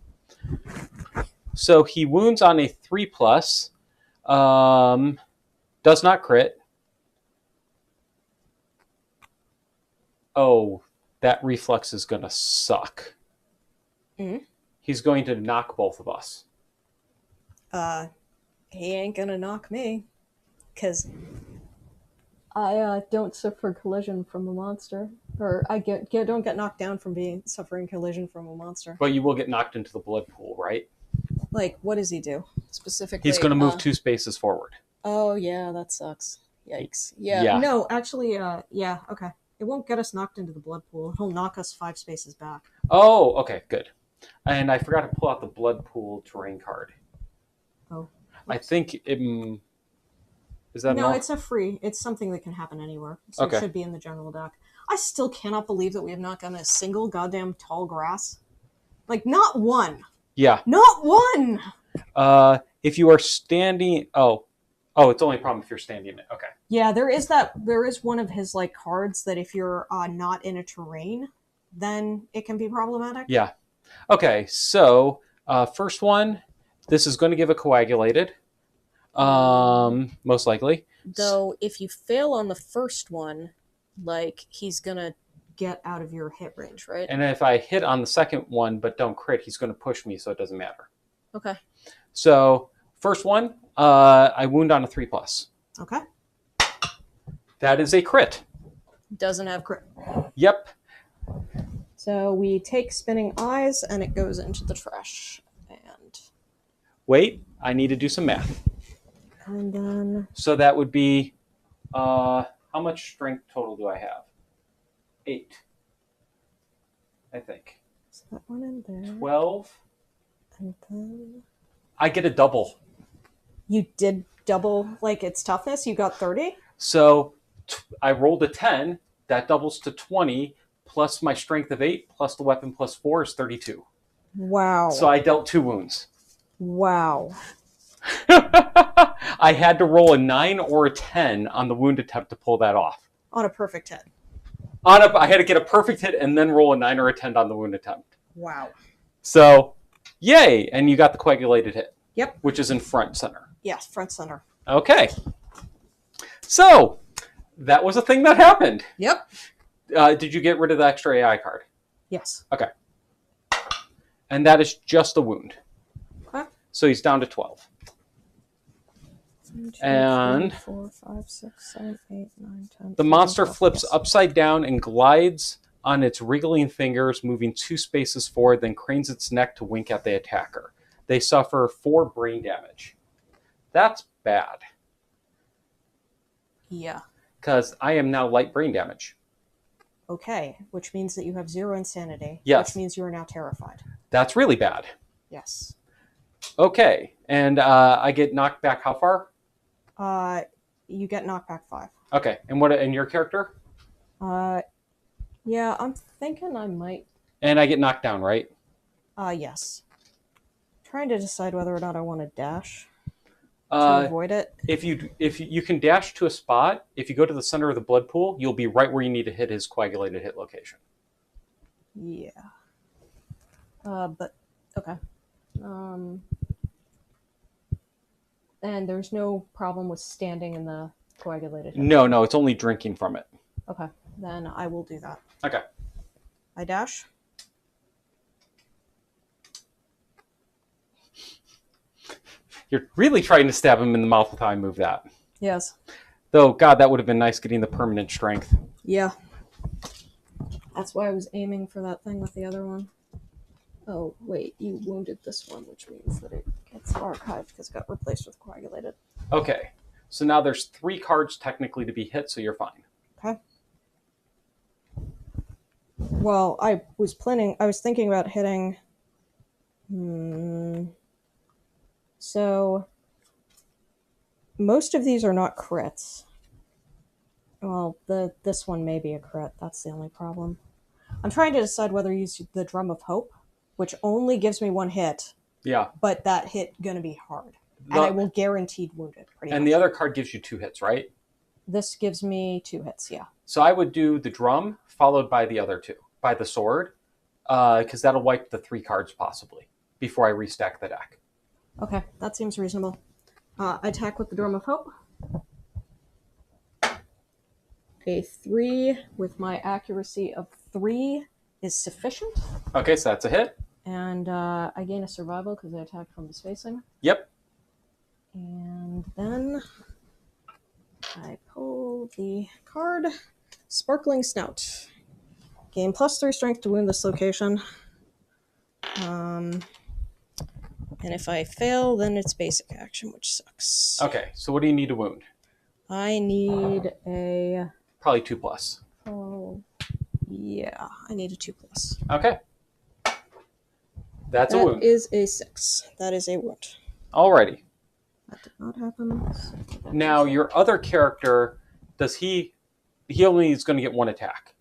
So he wounds on a 3+. Does not crit. Oh, that reflex is going to suck. Mm-hmm. He's going to knock both of us. He ain't gonna knock me, because I don't suffer collision from a monster, or I don't get knocked down from suffering collision from a monster. But you will get knocked into the blood pool, right? Like, what does he do specifically? He's going to move 2 spaces forward. Oh yeah, that sucks. Yikes. Yeah. Yeah. No, actually, yeah. Okay. It won't get us knocked into the blood pool. He'll knock us 5 spaces back. Oh, okay, good. And I forgot to pull out the blood pool terrain card. Oh. I think it... Is that No, it's it's something that can happen anywhere. So Okay. It should be in the general deck. I still cannot believe that we have not gotten a single goddamn tall grass. Like, not one. Yeah. Not one! If you are standing... Oh, it's only a problem if you're standing in it. Okay. Yeah, there is one of his, like, cards that if you're not in a terrain, then it can be problematic. Yeah. Okay, so first one, this is going to give a coagulated, most likely. Though, if you fail on the first one, like, he's gonna get out of your hit range, right? And if I hit on the second one but don't crit, he's going to push me, so it doesn't matter. Okay. So, first one, I wound on a 3+. Okay. That is a crit. Doesn't have crit. Yep. So we take Spinning Eyes, and it goes into the trash. And Wait, I need to do some math. And then... So that would be, how much strength total do I have? 8. I think. Is that one in there? 12. And then... I get a double. You did double, like, its toughness? You got 30? So I rolled a 10. That doubles to 20, plus my strength of 8, plus the weapon plus 4 is 32. Wow. So I dealt 2 wounds. Wow. I had to roll a 9 or a 10 on the wound attempt to pull that off. On a perfect hit. I had to get a perfect hit and then roll a 9 or a 10 on the wound attempt. Wow. So, yay! And you got the coagulated hit. Yep. Which is in front center. Yes, front center. Okay. So, that was a thing that happened. Yep. Did you get rid of the extra AI card? Yes. Okay. And that is just a wound. Okay. So he's down to 12. 1, 2, And 3, 4, 5, 6, 7, 8, 9, 10. the monster 12, flips yes. upside down and glides on its wriggling fingers, moving 2 spaces forward, then cranes its neck to wink at the attacker. They suffer 4 brain damage. That's bad. Yeah. Because I am now light brain damage. Okay, which means that you have 0 insanity. Yes. Which means you are now terrified. That's really bad. Yes. Okay, and I get knocked back how far? You get knocked back 5. Okay, and your character? Yeah, I'm thinking I might. And I get knocked down, right? Yes. Trying to decide whether or not I want to dash to avoid it. If you can dash to a spot, if you go to the center of the blood pool, you'll be right where you need to hit his coagulated hit location. Yeah. But okay. And there's no problem with standing in the coagulated hit. No, it's only drinking from it. Okay, then I will do that. Okay. I dash. You're really trying to stab him in the mouth with how I move that. Yes. Though, God, that would have been nice getting the permanent strength. Yeah. That's why I was aiming for that thing with the other one. Oh, wait, you wounded this one, which means that it gets archived because it got replaced with coagulated. Okay, so now there's 3 cards technically to be hit, so you're fine. Okay. Well, I was thinking about hitting. So, most of these are not crits. Well, this one may be a crit. That's the only problem. I'm trying to decide whether to use the Drum of Hope, which only gives me one hit, Yeah. but that hit gonna be hard. And I The, will guaranteed wound it, pretty and much. the other card gives you 2 hits, right? This gives me 2 hits, yeah. So I would do the drum followed by the other 2, by the sword, because that'll wipe the 3 cards possibly before I restack the deck. Okay, that seems reasonable. Attack with the Drum of Hope. A 3 with my accuracy of 3 is sufficient. Okay, so that's a hit. And I gain a survival because I attacked from the spacing. Yep. And then I pull the card Sparkling Snout. Gain +3 strength to wound this location. And if I fail, then it's basic action, which sucks. Okay, so what do you need to wound? I need a... Probably 2+. Oh, yeah, I need a 2+. Okay. That's a wound. That is a 6. That is a wound. Alrighty. That did not happen. Now, your other character, he only is going to get 1 attack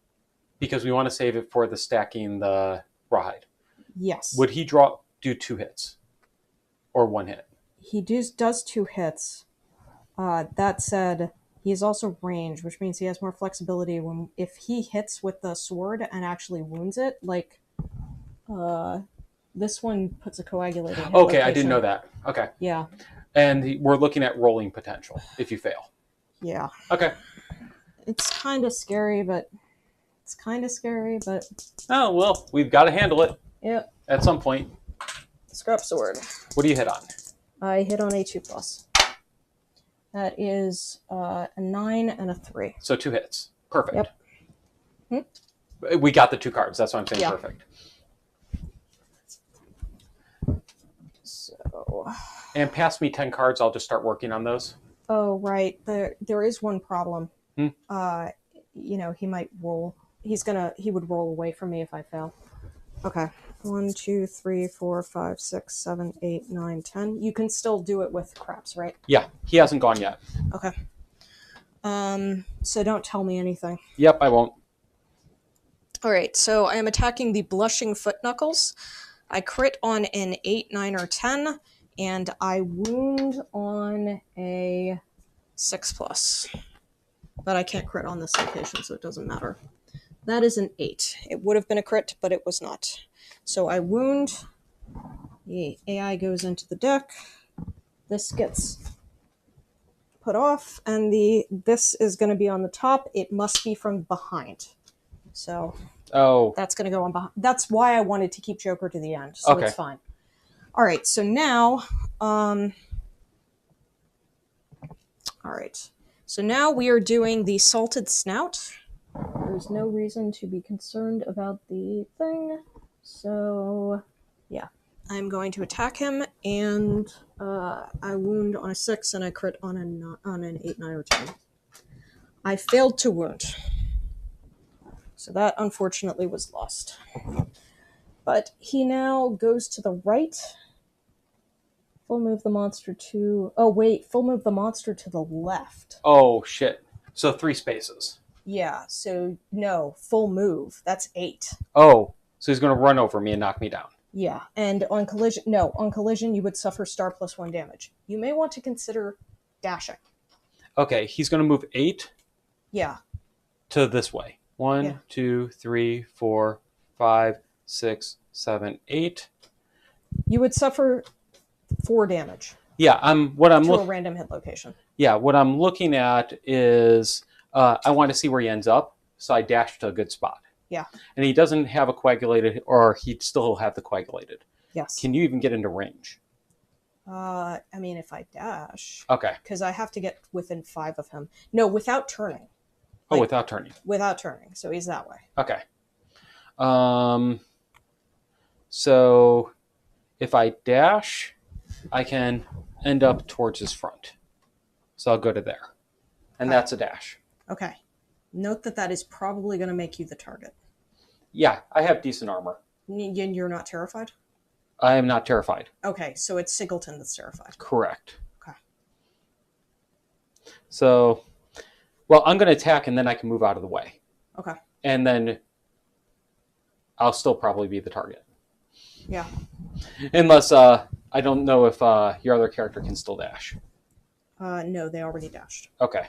because we want to save it for the stacking the rawhide. Yes. Would he do 2 hits or 1 hit? He does 2 hits. That said, he is also range, which means he has more flexibility if he hits with the sword and actually wounds it. Like, this one puts a coagulated hit Okay, I location. didn't know that. Okay. Yeah. And we're looking at rolling potential if you fail. Yeah. Okay. It's kind of scary, but... Oh, well, we've got to handle it. Yep. At some point. Scrap sword. What do you hit on? I hit on a 2+. That is a 9 and a 3. So 2 hits. Perfect. Yep. We got the 2 cards. That's why I'm saying Yeah. perfect. So... And pass me 10 cards. I'll just start working on those. Oh, right. There is one problem. Hmm? He might roll. He would roll away from me if I fail. Okay. 1, 2, 3, 4, 5, 6, 7, 8, 9, 10. You can still do it with craps, right? Yeah, he hasn't gone yet. Okay. So don't tell me anything. Yep, I won't. All right, so I am attacking the Blushing Foot Knuckles. I crit on an 8, 9, or 10, and I wound on a 6+. But I can't crit on this location, so it doesn't matter. That is an 8. It would have been a crit, but it was not. So I wound. The AI goes into the deck. This gets put off, and this is going to be on the top. It must be from behind. So that's going to go on behind. That's why I wanted to keep Joker to the end, so it's fine. All right, so now... all right. So now we are doing the Salted Snout. There's no reason to be concerned about the thing. So, yeah. I'm going to attack him, and I wound on a 6, and I crit on an 8, 9, or 10. I failed to wound. So that, unfortunately, was lost. But he now goes to the right. Full move the monster to... Oh, wait. Full move the monster to the left. Oh, shit. So 3 spaces. Yeah, so no, full move. That's 8. Oh, so he's going to run over me and knock me down. Yeah, and on collision, you would suffer star +1 damage. You may want to consider dashing. Okay, he's going to move 8. Yeah. To this way. 1, 2, 3, 4, 5, 6, 7, 8. You would suffer 4 damage. Yeah, to a random hit location. Yeah, what I'm looking at is I want to see where he ends up, so I dash to a good spot. Yeah. And he doesn't have a coagulated, or he'd still have the coagulated. Yes. Can you even get into range? I mean, if I dash. Okay. Because I have to get within 5 of him. No, without turning. Without turning. Without turning, so he's that way. Okay. So if I dash, I can end up towards his front. So I'll go to there. And that's a dash. Okay. Note that is probably going to make you the target. Yeah, I have decent armor. And you're not terrified? I am not terrified. Okay, so it's Singleton that's terrified. Correct. Okay. So, well, I'm going to attack and then I can move out of the way. Okay. And then I'll still probably be the target. Yeah. Unless, I don't know if your other character can still dash. No, they already dashed. Okay.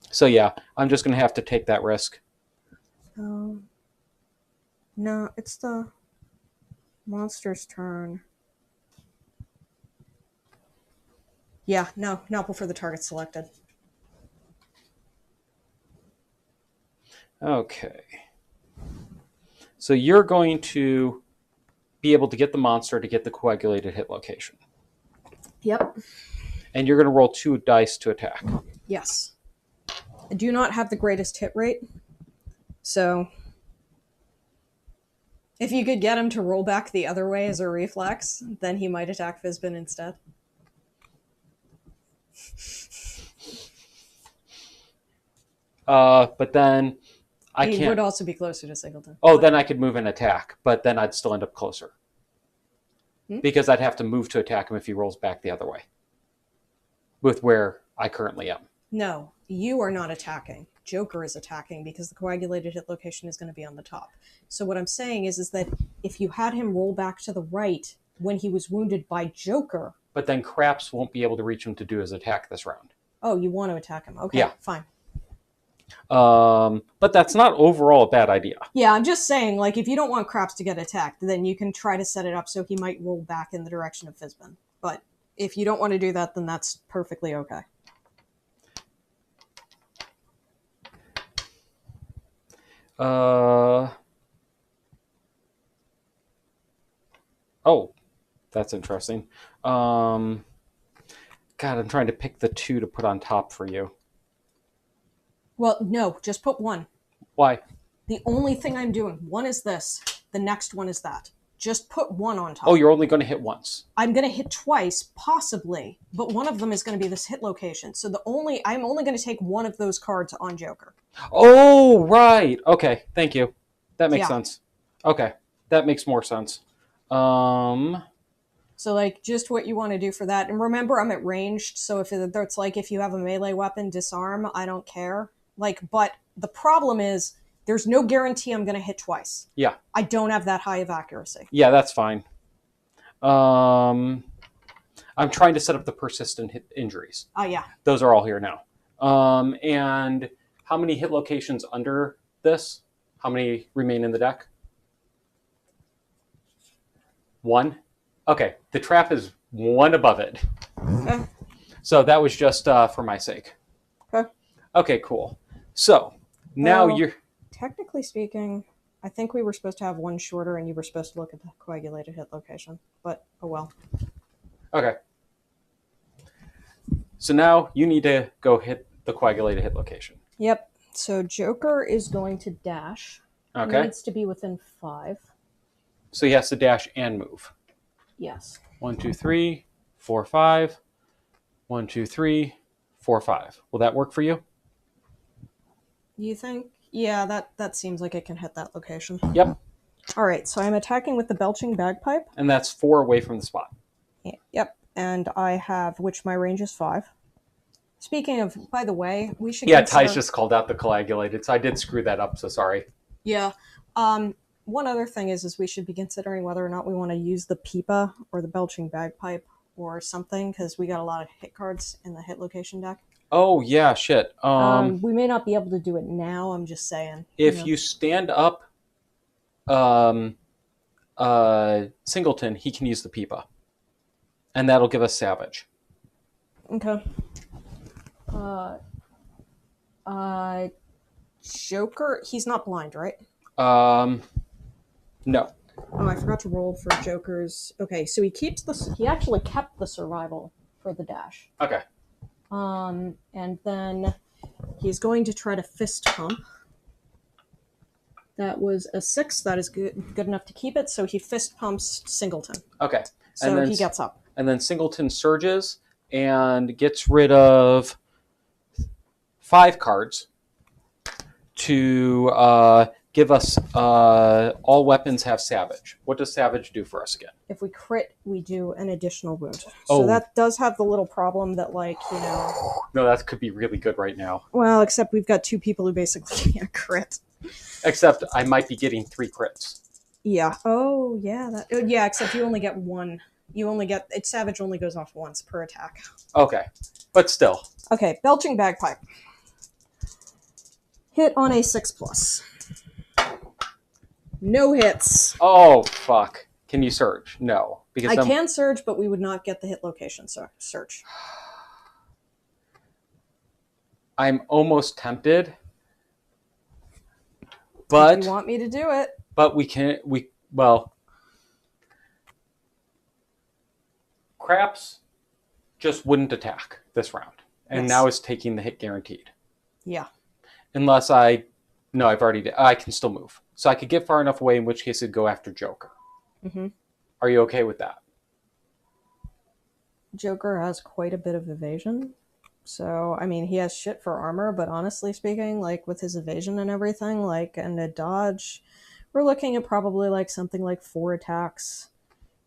So yeah, I'm just going to have to take that risk. No, it's the monster's turn. Yeah, no, not before the target's selected. Okay. So you're going to be able to get the monster to get the coagulated hit location. Yep. And you're going to roll 2 dice to attack. Yes. I do not have the greatest hit rate, so if you could get him to roll back the other way as a reflex, then he might attack Fizbin instead. But then I He can't. would also be closer to Singleton. Oh, then I could move and attack, but then I'd still end up closer. Because I'd have to move to attack him if he rolls back the other way. With where I currently am. No, you are not attacking. Joker is attacking because the coagulated hit location is going to be on the top. So what I'm saying is that if you had him roll back to the right when he was wounded by Joker... But then Craps won't be able to reach him to do his attack this round. Oh, you want to attack him. Okay, yeah. Fine. But that's not overall a bad idea. Yeah, I'm just saying, like, if you don't want Craps to get attacked, then you can try to set it up so he might roll back in the direction of Fizbin. But if you don't want to do that, then that's perfectly okay. Oh, that's interesting. God, I'm trying to pick the 2 to put on top for you. Well, no, just put 1. Why? The only thing I'm doing, 1 is this, the next one is that. Just put 1 on top. Oh, you're only going to hit once. I'm going to hit twice, possibly, but one of them is going to be this hit location. So I'm only going to take 1 of those cards on Joker. Oh, right. Okay, thank you. That makes sense. Okay, that makes more sense. So, like, just what you want to do for that. And remember, I'm at ranged, so if it's like if you have a melee weapon, disarm, I don't care. Like, but the problem is there's no guarantee I'm going to hit twice. Yeah. I don't have that high of accuracy. Yeah, that's fine. I'm trying to set up the persistent hit injuries. Oh, yeah. Those are all here now. And how many hit locations under this? How many remain in the deck? 1? Okay, the trap is 1 above it. Okay. So that was just for my sake. Okay. Okay, cool. So now you're... Technically speaking, I think we were supposed to have 1 shorter and you were supposed to look at the coagulated hit location. But, oh well. Okay. So now you need to go hit the coagulated hit location. Yep. So Joker is going to dash. Okay. He needs to be within 5. So he has to dash and move. Yes. 1, 2, 3, 4, 5. 1, 2, 3, 4, 5. Will that work for you? You think? Yeah, that seems like it can hit that location. Yep. All right, so I'm attacking with the belching bagpipe. And that's 4 away from the spot. Yep, and I have, which my range is 5. Speaking of, by the way, we should Ty's just called out the coagulated, so I did screw that up, so sorry. Yeah. One other thing is we should be considering whether or not we want to use the pipa or the belching bagpipe or something, because we got a lot of hit cards in the hit location deck. Oh, yeah, shit. We may not be able to do it now, I'm just saying. If you stand up Singleton, he can use the pipa. And that'll give us Savage. Okay. Joker, he's not blind, right? No. Oh, I forgot to roll for Joker's. Okay, so he actually kept the survival for the dash. Okay. And then he's going to try to fist pump. That was a 6. That is good enough to keep it. So he fist pumps Singleton. Okay. So and then, he gets up. And then Singleton surges and gets rid of 5 cards to give us all weapons have Savage. What does Savage do for us again? If we crit, we do an additional wound. Oh. So that does have the little problem that, like, you know... No, that could be really good right now. Well, except we've got 2 people who basically can't crit. Except I might be getting 3 crits. Yeah. Oh, yeah. Yeah, except you only get 1. You only get... Savage only goes off once per attack. Okay. But still. Okay, Belching Bagpipe. Hit on a 6+. No hits. Oh, fuck. Can you surge? No. Because I can surge, but we would not get the hit location search. I'm almost tempted. But... If you want me to do it. But we can't... Well... Craps just wouldn't attack this round. And now it's taking the hit guaranteed. Yeah. Unless I... No, I've already... I can still move. So I could get far enough away, in which case it'd go after Joker. Mm-hmm. Are you okay with that? Joker has quite a bit of evasion. So, I mean, he has shit for armor, but honestly speaking, like, with his evasion and everything, like, and a dodge, we're looking at probably, like, something like 4 attacks.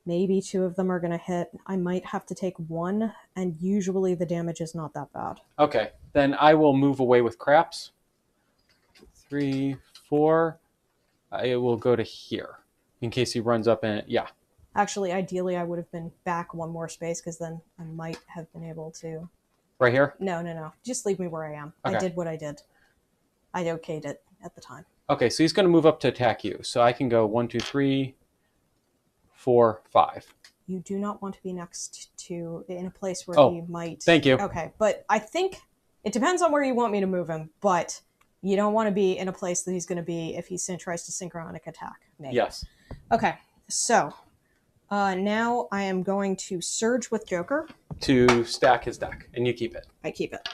Maybe 2 of them are going to hit. I might have to take 1, and usually the damage is not that bad. Okay, then I will move away with Craps. 3, 4. I will go to here, in case he runs up and... Yeah. Actually, ideally, I would have been back 1 more space, because then I might have been able to... Right here? No. Just leave me where I am. Okay. I did what I did. I okayed it at the time. Okay, so he's going to move up to attack you. So I can go 1, 2, 3, 4, 5. You do not want to be next to... in a place where he might... Thank you. Okay, but I think... It depends on where you want me to move him, but you don't want to be in a place that he's going to be if he tries to synchronic attack. Maybe. Yes. Okay, so... now I am going to surge with Joker. To stack his deck, and you keep it. I keep it.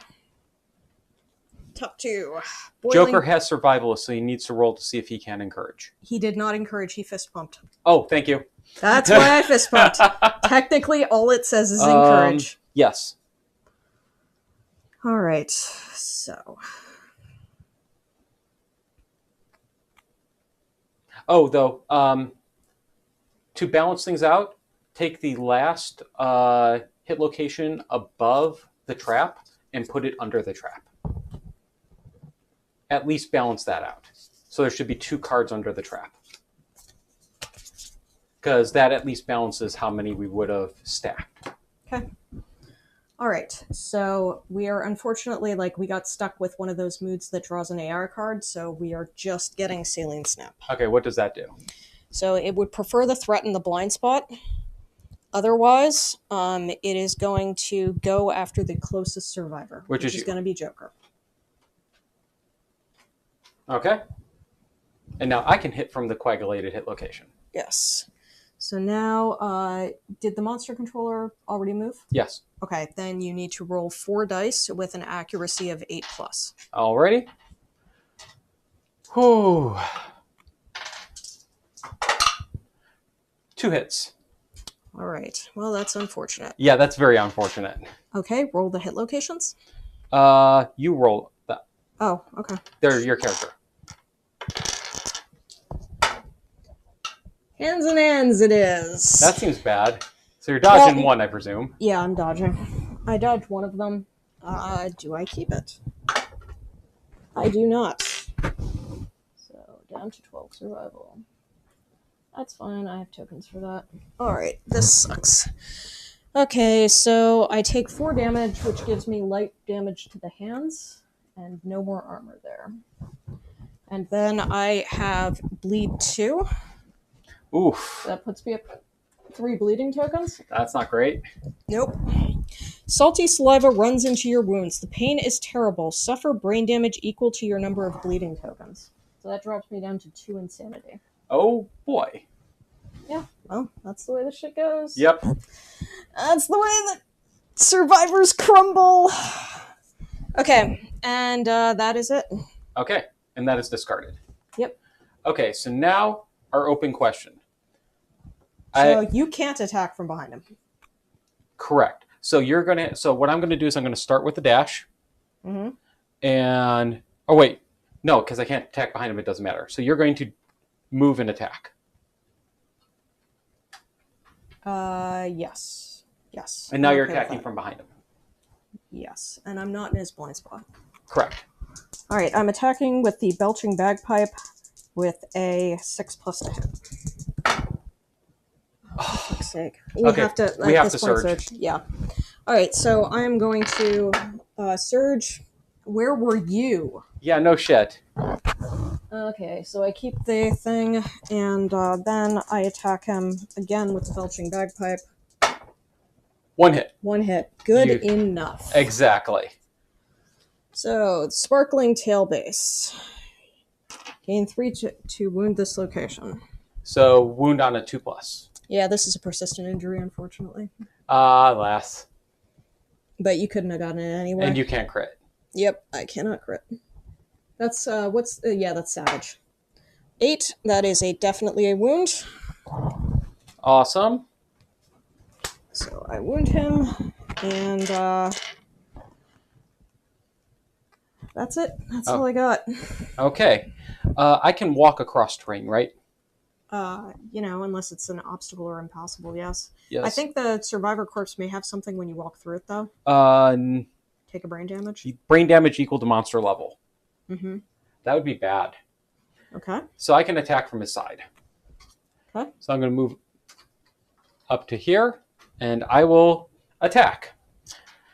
Top 2. Joker has survivalist, so he needs to roll to see if he can encourage. He did not encourage, he fist pumped. Oh, thank you. That's why I fist pumped. Technically, all it says is encourage. Yes. All right, so... Oh, though, to balance things out, take the last hit location above the trap and put it under the trap. At least balance that out. So there should be 2 cards under the trap. Because that at least balances how many we would have stacked. Okay. All right. So we are unfortunately, like, we got stuck with one of those moods that draws an AR card, so we are just getting Saline Snap. Okay, what does that do? So it would prefer the threat in the blind spot. Otherwise, it is going to go after the closest survivor, which is going to be Joker. Okay. And now I can hit from the coagulated hit location. Yes. So now, did the monster controller already move? Yes. Okay, then you need to roll 4 dice with an accuracy of 8+. Alrighty. Whew. 2 hits. All right. Well, that's unfortunate. Yeah, that's very unfortunate. Okay, roll the hit locations. You roll that. Oh, okay. They're your character. Hands and hands it is. That seems bad. So you're dodging 1, I presume. Yeah, I'm dodging. I dodged 1 of them. Do I keep it? I do not. So, down to 12 survival. That's fine, I have tokens for that. Alright, this sucks. Okay, so I take 4 damage, which gives me light damage to the hands, and no more armor there. And then I have bleed 2. Oof. That puts me up 3 bleeding tokens. That's not great. Nope. Salty saliva runs into your wounds. The pain is terrible. Suffer brain damage equal to your number of bleeding tokens. So that drops me down to 2 insanity. Oh, boy. Yeah, well, that's the way this shit goes. Yep. That's the way that survivors crumble. Okay, and that is it. Okay, and that is discarded. Yep. Okay, so now our open question. So you can't attack from behind him. Correct. So what I'm gonna do is I'm gonna start with the dash. Mm-hmm. And oh wait, No, because I can't attack behind him. It doesn't matter. So you're going to move and attack. Yes. Yes. And now I'm you're okay with attacking that. from behind him. Yes, and I'm not in his blind spot. Correct. All right, I'm attacking with the belching bagpipe with a 6+ to hit. Oh, for fuck's sake. We Okay, have to. we have this to point, surge. Yeah. All right, so I am going to surge. Where were you? Yeah, no shit. Okay, so I keep the thing, and then I attack him again with the belching bagpipe. 1 hit. 1 hit. Good enough. Exactly. So, sparkling tail base. Gain 3 to wound this location. So wound on a 2+. Yeah, this is a persistent injury, unfortunately. Alas. But you couldn't have gotten it anyway. And you can't crit. Yep, I cannot crit. That's, that's savage. 8, that is definitely a wound. Awesome. So I wound him, and that's it. That's all I got. Okay. I can walk across terrain, right? Unless it's an obstacle or impossible, yes. Yes. I think the survivor corpse may have something when you walk through it, though. Take a brain damage. Brain damage equal to monster level. Mm-hmm. That would be bad. Okay. So I can attack from his side. Okay. So I'm going to move up to here, and I will attack.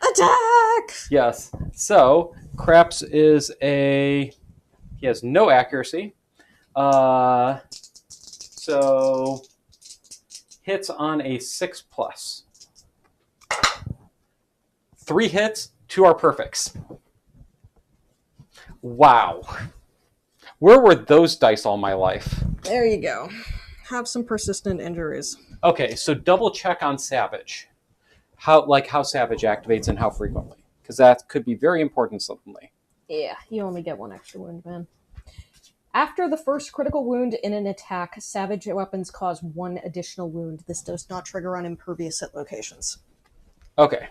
Attack! Yes. So Craps is he has no accuracy. So hits on a 6+. 3 hits, 2 are perfects. Wow. Where were those dice all my life? There you go. Have some persistent injuries. Okay, so double check on Savage. How Savage activates and how frequently. Because that could be very important suddenly. Yeah, you only get 1 extra wound, man. After the first critical wound in an attack, Savage weapons cause 1 additional wound. This does not trigger on impervious hit locations. Okay.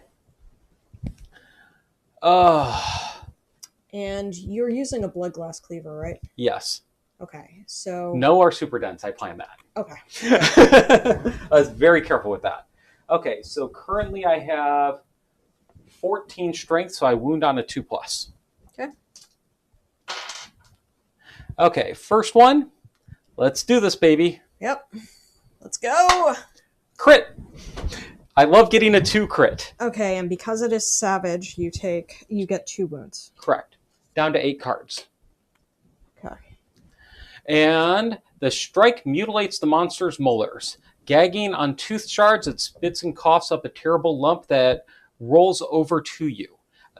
And you're using a blood glass cleaver, right? Yes. Okay, so... No are super dense, I planned that. Okay. I was very careful with that. Okay, so currently I have 14 strength, so I wound on a 2+. Okay. Okay, first one. Let's do this, baby. Yep. Let's go! Crit! I love getting a 2 crit. Okay, and because it is savage, you get 2 wounds. Correct. Down to 8 cards. Okay. And the strike mutilates the monster's molars. Gagging on tooth shards, it spits and coughs up a terrible lump that rolls over to you.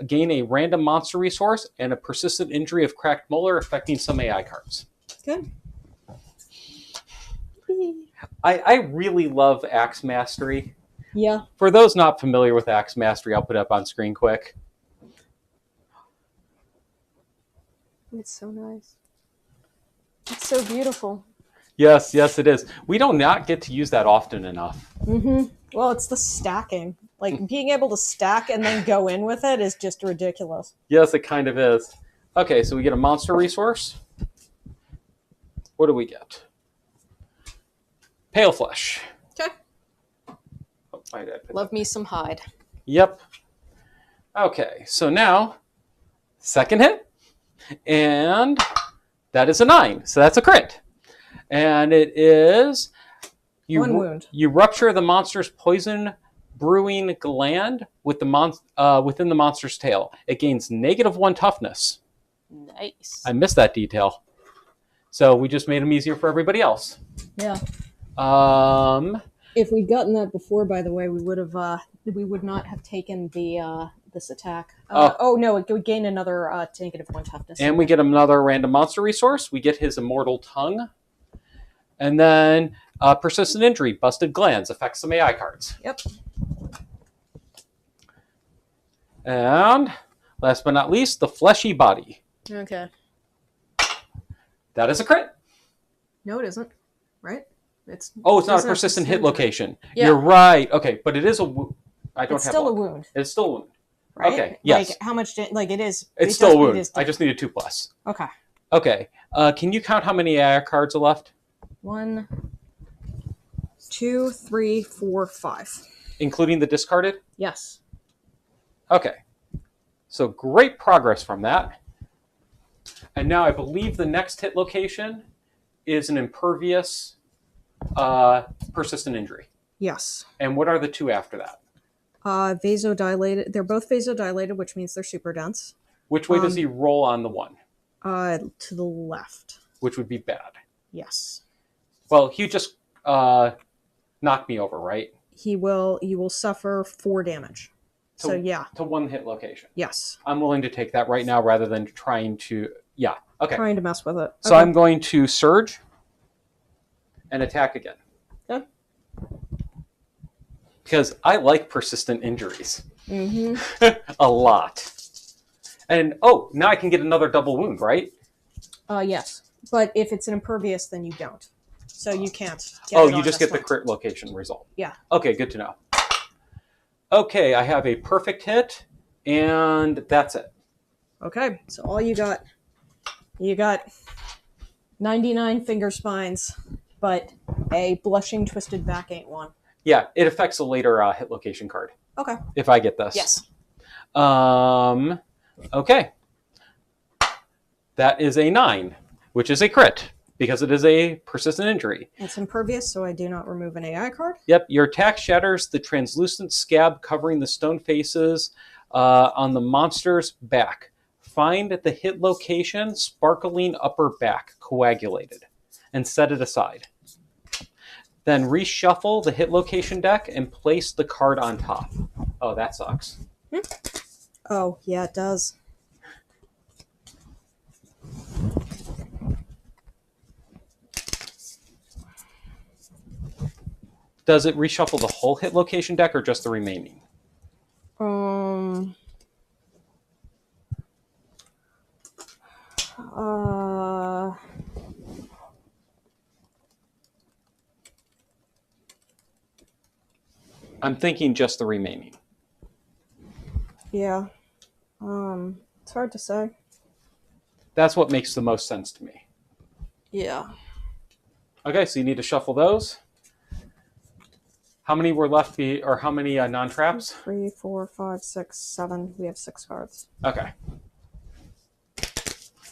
Gain a random monster resource and a persistent injury of cracked molar affecting some AI cards. Good. I really love Axe Mastery. Yeah. For those not familiar with Axe Mastery, I'll put it up on screen quick. It's so nice. It's so beautiful. Yes, it is. We do not get to use that often enough. Mm-hmm. Well, it's the stacking. Like, being able to stack and then go in with it is just ridiculous. Yes, it kind of is. Okay, so we get a monster resource. What do we get? Pale Flesh. Okay. Oh, why did I put Love that? me some hide. Yep. Okay, so now, second hit. And that is a 9, so that's a crit. And it is... 1 wound. You rupture the monster's poison brewing gland with within the monster's tail. It gains -1 toughness. Nice. I missed that detail. So we just made them easier for everybody else. Yeah. If we'd gotten that before, by the way, we would not have taken this attack. No, it would gain another -1 toughness. And we get another random monster resource. We get his immortal tongue. And then persistent injury, busted glands, affects some AI cards. Yep. And last but not least, the fleshy body. Okay. That is a crit. No, it isn't. Right? It's not a persistent hit location. Yeah. You're right. Okay, but it is a wound. It's still a wound. It's still a wound. Right? Okay, yes. Like, how much... it is... It's still a wound. I just need a 2+. Okay. Okay. Can you count how many AI cards are left? 1, 2, 3, 4, 5. Including the discarded? Yes. Okay. So great progress from that. And now I believe the next hit location is an impervious persistent injury. Yes. And what are the two after that? Vasodilated. They're both vasodilated, which means they're super dense. Which way does he roll on the one? To the left. Which would be bad. Yes. Well, he just knocked me over, right? You will suffer 4 damage. So yeah. To one hit location. Yes. I'm willing to take that right now rather than trying to... Yeah, okay. Trying to mess with it. So okay. I'm going to surge and attack again. Okay. Because I like persistent injuries. Mm-hmm. A lot. And, now I can get another double wound, right? Yes. But if it's an impervious, then you don't. So you can't. You just get the crit location result. Yeah. Okay, good to know. Okay, I have a perfect hit, and that's it. Okay, so all you got 99 finger spines, but a blushing twisted back ain't one. Yeah, it affects a later hit location card. Okay. If I get this. Yes. Okay. That is a 9, which is a crit, because it is a persistent injury. It's impervious, so I do not remove an AI card. Yep, your attack shatters the translucent scab covering the stone faces on the monster's back. Find the hit location, sparkling upper back, coagulated, and set it aside. Then reshuffle the hit location deck and place the card on top. Oh, that sucks. Oh, yeah, it does. Does it reshuffle the whole hit location deck or just the remaining? I'm thinking just the remaining. Yeah. It's hard to say. That's what makes the most sense to me. Yeah. Okay, so you need to shuffle those. How many were left, or how many non-traps? 3, 4, 5, 6, 7. We have 6 cards. Okay.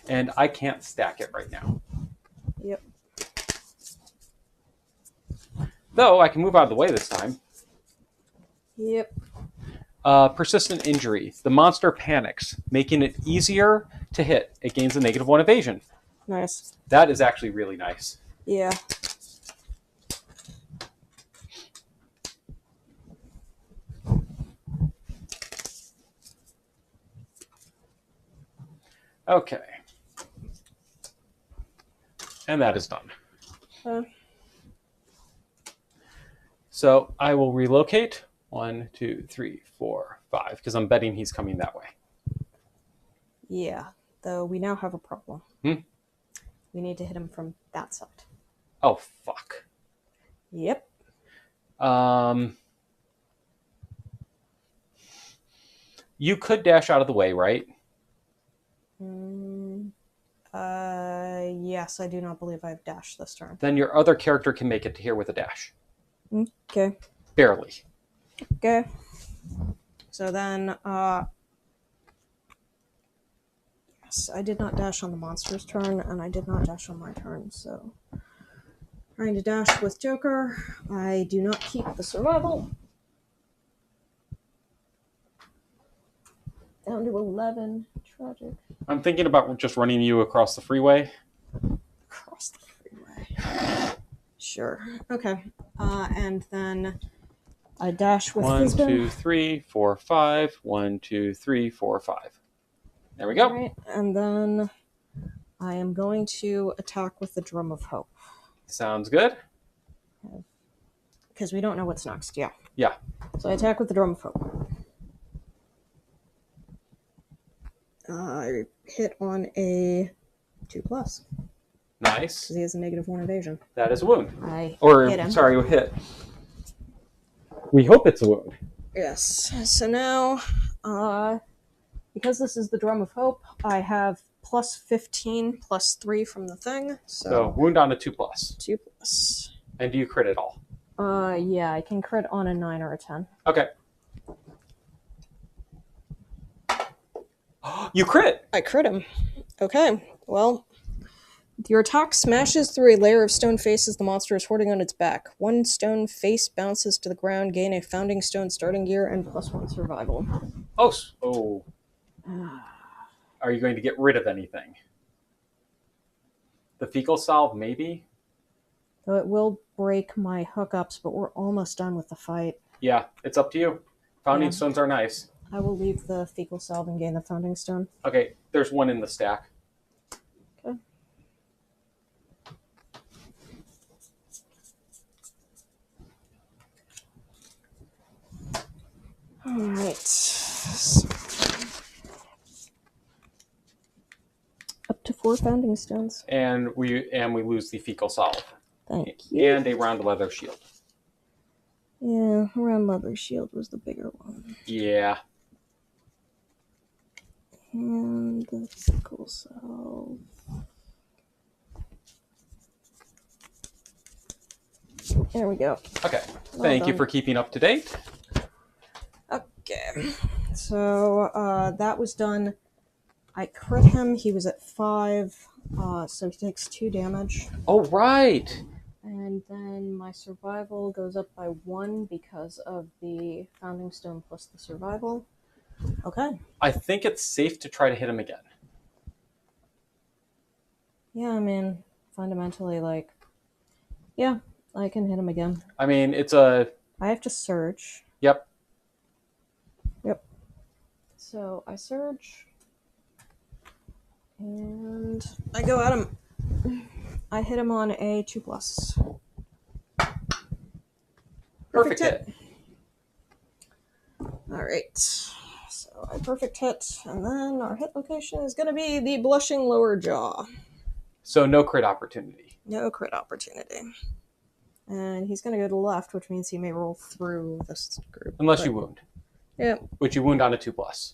And I can't stack it right now. Yep. Though I can move out of the way this time. Yep. Persistent injury. The monster panics, making it easier to hit. It gains a -1 evasion. Nice. That is actually really nice. Yeah. Okay. And that is done. So I will relocate. 1, 2, 3, 4, 5, because I'm betting he's coming that way. Yeah. Though we now have a problem. We need to hit him from that side. Oh, fuck. Yep. You could dash out of the way, right? Yes, I do not believe I have dash this turn. Then your other character can make it to here with a dash. Okay. Barely. Okay. So then, yes, I did not dash on the monster's turn, and I did not dash on my turn, so... Trying to dash with Joker. I do not keep the survival. Down to 11. Tragic. I'm thinking about just running you across the freeway. Across the freeway. Sure. Okay. And then I dash with 1, Wisdom. 2, 3, 4, 5. 1, 2, 3, 4, 5. There we go. All right. And then I am going to attack with the Drum of Hope. Sounds good. Because we don't know what's next. Yeah. Yeah. So I attack with the Drum of Hope. I hit on a 2+. Nice. Because he has a -1 evasion. That is a wound. I Or, hit him. sorry, a hit. We hope it's a wound. Yes. So now, because this is the Drum of Hope, I have plus 15 plus 3 from the thing. So wound on a 2+. 2+. And do you crit at all? Yeah, I can crit on a 9 or a 10. Okay. You crit! I crit him. Okay, well, your attack smashes through a layer of stone faces the monster is hoarding on its back. One stone face bounces to the ground, gain a founding stone starting gear, and +1 survival. Oh. Are you going to get rid of anything? The fecal salve, maybe? Though it will break my hookups, but we're almost done with the fight. Yeah, it's up to you. Founding stones are nice. I will leave the fecal salve and gain the founding stone. Okay, there's one in the stack. Okay. Alright. Up to 4 founding stones. And we lose the fecal salve. Thank you. And a round leather shield. Yeah, round leather shield was the bigger one. Yeah. And the fecal salve. There we go. Okay. Thank you for keeping up to date. Okay. So that was done. I crit him. He was at 5, so he takes 2 damage. Oh, right. And then my survival goes up by 1 because of the founding stone plus the survival. Okay. I think it's safe to try to hit him again. Yeah, I mean, fundamentally, like, yeah, I can hit him again. I mean, it's a... I have to surge. Yep. So I surge. And I go at him. I hit him on a 2+. Perfect hit. Alright. So I perfect hit, and then our hit location is going to be the blushing lower jaw. So no crit opportunity. No crit opportunity. And he's going to go to the left, which means he may roll through this group. Unless you wound. Yep. Which you wound on a 2+.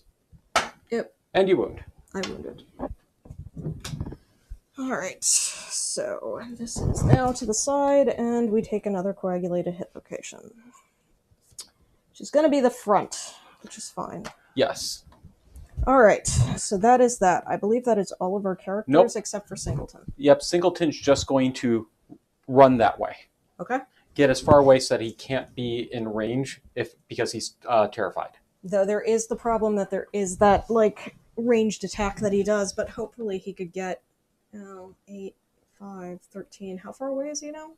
Yep. And you wound. I wounded. Alright. So this is now to the side, and we take another coagulated hit location. Which is going to be the front, which is fine. Yes. Alright, so that is that. I believe that is all of our characters except for Singleton. Yep, Singleton's just going to run that way. Okay. Get as far away so that he can't be in range because he's terrified. Though there is the problem that there is that, like, ranged attack that he does, but hopefully he could get 8, 5, 13. How far away is he now?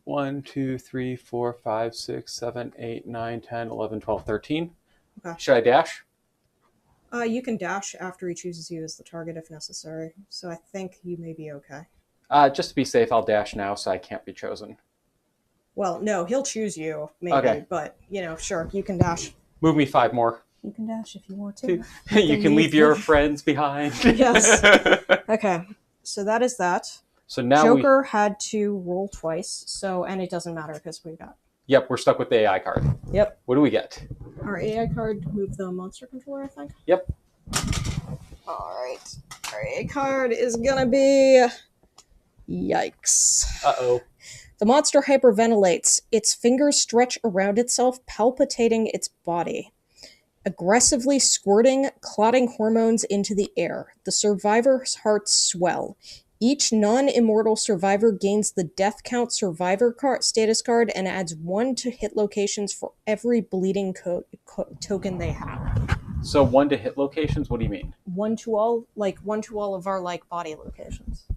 1, 2, 3, 4, 5, 6, 7, 8, 9, 10, 11, 12, 13. Okay. Should I dash? You can dash after he chooses you as the target if necessary, so I think you may be okay. Just to be safe, I'll dash now so I can't be chosen. Well, no, he'll choose you, maybe, but, sure, you can dash. Move me 5 more. You can dash if you want to. You can leave your friends behind. Yes. Okay, so that is that. So now Joker had to roll twice, and it doesn't matter because we got... Yep, we're stuck with the AI card. Yep. What do we get? Our AI card moved the monster controller, I think. Yep. Alright. Our AI card is gonna be... Yikes. Uh-oh. The monster hyperventilates. Its fingers stretch around itself, palpitating its body. Aggressively squirting, clotting hormones into the air. The survivor's hearts swell. Each non-immortal survivor gains the death count survivor status card and adds 1 to hit locations for every bleeding token they have. So 1 to hit locations? What do you mean? 1 to all of our body locations.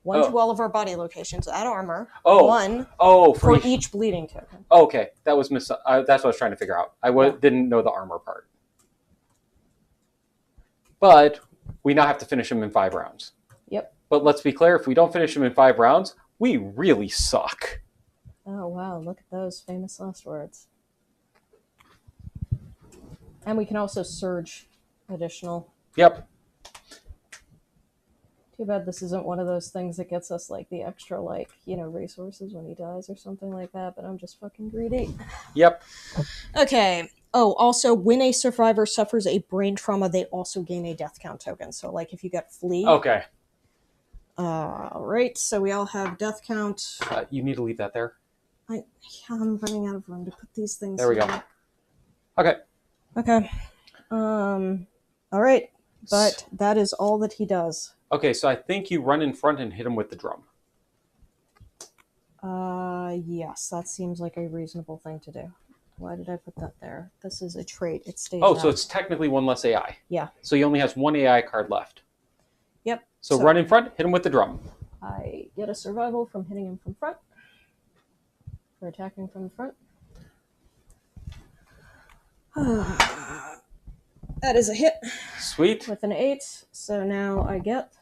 1 to all of our body locations. Add armor. 1 for each bleeding token. Oh, okay, that was that's what I was trying to figure out. I didn't know the armor part. But we now have to finish him in 5 rounds. Yep. But let's be clear, if we don't finish him in 5 rounds, we really suck. Oh, wow. Look at those famous last words. And we can also surge additional. Yep. Too bad this isn't one of those things that gets us, like, the extra, resources when he dies or something like that, but I'm just fucking greedy. Yep. Okay. Oh, also, when a survivor suffers a brain trauma, they also gain a death count token. So, like, if you get flee. Okay. Right, so we all have death count. You need to leave that there. I'm running out of room to put these things. There we go. Okay. Okay. All right, but that is all that he does. Okay, so I think you run in front and hit him with the drum. Yes, that seems like a reasonable thing to do. Why did I put that there? This is a trait. It stays Oh, out. so it's technically one less AI. Yeah. So he only has one AI card left. Yep. So run in front, hit him with the drum. I get a survival from hitting him from front. For attacking from the front. That is a hit. Sweet. With an 8. So now I get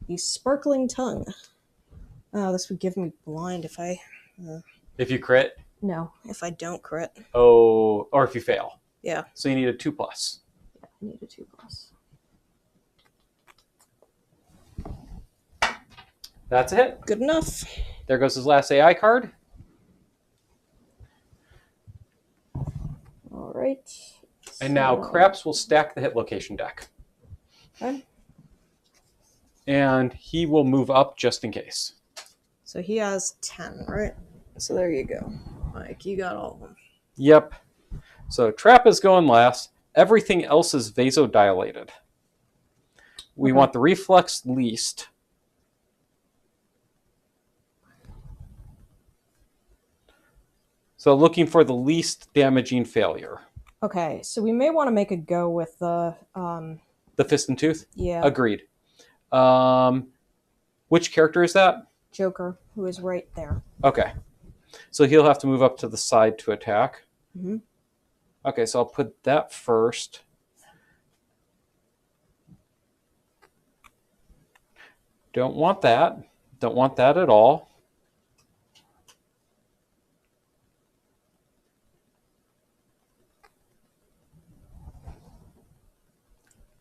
the Sparkling Tongue. Oh, this would give me blind if I... If you crit? No, if I don't crit. Oh, or if you fail. Yeah. So you need a 2+. Yeah, I need a 2+. That's a hit. Good enough. There goes his last AI card. All right. And now Craps will stack the hit location deck. Okay. And he will move up just in case. So he has 10, right? So there you go. Mike, you got all of them. Yep. So Trap is going last. Everything else is vasodilated. We want the reflex least. So looking for the least damaging failure. Okay, so we may want to make a go with the... The Fist and Tooth? Yeah. Agreed. Which character is that? Joker, who is right there. Okay. So he'll have to move up to the side to attack. Mm-hmm. Okay, so I'll put that first. Don't want that. Don't want that at all.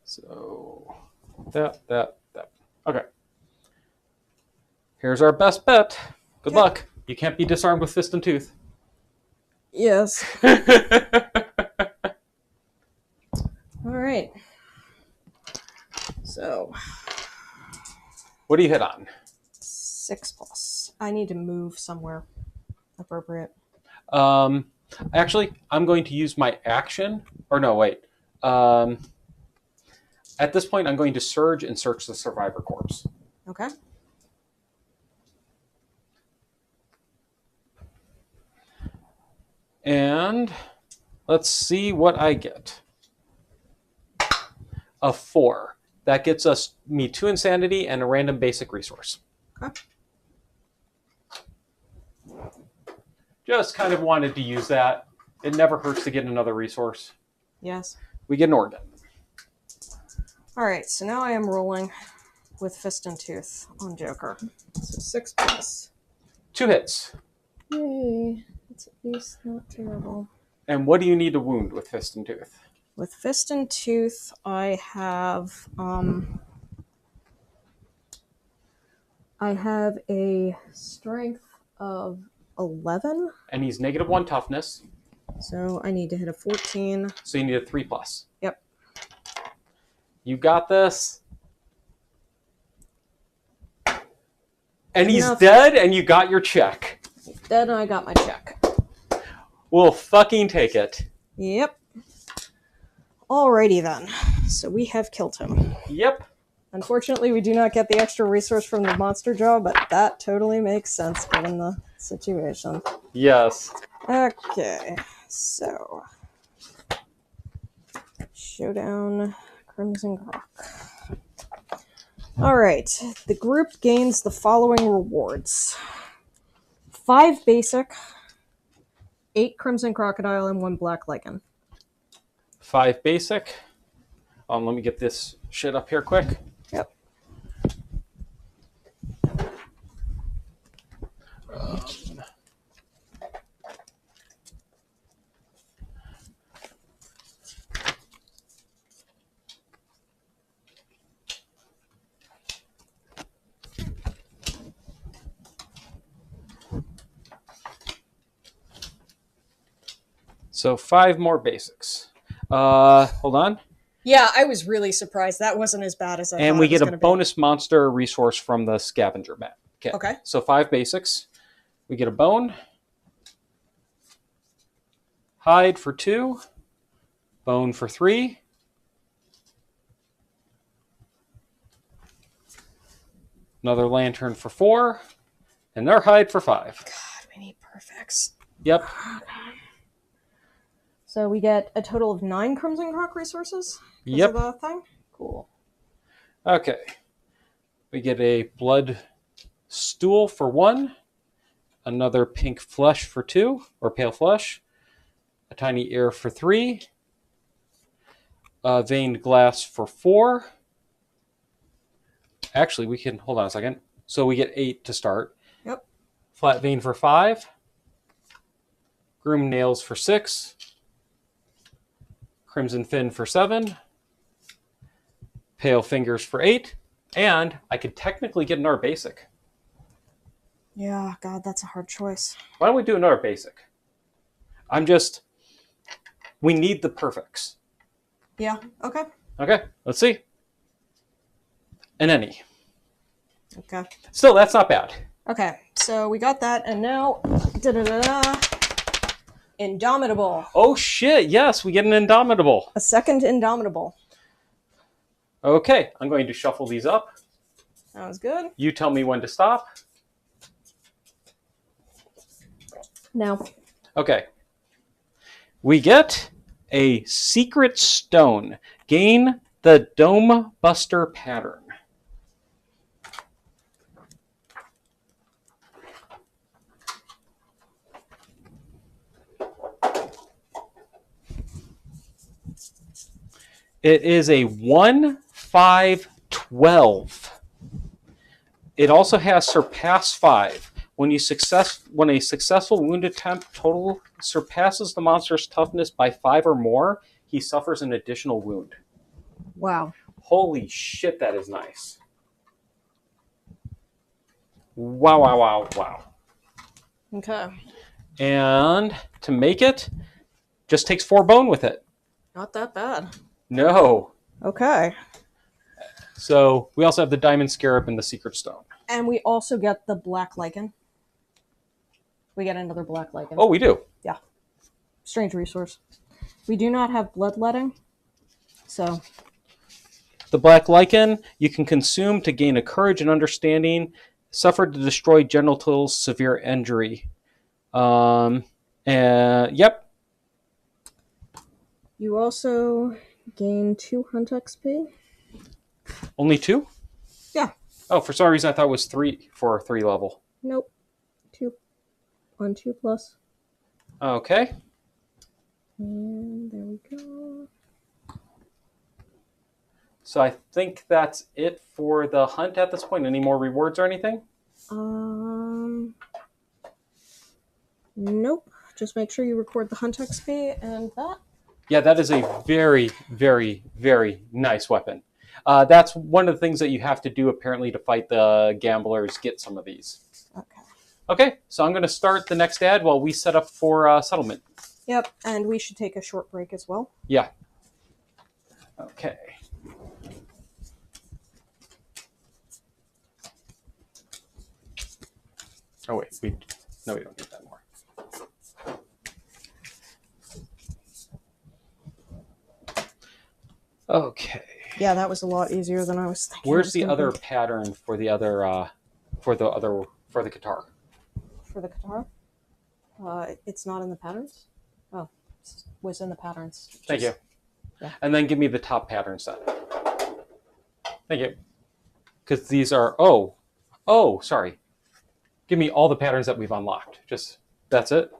So that. Okay. Here's our best bet. Good luck. You can't be disarmed with Fist and Tooth. Yes. All right. So. What do you hit on? 6+. I need to move somewhere appropriate. Actually, I'm going to use my action. Or no, wait. At this point, I'm going to surge and search the survivor corpse. Okay. And let's see what I get. A 4. That gets me 2 insanity and a random basic resource. Okay. Just kind of wanted to use that. It never hurts to get another resource. Yes. We get an organ. All right, so now I am rolling with Fist and Tooth on Joker. So 6+. 2 hits. Yay. It's at least not terrible. And what do you need to wound with Fist and Tooth? With Fist and Tooth, I have a strength of 11. And he's -1 toughness. So I need to hit a 14. So you need a 3+. Yep. You got this. And he's dead, and you got your check. Dead, and I got my check. We'll fucking take it. Yep. Alrighty then. So we have killed him. Yep. Unfortunately, we do not get the extra resource from the monster jaw, but that totally makes sense given the situation. Yes. Okay, so Showdown, Crimson Croc. Alright, the group gains the following rewards. 5 basic, 8 Crimson Crocodile, and 1 Black Lichen. 5 basic. Let me get this shit up here quick. Yep. So 5 more basics. Hold on. Yeah, I was really surprised. That wasn't as bad as I And thought we it was get a going to be. bonus monster resource from the scavenger map. Okay. Okay. So 5 basics. We get a bone. Hide for 2. Bone for 3. Another lantern for 4. And their hide for 5. God, we need perfects. Yep. So we get a total of 9 Crimson Croc resources? Yep. Is the thing? Cool. Okay. We get a blood stool for 1. Another pink flesh for 2, or pale flesh. A tiny ear for 3. Veined glass for 4. Actually, we can, hold on a second. So we get 8 to start. Yep. Flat vein for 5. Groom nails for 6. Crimson fin for 7. Pale fingers for 8. And I could technically get another basic. Yeah, God, that's a hard choice. Why don't we do another basic? We need the perfects. Yeah, okay. Okay, let's see. An any. Okay. Still, that's not bad. Okay, so we got that, and now, Indomitable. Oh shit, yes, we get an Indomitable. A second Indomitable. Okay, I'm going to shuffle these up. Sounds good. You tell me when to stop. Now. Okay. We get a secret stone. Gain the Dome Buster pattern. It is a 1/5/12. It also has Surpass 5. When a successful wound attempt total surpasses the monster's toughness by 5 or more, he suffers an additional wound. Wow. Holy shit, that is nice. Wow, wow, wow, wow. Okay. And to make it, just takes 4 bone with it. Not that bad. No. Okay. So we also have the Diamond Scarab and the Secret Stone. And we also get the Black Lichen. We get another Black Lichen. Oh, we do? Yeah. Strange resource. We do not have Bloodletting, so... The Black Lichen you can consume to gain a courage and understanding, suffered to destroy genitals, severe injury. Yep. You also gain 2 Hunt XP. Only 2? Yeah. Oh, for some reason I thought it was 3 for a 3 level. Nope. 2. On 2 plus. Okay. And there we go. So I think that's it for the hunt at this point. Any more rewards or anything? Nope. Just make sure you record the Hunt XP and that. Yeah, that is a very, very, very nice weapon. That's one of the things that you have to do apparently to fight the gamblers, get some of these. Okay. Okay, so I'm going to start the next ad while we set up for settlement. Yep, and we should take a short break as well. Yeah. Okay. Oh, wait. We don't need that more. Okay. Yeah, that was a lot easier than I was thinking. Where's the other pattern for the other for the guitar? For the guitar? It's not in the patterns? Oh, it was in the patterns. Thank you. Yeah. And then give me the top pattern set. Thank you. Because these are sorry. Give me all the patterns that we've unlocked. Just that's it.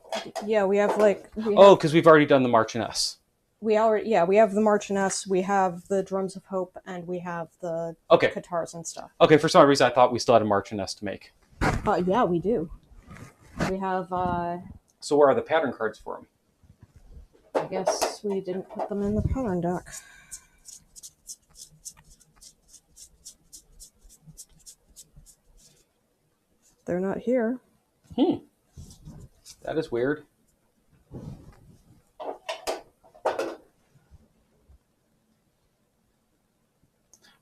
Yeah, we have because we've already done the March and S. We have the March and S, we have the Drums of Hope, and we have the guitars and stuff. Okay, for some reason I thought we still had a March and S to make. Yeah, we do. We have So where are the pattern cards for them? I guess we didn't put them in the pattern deck. They're not here. That is weird.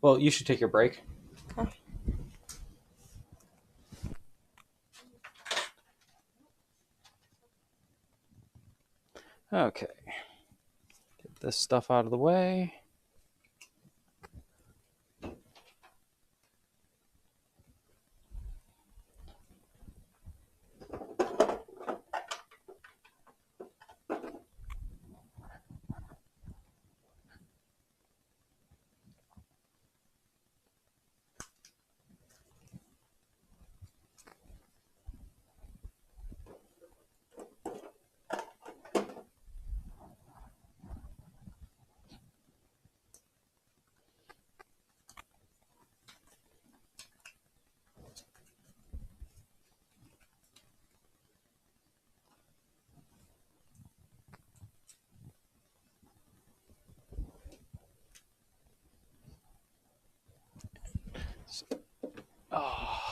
Well, you should take your break. Okay. Get this stuff out of the way. Oh.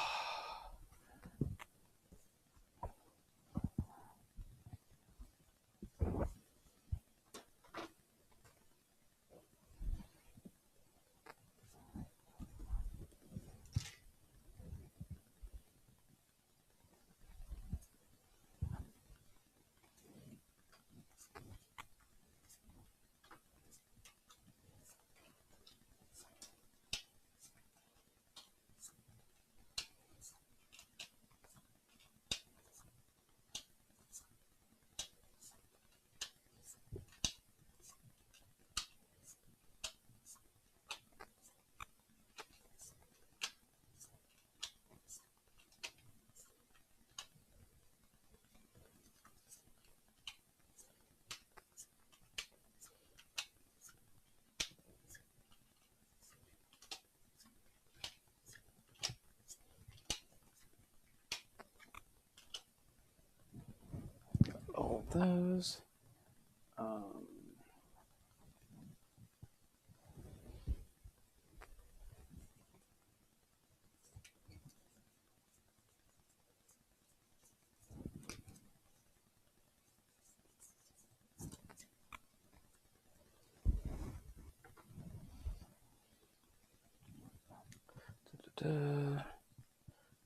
All those.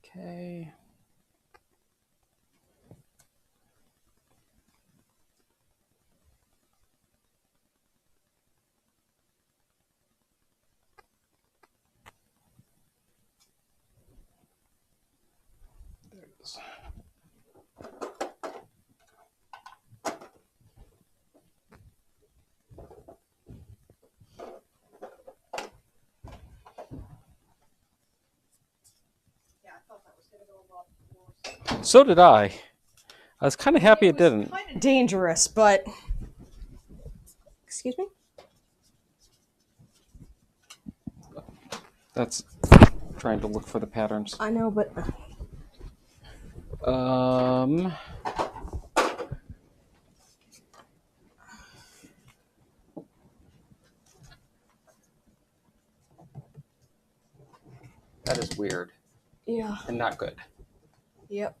Okay. There it is. So did I. I was kind of happy it didn't. Kind of dangerous, but excuse me. That's trying to look for the patterns. I know, but that is weird yeah. and not good. Yep.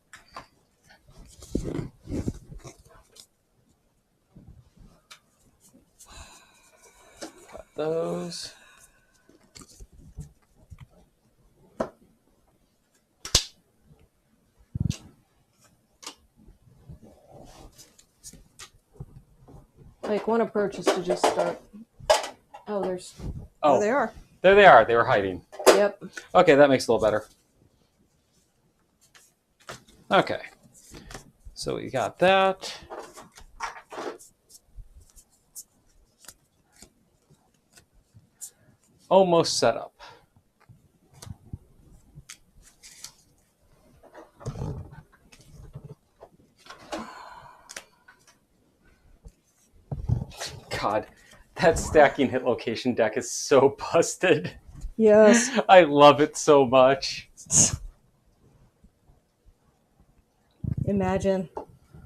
Got those. Like one approach is to just start. Oh, there's. Oh, There they are. There they are. They were hiding. Yep. Okay, that makes it a little better. Okay. So we got that. Almost set up. God, that stacking hit location deck is so busted. Yes. I love it so much. Imagine.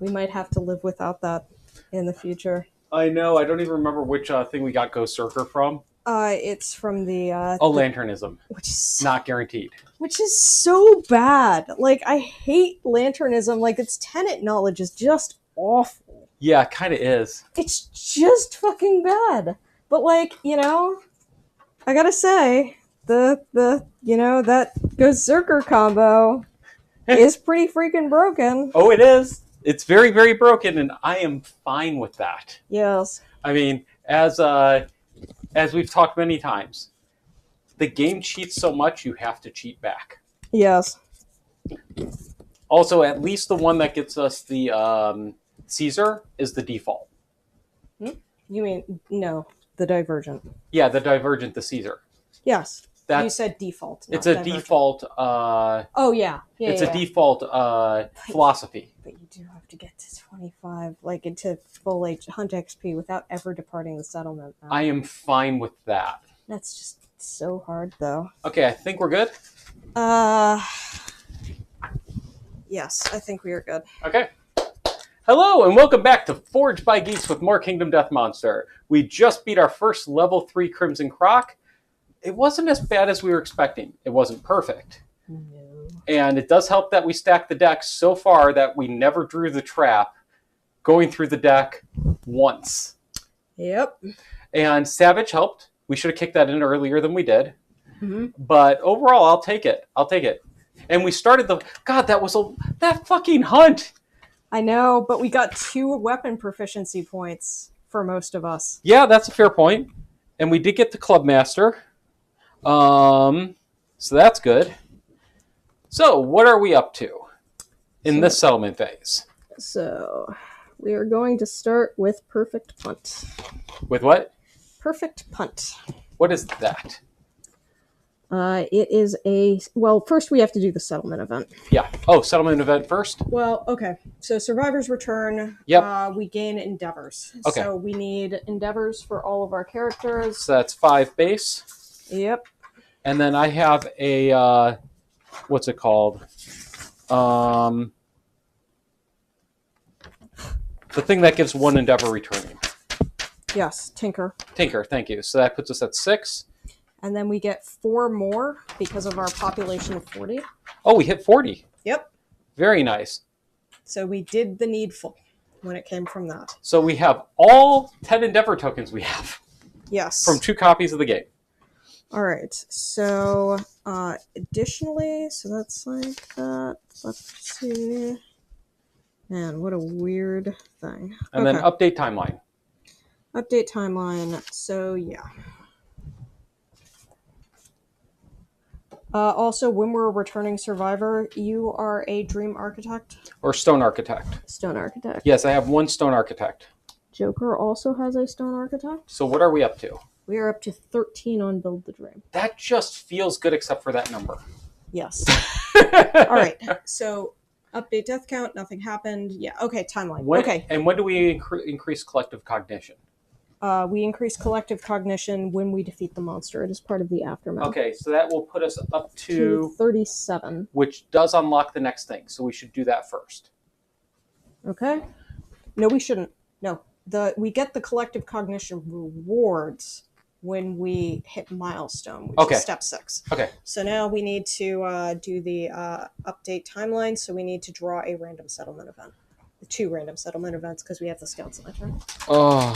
We might have to live without that in the future. I know. I don't even remember which thing we got Ghost Circer from. It's from the Lanternism. which is Not guaranteed. which is so bad. Like I hate Lanternism. Like its tenant knowledge is just awful. Yeah, it kind of is. It's just fucking bad. But like, I gotta say, that Berserker combo is pretty freaking broken. Oh, it is. It's very, very broken, and I am fine with that. Yes. I mean, as we've talked many times, the game cheats so much you have to cheat back. Yes. Also, at least the one that gets us the Caesar is the default. You mean no, the Divergent? Yeah, the Divergent, the Caesar. Yes. You That's said default. it's a Divergent. Default. Oh yeah, It's yeah. a default philosophy. But you do have to get to 25, like into full H Hunt XP without ever departing the settlement. I am fine with that. That's just so hard, though. Okay, I think we're good. Yes, I think we are good. Okay. Hello, and welcome back to Forged by Geeks with more Kingdom Death Monster. We just beat our first level 3 Crimson Croc. It wasn't as bad as we were expecting. It wasn't perfect. No. And it does help that we stacked the deck so far that we never drew the trap going through the deck once. Yep. And Savage helped. We should have kicked that in earlier than we did. Mm-hmm. But overall, I'll take it. And we started that fucking hunt. I know, but we got 2 weapon proficiency points for most of us. Yeah, that's a fair point. And we did get the Clubmaster. So that's good. So what are we up to in this settlement phase? So we are going to start with Perfect Punt. With what? Perfect Punt. What is that? It is first we have to do the settlement event. Yeah. Oh, settlement event first? Well, okay. So Survivor's Return, Yep. We gain endeavors. Okay. So we need endeavors for all of our characters. So that's 5 base. Yep. And then I have a, what's it called? The thing that gives 1 endeavor returning. Yes, Tinker. Tinker, thank you. So that puts us at 6. And then we get 4 more because of our population of 40. Oh, we hit 40. Yep. Very nice. So we did the needful when it came from that. So we have all 10 endeavor tokens we have. Yes. From 2 copies of the game. All right. So additionally, so that's like that. Let's see. Man, what a weird thing. And then update timeline. Update timeline. So yeah. Also, when we're a returning survivor, you are a dream architect. Or stone architect. Stone architect. Yes, I have 1 stone architect. Joker also has a stone architect. So what are we up to? We are up to 13 on Build the Dream. That just feels good except for that number. Yes. All right. So update death count. Nothing happened. Yeah. Okay. Timeline. Okay. And when do we increase collective cognition? We increase collective cognition when we defeat the monster. It is part of the aftermath. Okay, so that will put us up to 37. Which does unlock the next thing. So we should do that first. Okay. No, we shouldn't. No. We get the collective cognition rewards when we hit milestone, which is step 6. Okay. So now we need to do the update timeline. So we need to draw a random settlement event. 2 random settlement events because we have the Scouts Lantern. Oh,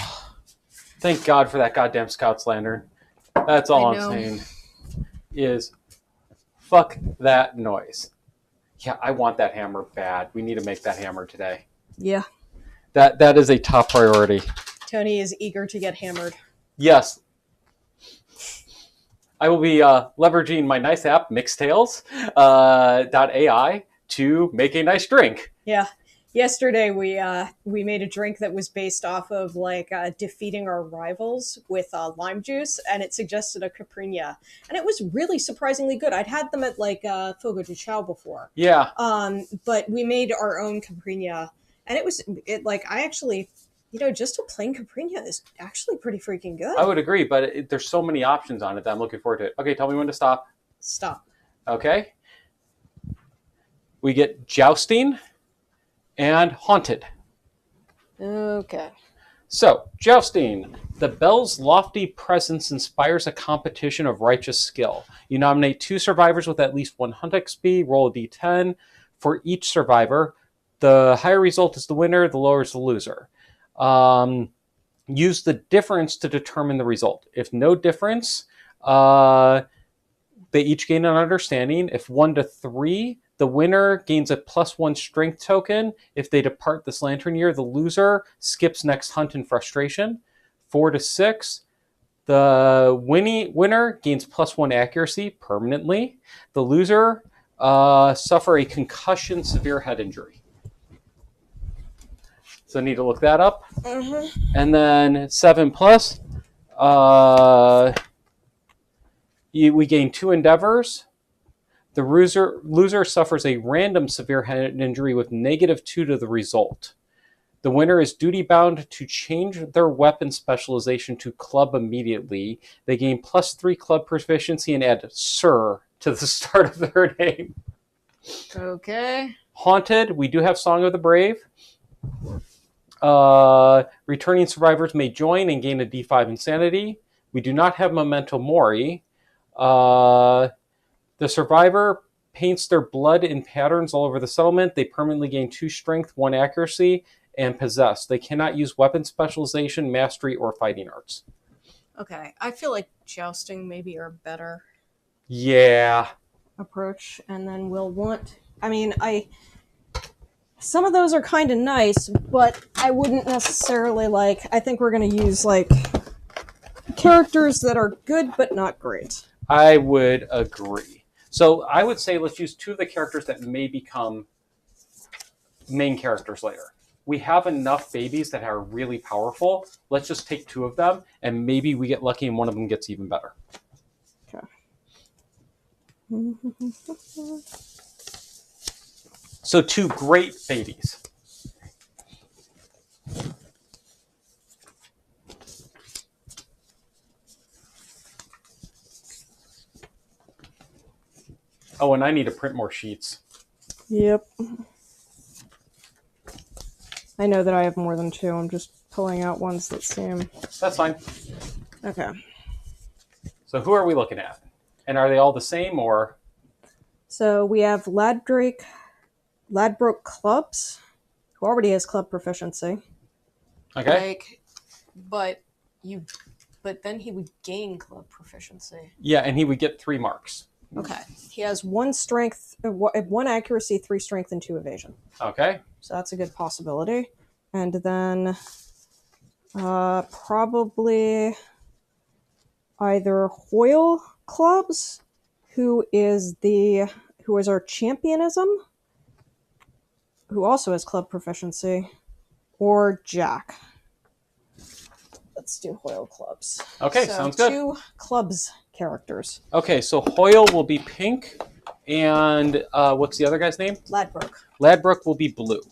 thank God for that goddamn Scouts Lantern. That's all I'm saying. Is fuck that noise. Yeah, I want that hammer bad. We need to make that hammer today. Yeah. That is a top priority. Tony is eager to get hammered. Yes. I will be leveraging my nice app, Mixtails.ai, to make a nice drink. Yeah. Yesterday we made a drink that was based off of defeating our rivals with lime juice, and it suggested a Caipirinha, and it was really surprisingly good. I'd had them at Fogo de Chao before. Yeah. But we made our own Caipirinha, and I actually, just a plain Caipirinha is actually pretty freaking good. I would agree, but there's so many options on it that I'm looking forward to it. Okay, tell me when to stop. Stop. Okay. We get Jousting and Haunted. Okay. So, Jousting. The bell's lofty presence inspires a competition of righteous skill. You nominate 2 survivors with at least 1 hunt XP, roll a d10 for each survivor. The higher result is the winner, the lower is the loser. Use the difference to determine the result. If no difference, they each gain an understanding. If 1 to 3, the winner gains a +1 strength token. If they depart this lantern year, the loser skips next hunt in frustration. 4 to 6, the winner gains +1 accuracy permanently. The loser suffer a concussion, severe head injury. So I need to look that up. And then 7 plus, we gain 2 endeavors. The loser suffers a random severe head injury with -2 to the result. The winner is duty-bound to change their weapon specialization to club immediately. They gain +3 club proficiency and add Sir to the start of their name. Okay. Haunted, we do have Song of the Brave. Returning survivors may join and gain a D5 insanity. We do not have Memento Mori. The survivor paints their blood in patterns all over the settlement. They permanently gain 2 strength, 1 accuracy, and possess. They cannot use weapon specialization, mastery, or fighting arts. Okay. I feel like jousting maybe are better Yeah. approach, and then we'll want. I mean, some of those are kind of nice, but I wouldn't necessarily like. I think we're going to use like characters that are good but not great. I would agree. So I would say let's use 2 of the characters that may become main characters later. We have enough babies that are really powerful. Let's just take 2 of them, and maybe we get lucky and one of them gets even better. Okay. So 2 great babies. Oh, and I need to print more sheets. Yep. I know that I have more than 2. I'm just pulling out ones that seem... That's fine. Okay. So who are we looking at? And are they all the same, or? So we have Ladbroke Clubs, who already has club proficiency. Okay. But then he would gain club proficiency. Yeah, and he would get 3 marks. Okay. He has 1 strength, 1 accuracy, 3 strength, and 2 evasion. Okay. So that's a good possibility. And then probably either Hoyle Clubs, who is our championism, who also has club proficiency, or Jack. Let's do Hoyle Clubs. Okay, so sounds good. 2 clubs characters. Okay, so Hoyle will be pink, and what's the other guy's name? Ladbroke. Ladbroke will be blue.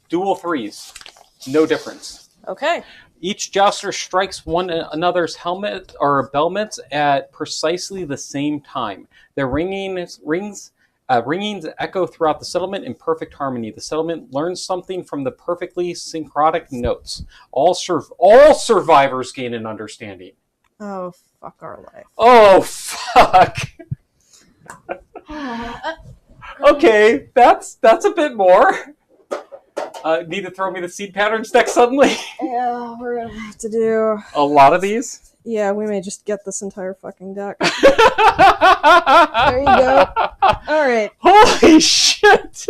Dual 3s. No difference. Okay. Each jouster strikes one another's helmet or belmets at precisely the same time. Their ringings echo throughout the settlement in perfect harmony. The settlement learns something from the perfectly synchronic notes. All survivors gain an understanding. Oh, fuck our life. Oh, fuck. Okay, that's a bit more. Need to throw me the seed pattern deck suddenly? Yeah, we're gonna have to do a lot of these? Yeah, we may just get this entire fucking deck. There you go. Alright. Holy shit!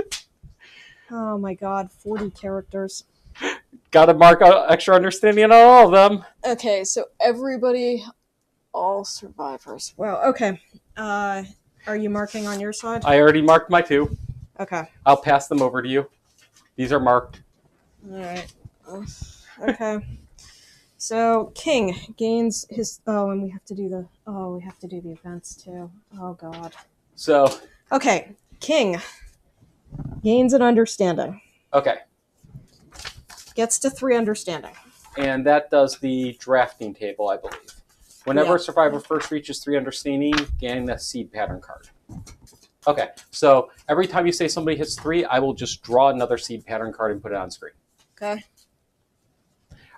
Oh my god, 40 characters. Gotta mark extra understanding on all of them. Okay, so everybody, all survivors. Wow, okay. Are you marking on your side? I already marked my 2. Okay. I'll pass them over to you. These are marked. Alright. Okay. So King gains his and we have to do the events too. Oh god. So okay, King gains an understanding. Okay. Gets to 3 understanding. And that does the drafting table, I believe. Whenever a survivor first reaches 3 understanding, gain a seed pattern card. Okay, so every time you say somebody hits 3, I will just draw another seed pattern card and put it on screen. Okay.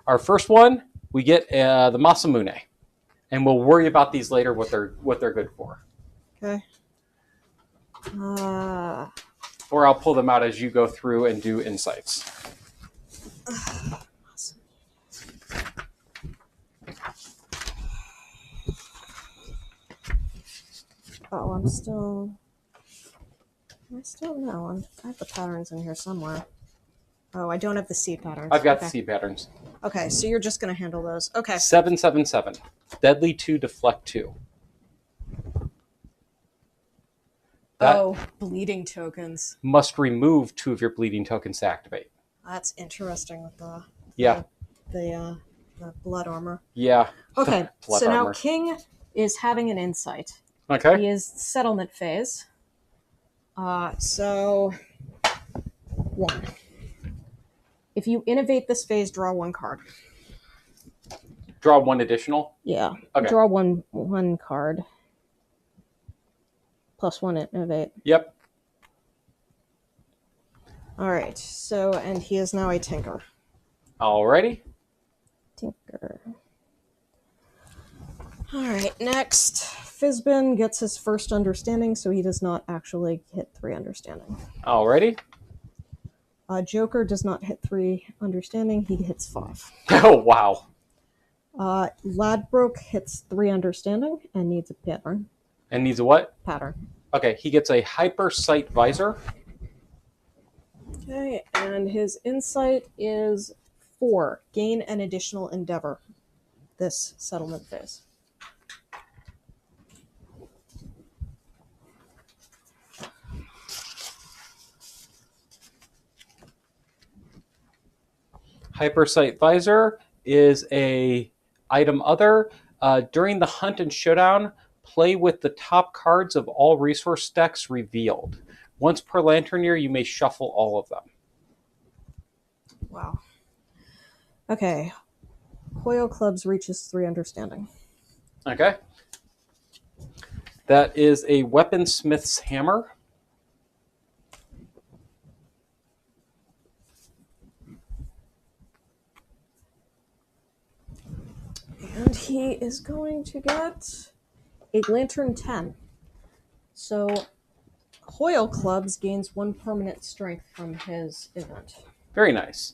Our first one, we get the Masamune, and we'll worry about these later, what they're good for. Okay. Or I'll pull them out as you go through and do insights. Oh, I still know. I have the patterns in here somewhere. Oh, I don't have the seed patterns. I've got okay. the seed patterns. Okay, so you're just going to handle those. Okay. 777. Deadly 2, deflect 2. That bleeding tokens. must remove 2 of your bleeding tokens to activate. That's interesting with the Yeah. the blood armor. Yeah. Okay, Blood so armor. now King is having an insight. Okay. He is settlement phase. So 1. If you innovate this phase, draw 1 card. Draw 1 additional? Yeah. Okay. Draw one card. +1 innovate. Yep. Alright, so, and he is now a tinker. Alrighty. Tinker. Alright, next. Fizbin gets his first understanding, so he does not actually hit 3 understanding. Alrighty. Joker does not hit 3 understanding, he hits 5. Oh, wow. Ladbroke hits 3 understanding and needs a pattern. And needs a what? Pattern. Okay, he gets a hyper sight visor. Okay, and his insight is 4. Gain an additional endeavor this settlement phase. Hyper sight visor is a item other. During the hunt and showdown, play with the top cards of all resource decks revealed. Once per lantern year, you may shuffle all of them. Wow. Okay. Hoyle Clubs reaches 3 understanding. Okay. That is a weaponsmith's hammer. And he is going to get a Lantern 10. So Hoyle Clubs gains 1 permanent strength from his event. Very nice.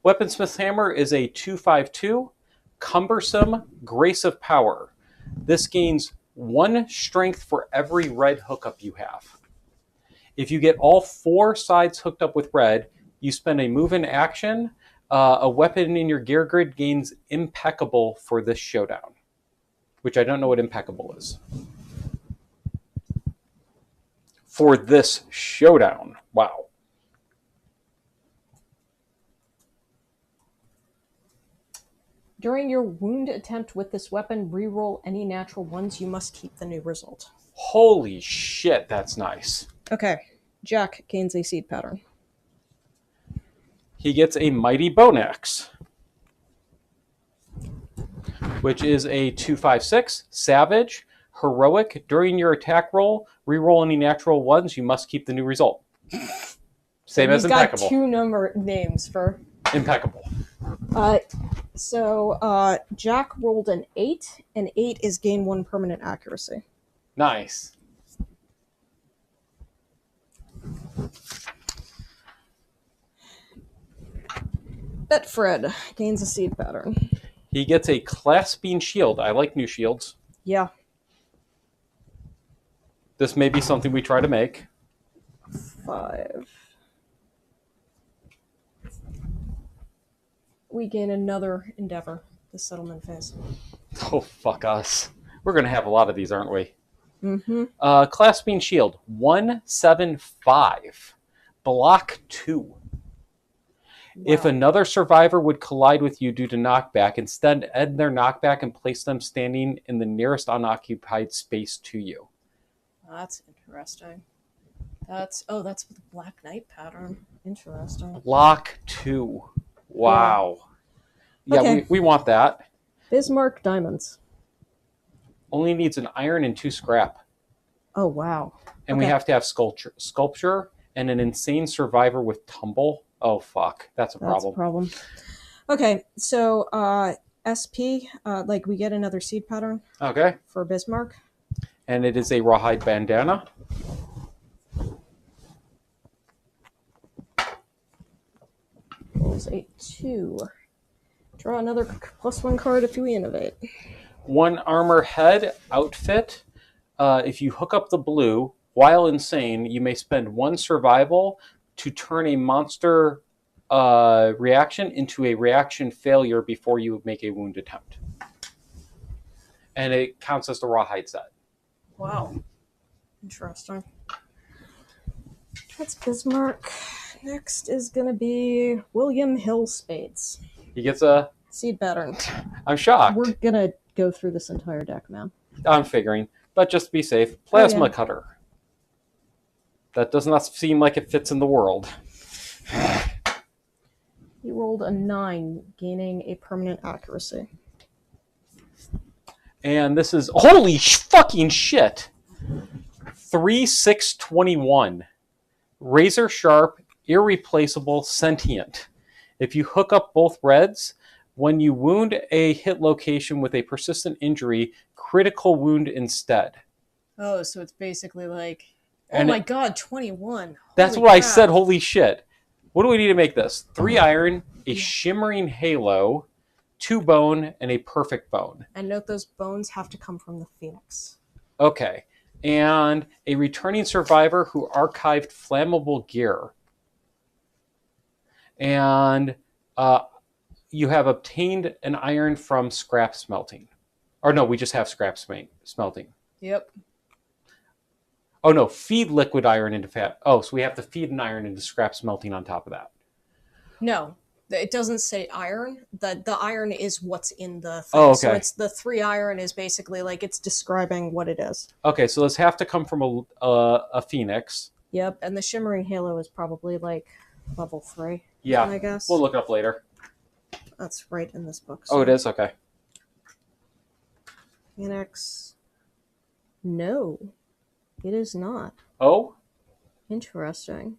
Weaponsmith's hammer is a 2/5/2, cumbersome, grace of power. This gains 1 strength for every red hookup you have. If you get all 4 sides hooked up with red, you spend a move in action. A weapon in your gear grid gains impeccable for this showdown, which I don't know what impeccable is. For this showdown. Wow. During your wound attempt with this weapon, reroll any natural ones. You must keep the new result. Holy shit, that's nice. Okay. Jack gains a seed pattern. He gets a mighty bone axe, which is a 2/5/6, savage, heroic. During your attack roll, reroll any natural ones. You must keep the new result. Same as impeccable. He's got 2 number names for impeccable. So Jack rolled an 8, and 8 is gain 1 permanent accuracy. Nice. Betfred gains a seed pattern. He gets a clasping shield. I like new shields. Yeah. This may be something we try to make. 5. We gain another endeavor this settlement phase. Oh, fuck us. We're going to have a lot of these, aren't we? Mm-hmm. Clasping shield. 1/7/5. Block 2. Wow. If another survivor would collide with you due to knockback, instead end their knockback and place them standing in the nearest unoccupied space to you. That's interesting. That's with the Black Knight pattern. Interesting. Block 2. Wow. Yeah, okay. we want that. Bismarck Diamonds. Only needs an iron and 2 scrap. Oh, wow. And we have to have sculpture and an insane survivor with tumble. Oh, fuck. That's a problem. That's a problem. Okay, so SP, we get another seed pattern. Okay. For Bismarck. And it is a rawhide bandana. Rolls a 2. Draw another +1 card if you innovate. 1 armor head outfit. if you hook up the blue, while insane, you may spend 1 survival to turn a monster reaction into a reaction failure before you make a wound attempt. And it counts as the rawhide set. Wow. Interesting. That's Bismarck. Next is going to be William Hill Spades. He gets a seed pattern. I'm shocked. We're going to go through this entire deck, man. I'm figuring. But just to be safe, Plasma Cutter. That does not seem like it fits in the world. He rolled a 9, gaining a permanent accuracy. And this is... Holy fucking shit! 3/6/21. Razor sharp, irreplaceable, sentient. If you hook up both reds, when you wound a hit location with a persistent injury, critical wound instead. Oh, so it's basically like... Oh my god, 21. That's what I said, holy shit. What do we need to make this? 3 iron, a shimmering halo, 2 bone, and a perfect bone. And note those bones have to come from the Phoenix. Okay. And a returning survivor who archived flammable gear. And you have obtained an iron from scrap smelting. Or no, we just have scrap smelting. Yep. Oh no, feed liquid iron into fat. Oh, so we have to feed an iron into scrap smelting on top of that. No, it doesn't say iron. The iron is what's in the thing. Oh, okay. So it's the 3 iron is basically like it's describing what it is. Okay, so this have to come from a Phoenix. Yep, and the shimmering halo is probably like level 3. Yeah, I guess. We'll look it up later. That's right in this book. So. Oh, it is? Okay. Phoenix. No, it is not. Oh? Interesting.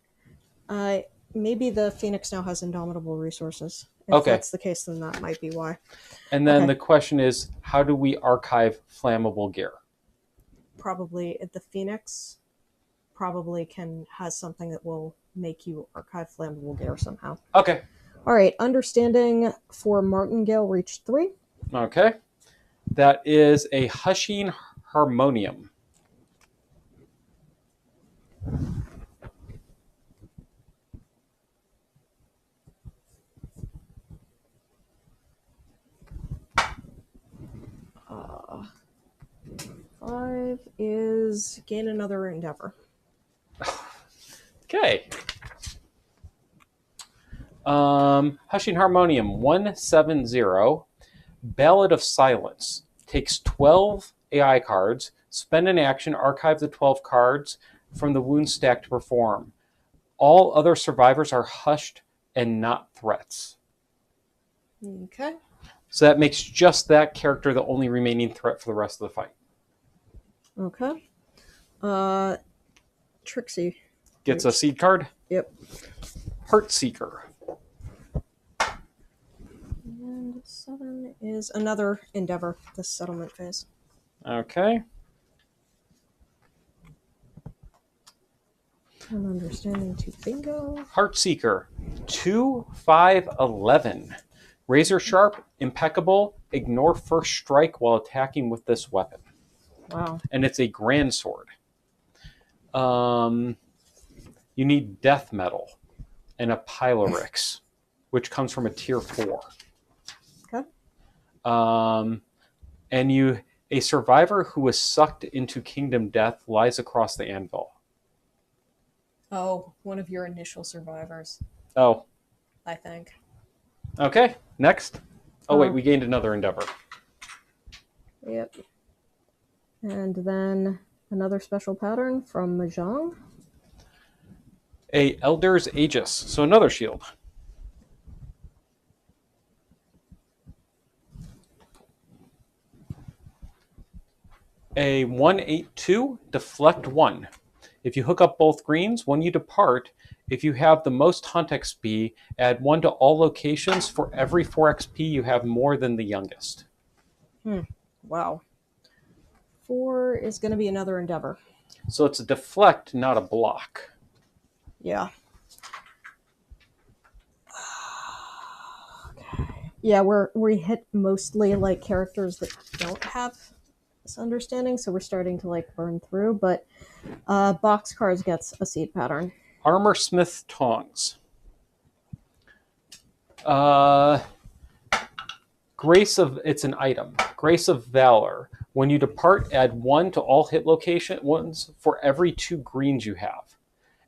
Maybe the Phoenix now has indomitable resources. If Okay. that's the case, then that might be why. And then the question is, how do we archive flammable gear? Probably the Phoenix probably has something that will make you archive flammable gear somehow. Okay. All right, understanding for Martingale reached 3. Okay. That is a hushing harmonium. Uh, 5 is gain another endeavor. Okay. Hushing Harmonium 170. Ballad of Silence. Takes 12 AI cards. Spend an action. Archive the 12 cards from the wound stack to perform. All other survivors are hushed and not threats. Okay. So that makes just that character the only remaining threat for the rest of the fight. Okay. Trixie. Gets a seed card. Yep. Heartseeker. And 7 is another endeavor, the settlement phase. Okay. I'm understanding to bingo. Heartseeker. 2, 5, 11. Razor sharp, impeccable. Ignore first strike while attacking with this weapon. Wow. And it's a grand sword. You need death metal and a Pylorix, which comes from a tier 4. Okay. And a survivor who was sucked into kingdom death lies across the anvil. Oh, one of your initial survivors. Oh. I think. Okay, next. Oh, wait, we gained another endeavor. Yep. And then another special pattern from Mahjong. A Elder's Aegis, so another shield. A 182, deflect 1. If you hook up both greens, when you depart, if you have the most hunt XP, add 1 to all locations. For every 4 XP, you have more than the youngest. Wow. 4 is going to be another endeavor. So it's a deflect, not a block. Yeah. Okay. Yeah, we hit mostly like characters that don't have this understanding, so we're starting to like burn through. But boxcars gets a seed pattern. Armor Smith Tongs. Grace of, it's an item. Grace of Valor. When you depart, add 1 to all hit locations for every 2 greens you have.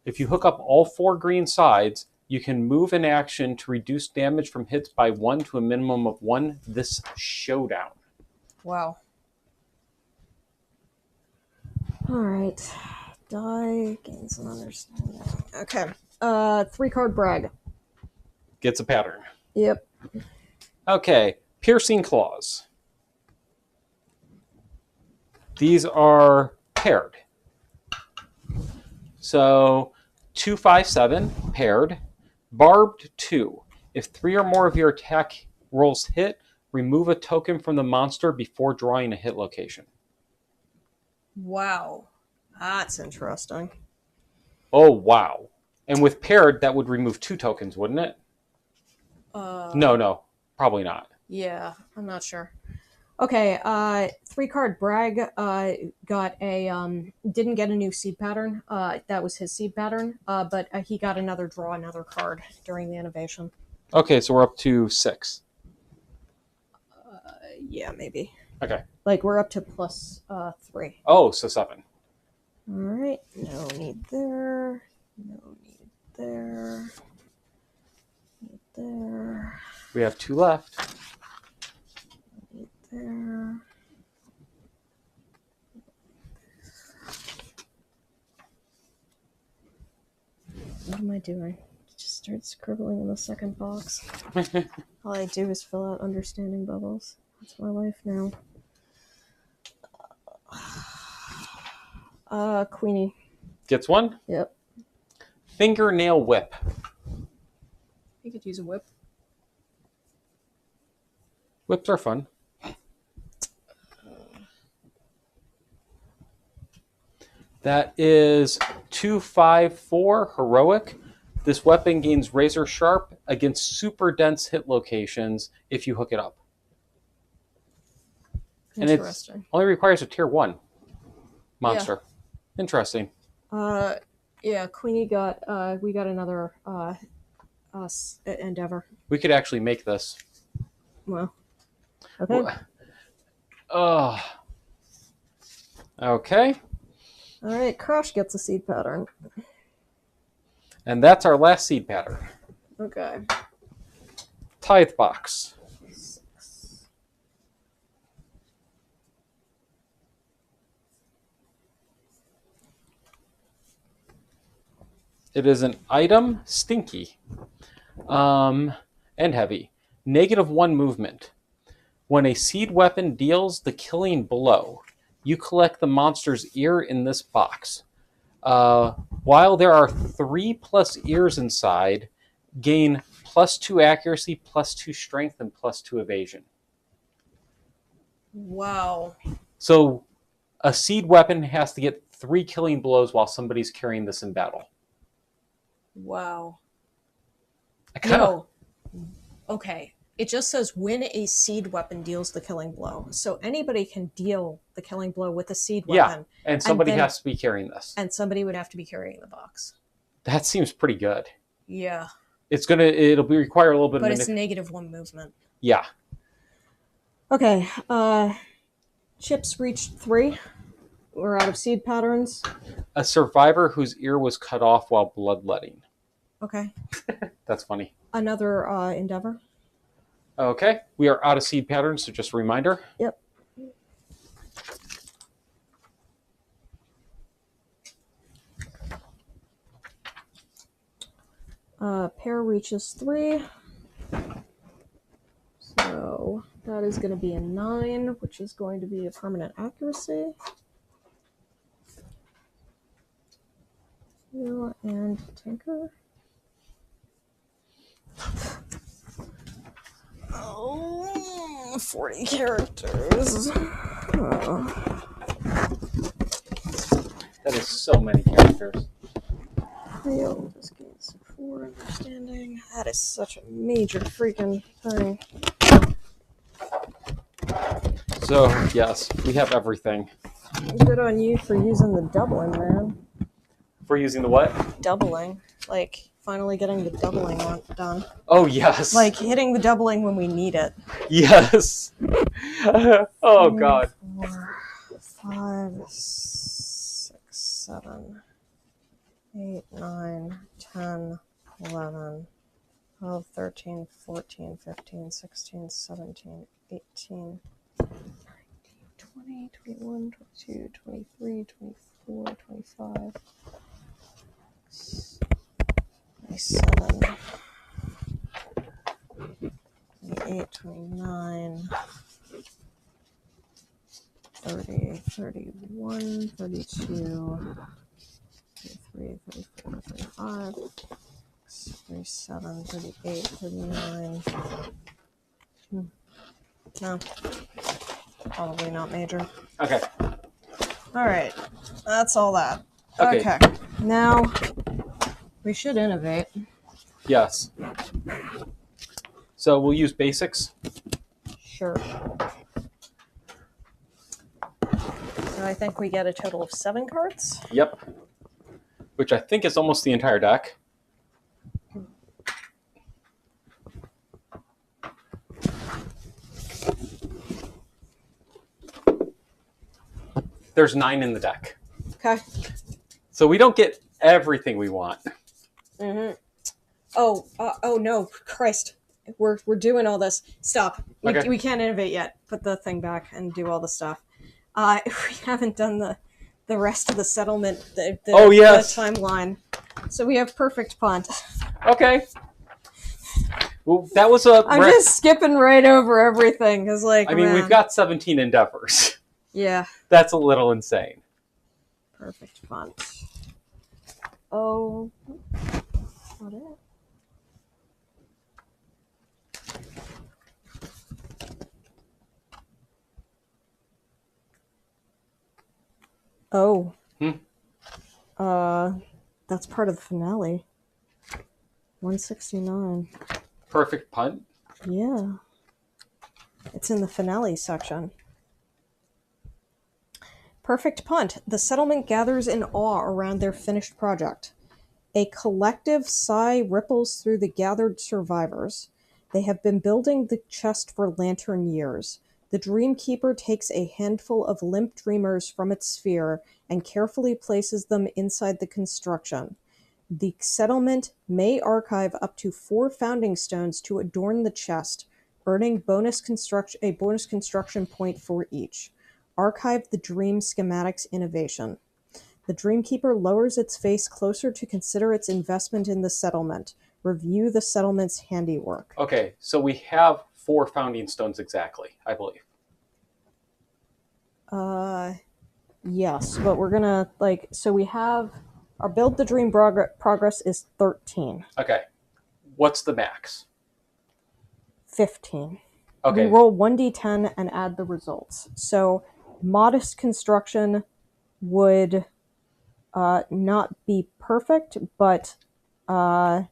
If you hook up all 4 green sides, you can move in action to reduce damage from hits by 1 to a minimum of 1 this showdown. Wow. Alright. Die gains an understanding. Okay. 3-card brag. Gets a pattern. Yep. Okay. Piercing Claws. These are paired. So 2, 5, 7 paired. Barbed 2. If 3 or more of your attack rolls hit, remove a token from the monster before drawing a hit location. Wow. That's interesting. Oh, wow. And with paired, that would remove 2 tokens, wouldn't it? No, probably not. Yeah, I'm not sure. Okay, 3-card brag got a didn't get a new seed pattern. That was his seed pattern. But he got another draw another card during the innovation. Okay, so we're up to 6. Yeah, maybe. Okay. Like we're up to plus 3. Oh, so 7. All right. No need there. No need there. Need there. We have 2 left. Need there. What am I doing? Just start scribbling in the second box. All I do is fill out understanding bubbles. That's my life now. Queenie. Gets 1. Yep. Fingernail Whip. You could use a whip. Whips are fun. That is 2, 5, 4 heroic. This weapon gains razor sharp against super dense hit locations if you hook it up. And it only requires a tier 1 monster. Yeah. Interesting. Yeah, Queenie got we got another endeavor. We could actually make this. Well. Okay. Okay. All right, Crush gets a seed pattern. And that's our last seed pattern. Okay. Tithe Box. 6. It is an item, stinky, and heavy. -1 movement. When a seed weapon deals the killing blow, you collect the monster's ear in this box. While there are 3+ ears inside, gain +2 accuracy, +2 strength, and +2 evasion. Wow. So a seed weapon has to get 3 killing blows while somebody's carrying this in battle. Wow. No. Okay. It just says when a seed weapon deals the killing blow. So anybody can deal the killing blow with a seed weapon. Yeah, and somebody has to be carrying this. And somebody would have to be carrying the box. That seems pretty good. Yeah. It'll require a little bit but of... But it's -1 movement. Yeah. Okay. Chips reached 3. We're out of seed patterns. A survivor whose ear was cut off while bloodletting. Okay. That's funny. Another endeavor. Okay. We are out of seed patterns, so just a reminder. Yep. Pair reaches 3. So that is going to be a 9, which is going to be a permanent accuracy. And Tinker. Oh, 40 characters. Oh. That is so many characters. Failed. This gains 4 understanding. That is such a major freaking thing. So, yes, we have everything. Good on you for using the doubling, man. We're using the what? Doubling. Like, finally getting the doubling done. Oh, yes. Like, hitting the doubling when we need it. Yes. Oh, 3, God. 4, 5, 6, 7, 8, 9, 10, 11, 12, 13, 14, 15, 16, 17, 18, 20, 21, 22, 23, 24, 25, 27, 28, 29, 30, 31, 32, 33, 34, 35, 37, 38, 39. No, probably not major. Okay. All right, that's all that. Okay. Okay, now we should innovate. Yes. So we'll use basics. Sure. So I think we get a total of 7 cards. Yep. Which I think is almost the entire deck. There's 9 in the deck. Okay. So we don't get everything we want. Mm-hmm. Oh no, Christ. We're doing all this. Stop. Okay. We can't innovate yet. Put the thing back and do all the stuff. We haven't done the rest of the settlement, the timeline. So we have perfect punt. Okay. Well, that was a... I'm just skipping right over everything. Cause we've got 17 endeavors. Yeah. That's a little insane. Perfect punt. Oh. What is it? Oh. That's part of the finale. 169. Perfect punt? Yeah. It's in the finale section. Perfect punt. The settlement gathers in awe around their finished project. A collective sigh ripples through the gathered survivors. They have been building the chest for Lantern years. The Dreamkeeper takes a handful of limp dreamers from its sphere and carefully places them inside the construction. The settlement may archive up to 4 founding stones to adorn the chest, earning a bonus construction point for each. Archive the Dream Schematics Innovation. The Dreamkeeper lowers its face closer to consider its investment in the settlement. Review the settlement's handiwork. Okay, so we have 4 founding stones exactly, I believe. Yes, but we're gonna, so we have, our Build the Dream progress is 13. Okay. What's the max? 15. Okay. We roll 1d10 and add the results. So, modest construction would not be perfect, but yeah,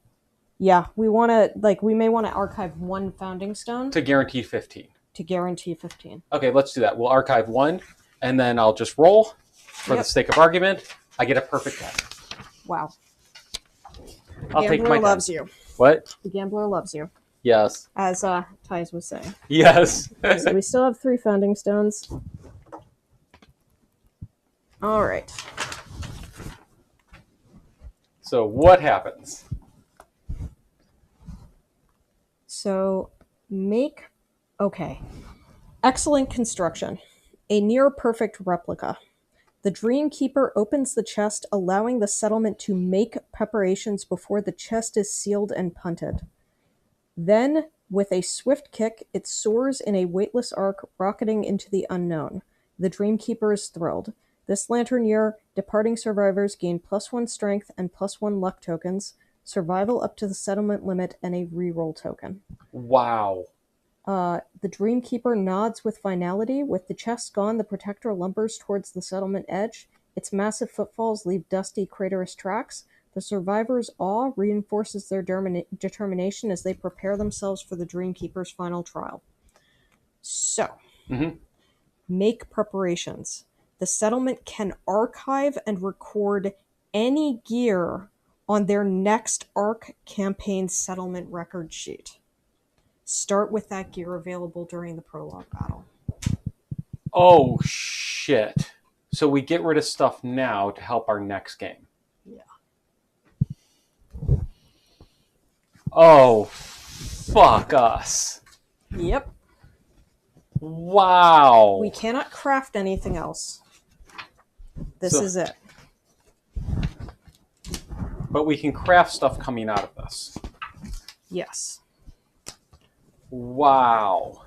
we may want to archive 1 founding stone To guarantee 15. to guarantee 15. Okay, let's do that. We'll archive 1, and then I'll just roll for the sake of argument. I get a perfect 10. Wow. I'll take my 10. Loves you. What? The gambler loves you. Yes. As Ty's was saying. Yes. So we still have 3 founding stones. All right. So what happens? So okay. Excellent construction. A near perfect replica. The Dreamkeeper opens the chest, allowing the settlement to make preparations before the chest is sealed and punted. Then, with a swift kick, it soars in a weightless arc, rocketing into the unknown. The Dreamkeeper is thrilled. This lantern year, departing survivors gain +1 strength and +1 luck tokens, survival up to the settlement limit, and a reroll token. Wow. The Dreamkeeper nods with finality. With the chest gone, the Protector lumbers towards the settlement edge. Its massive footfalls leave dusty, craterous tracks. The survivors' awe reinforces their determination as they prepare themselves for the Dreamkeeper's final trial. So, make preparations. The settlement can archive and record any gear on their next Ark campaign settlement record sheet. Start with that gear available during the prologue battle. Oh, shit. So we get rid of stuff now to help our next game. Yeah. Oh, fuck us. Yep. Wow. We cannot craft anything else. This is it. But we can craft stuff coming out of this. Yes. Wow.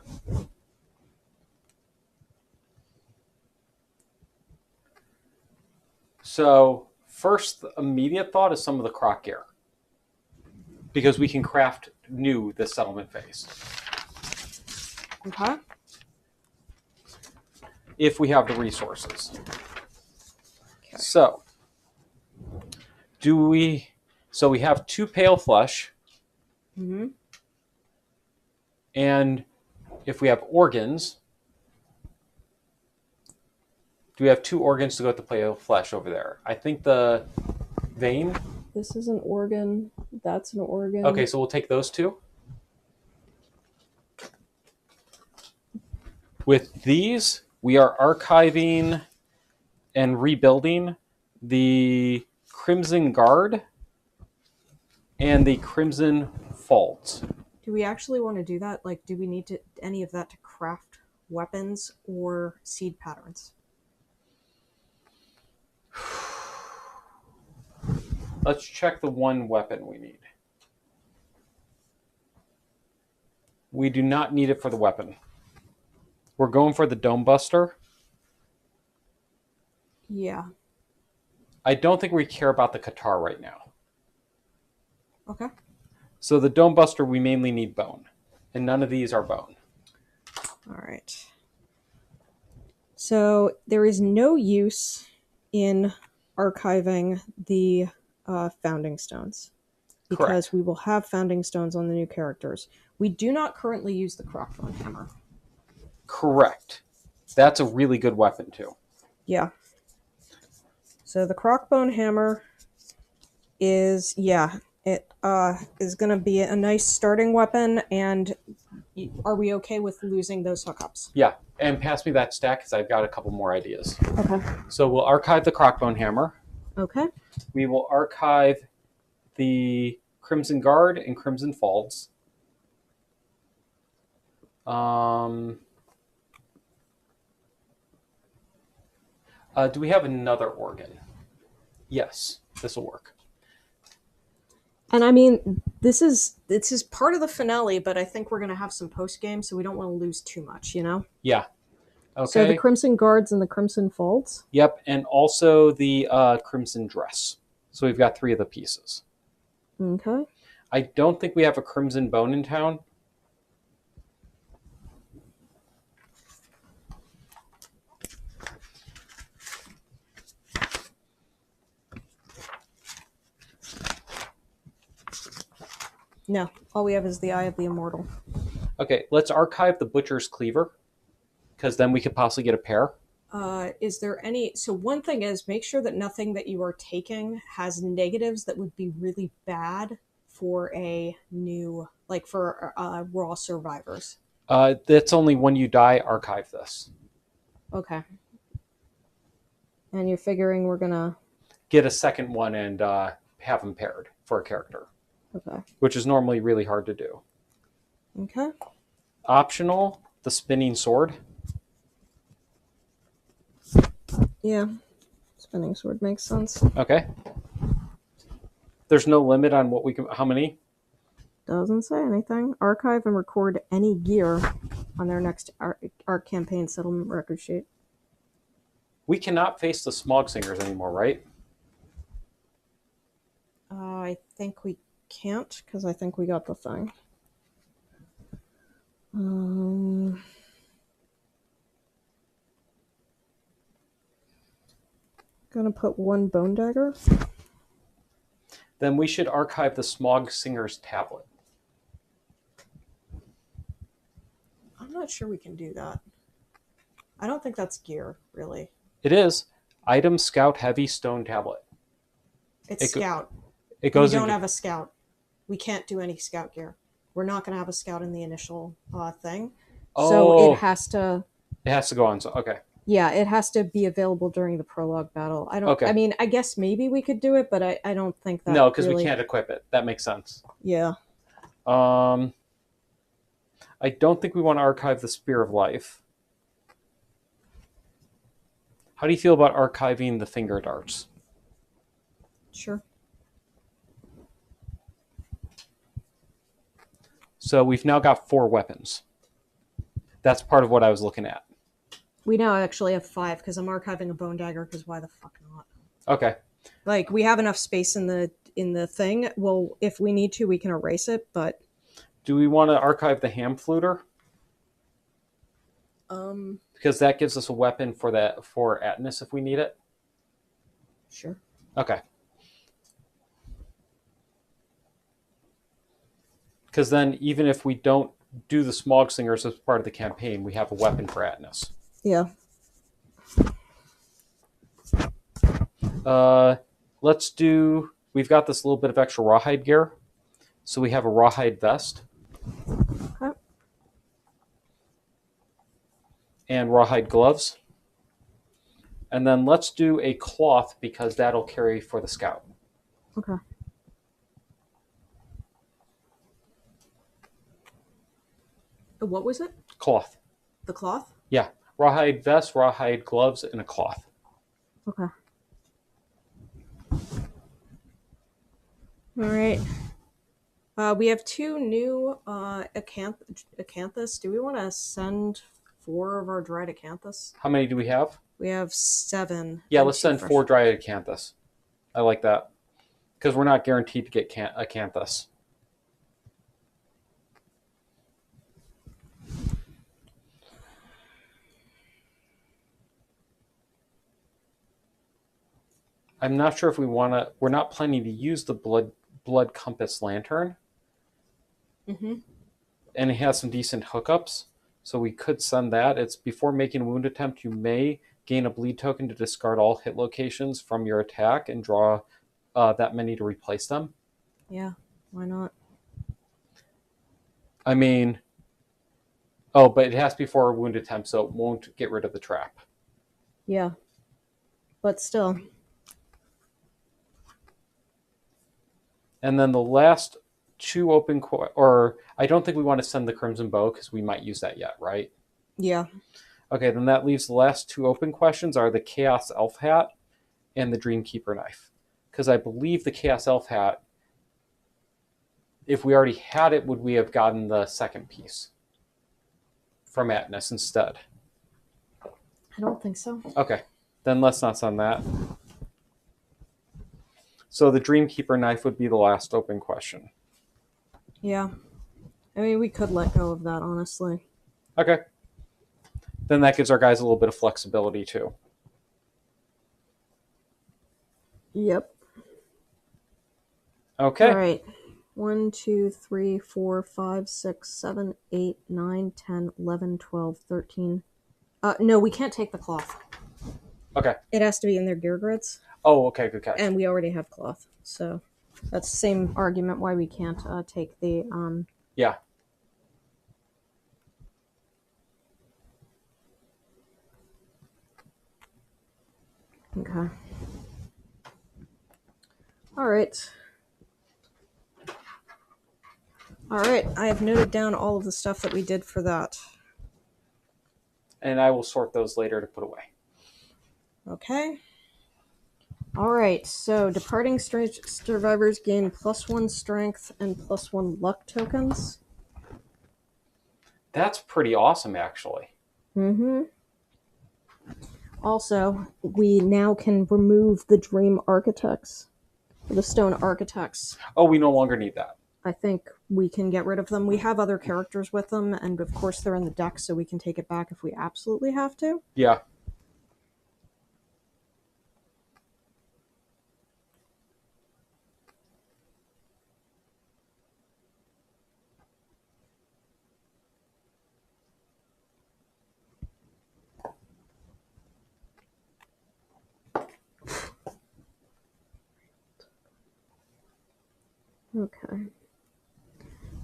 So, first immediate thought is some of the croc gear. Because we can craft new this settlement phase. Okay. If we have the resources. Okay. So we have 2 pale flesh. Mm-hmm. And if we have organs, do we have 2 organs to go with the pale flesh over there? I think the vein. This is an organ. That's an organ. Okay, so we'll take those 2. With these, we are archiving and rebuilding the Crimson Guard and the Crimson Folds. Do we actually want to do that? Like, do we need to any of that to craft weapons or seed patterns? Let's check the one weapon we need. We do not need it for the weapon. We're going for the Dome Buster. Yeah. I don't think we care about the Qatar right now. Okay. So the Dome Buster, we mainly need bone. And none of these are bone. All right. So there is no use in archiving the founding stones. Because Correct. we will have founding stones on the new characters. We do not currently use the Crocodile Hammer. Correct. That's a really good weapon, too. Yeah. So the Crockbone Hammer is, it is going to be a nice starting weapon, and are we okay with losing those hookups? Yeah, and pass me that stack because I've got a couple more ideas. Okay. So we'll archive the Crockbone Hammer. Okay. We will archive the Crimson Guard and Crimson Folds. Do we have another organ? Yes, this will work. And I mean, this is part of the finale, but I think we're going to have some post game, so we don't want to lose too much, you know? Yeah. Okay. So the Crimson Guards and the Crimson Folds? Yep, and also the Crimson Dress. So we've got 3 of the pieces. Okay. I don't think we have a Crimson Bone in town. No, all we have is the Eye of the Immortal. Okay, let's archive the Butcher's Cleaver, because then we could possibly get a pair. Is there any... So one thing is, make sure that nothing that you are taking has negatives that would be really bad for a new... Like for raw survivors. That's only when you die, archive this. Okay. And you're figuring we're gonna... Get a second one and have them paired for a character. Okay. Which is normally really hard to do. Okay. Optional, the Spinning Sword. Yeah. Spinning sword makes sense. Okay. There's no limit on what we can... How many? Doesn't say anything. Archive and record any gear on their next Ark campaign settlement record sheet. We cannot face the Smog Singers anymore, right? I think we can't, because I think we got the thing. Gonna put 1 bone dagger. Then we should archive the Smog Singer's tablet. I'm not sure we can do that. I don't think that's gear, really. It is. Item Scout Heavy Stone Tablet. It's It, scout. it We goes don't in. have a scout. We can't do any scout gear. We're not going to have a scout in the initial thing. So it Oh, has to. it has to go on. So okay. Yeah, it has to be available during the prologue battle. I don't. I Okay. mean, I guess maybe we could do it, but I don't think that No, because we really. can't equip it. That makes sense. Yeah. Um, I don't think we want to archive the Spear of Life. How do you feel about archiving the finger darts? Sure. So we've now got 4 weapons. That's part of what I was looking at. We now actually have 5 because I'm archiving a bone dagger. Because why the fuck not? Okay. Like we have enough space in the thing. Well, if we need to, we can erase it. But Do we want to archive the ham fluter? Because that gives us a weapon for Atnus if we need it. Sure. Okay. Because then even if we don't do the Smog Slingers as part of the campaign, we have a weapon for Atnus. Yeah. Let's do. We've got this little bit of extra rawhide gear, so we have a rawhide vest. Okay. And rawhide gloves. And then let's do a cloth because that'll carry for the scout. Okay. What was it? Cloth. The cloth? Yeah. Rawhide vest, rawhide gloves, and a cloth. Okay. All right. We have 2 new acanthus. Do we want to send 4 of our dried acanthus? How many do we have? We have 7. Yeah, and let's 2 send fresh. 4 dry acanthus. I like that. Because we're not guaranteed to get acanthus. I'm not sure if we want to. We're not planning to use the blood compass lantern. Mm-hmm. And it has some decent hookups, so we could send that. It's before making a wound attempt, you may gain a bleed token to discard all hit locations from your attack and draw that many to replace them. Yeah, why not? I mean, oh, but it has to be for a wound attempt, so it won't get rid of the trap. Yeah, but still. And then the last 2 open, or I don't think we want to send the Crimson Bow because we might use that yet, right? Yeah. Okay, then that leaves the last 2 open questions are the Chaos Elf Hat and the Dreamkeeper Knife. Because I believe the Chaos Elf Hat, if we already had it, would we have gotten the second piece from Atnus instead? I don't think so. Okay, then let's not send that. So the Dreamkeeper Knife would be the last open question. Yeah. I mean, we could let go of that, honestly. Okay. Then that gives our guys a little bit of flexibility too. Yep. Okay. All right. 1, 2, 3, 4, 5, 6, 7, 8, 9, 10, 11, 12, 13. No, we can't take the cloth. Okay. It has to be in their gear grids. Oh, okay, good catch. And we already have cloth, so that's the same argument why we can't take the Yeah. Okay. All right. All right. I have noted down all of the stuff that we did for that. And I will sort those later to put away. Okay. All right. So departing survivors gain +1 strength and +1 luck tokens. That's pretty awesome, actually. Mm-hmm. Also, we now can remove the Dream Architects, the Stone Architects. Oh, we no longer need that. I think we can get rid of them. We have other characters with them, and of course they're in the deck, so we can take it back if we absolutely have to. Yeah. Okay.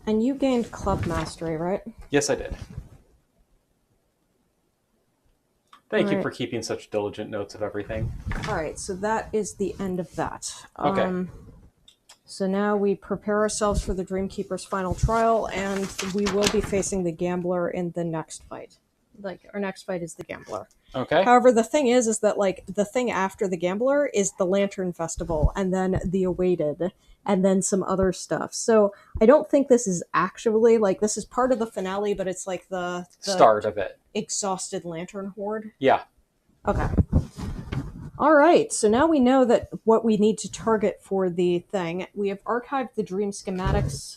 And you gained club mastery, right? Yes, I did. All Thank you right. for keeping such diligent notes of everything. All right, so that is the end of that. Okay. So now we prepare ourselves for the Dreamkeeper's final trial, and we will be facing the Gambler in the next fight. Like, our next fight is the Gambler. Okay. However, the thing is that, like, the thing after the Gambler is the Lantern Festival, and then the Awaited, and then some other stuff. So I don't think this is actually, like, this is part of the finale, but it's like the Start of it. exhausted Lantern Horde. Yeah. Okay. All right, so now we know that what we need to target for the thing. We have archived the dream schematics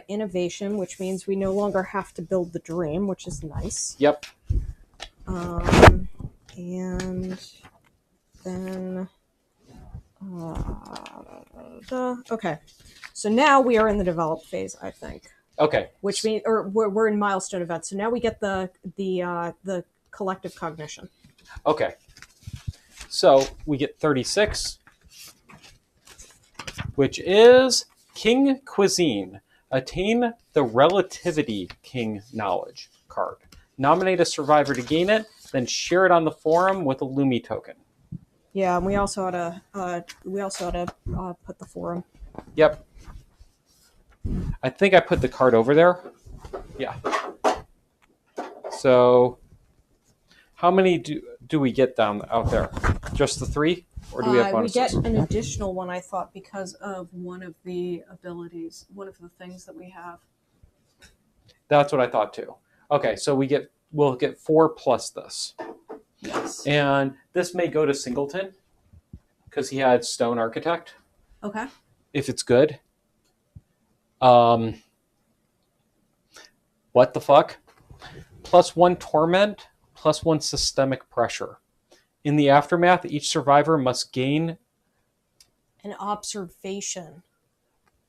innovation, which means we no longer have to build the dream, which is nice. Yep. And then okay, so now we are in the develop phase, I think. Okay. Which means, or we're in milestone events. So now we get the collective cognition. Okay. So we get 36, which is King Cuisine. Attain the Relativity King knowledge card. Nominate a survivor to gain it, then share it on the forum with a Lumi token. Yeah, and we also ought to put the forum. Yep. I think I put the card over there. Yeah. So how many do we get down out there? Just the 3? Or do we have bonuses? We get an additional one, I thought, because of one of the abilities, one of the things that we have. That's what I thought too. Okay, so we'll get 4 plus this. Yes. And this may go to Singleton because he had Stone Architect. Okay. If it's good. What the fuck? +1 Torment, +1 Systemic Pressure. In the aftermath, each survivor must gain an observation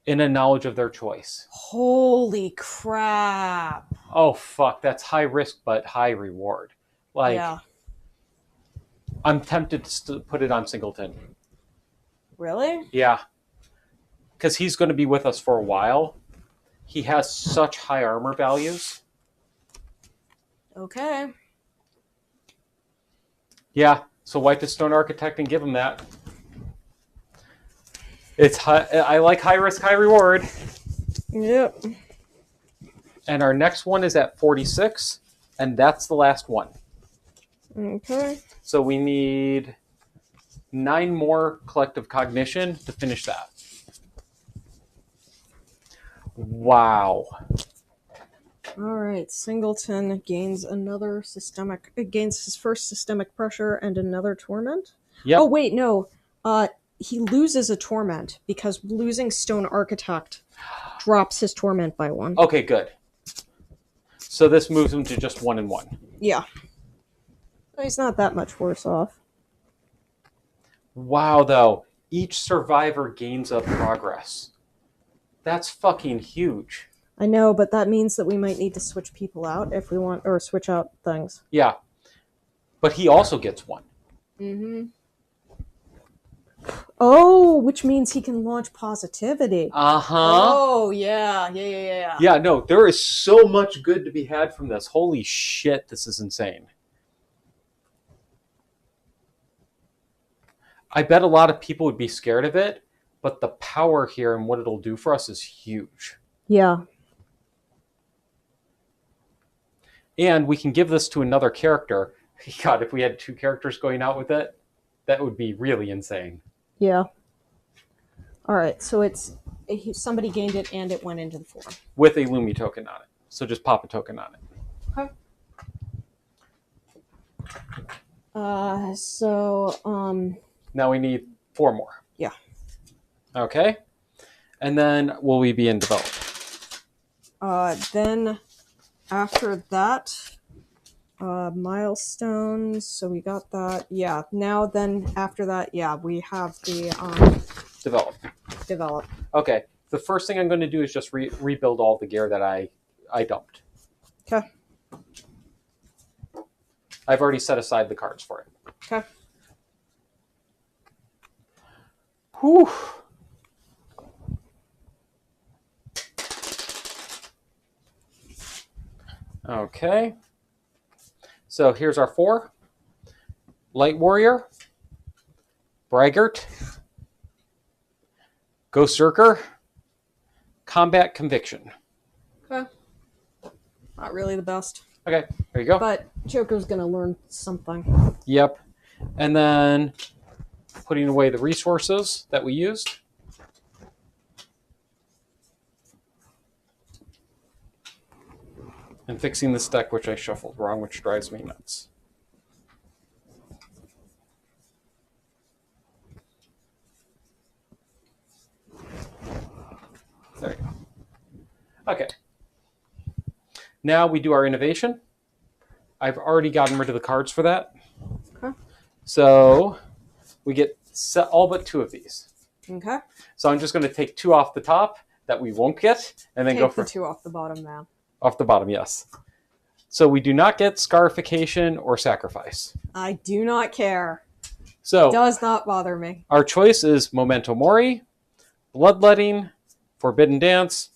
in a knowledge of their choice. Holy crap. Oh, fuck. That's high risk, but high reward. Like, yeah. I'm tempted to put it on Singleton. Really? Yeah. Because he's going to be with us for a while. He has such high armor values. Okay. Yeah. So wipe the Stone Architect and give him that. It's high, I like high risk, high reward. Yep. And our next one is at 46, and that's the last one. Okay. So we need 9 more collective cognition to finish that. Wow. All right. Singleton gains gains his first systemic pressure and another torment. Yep. Oh wait, no. He loses a torment because losing Stone Architect drops his torment by 1. Okay, good. So this moves him to just 1 and 1. Yeah. He's not that much worse off. Wow, though. Each survivor gains a progress. That's fucking huge. I know, but that means that we might need to switch people out if we want, or switch out things. Yeah. But he also gets 1. Mm-hmm. Oh, which means he can launch positivity. Uh-huh. Oh, yeah. Yeah, no, there is so much good to be had from this. Holy shit, this is insane. I bet a lot of people would be scared of it, but the power here and what it'll do for us is huge. Yeah. And we can give this to another character. God, if we had 2 characters going out with it, that would be really insane. Yeah. All right, so somebody gained it and it went into the forum. With a Lumi token on it. So just pop a token on it. Okay. Now we need 4 more. Yeah. Okay. And then will we be in develop? Then after that, milestones. So we got that. Yeah. Now then after that, yeah, we have the develop. Okay. The first thing I'm going to do is just rebuild all the gear that I dumped. Okay. I've already set aside the cards for it. Okay. Whew. Okay. So here's our 4. Light Warrior, Braggart, Ghost-Zerker, Combat Conviction. Okay. Not really the best. Okay, there you go. But Joker's gonna learn something. Yep. And then putting away the resources that we used. And fixing this deck, which I shuffled wrong, which drives me nuts. There you go. Okay. Now we do our innovation. I've already gotten rid of the cards for that. Okay. So we get all but 2 of these. Okay. So I'm just going to take 2 off the top that we won't get, and then Take go for the 2 off the bottom now. Off the bottom, yes. So we do not get Scarification or Sacrifice. I do not care. So Does not bother me. our choice is Memento Mori, Bloodletting, Forbidden Dance,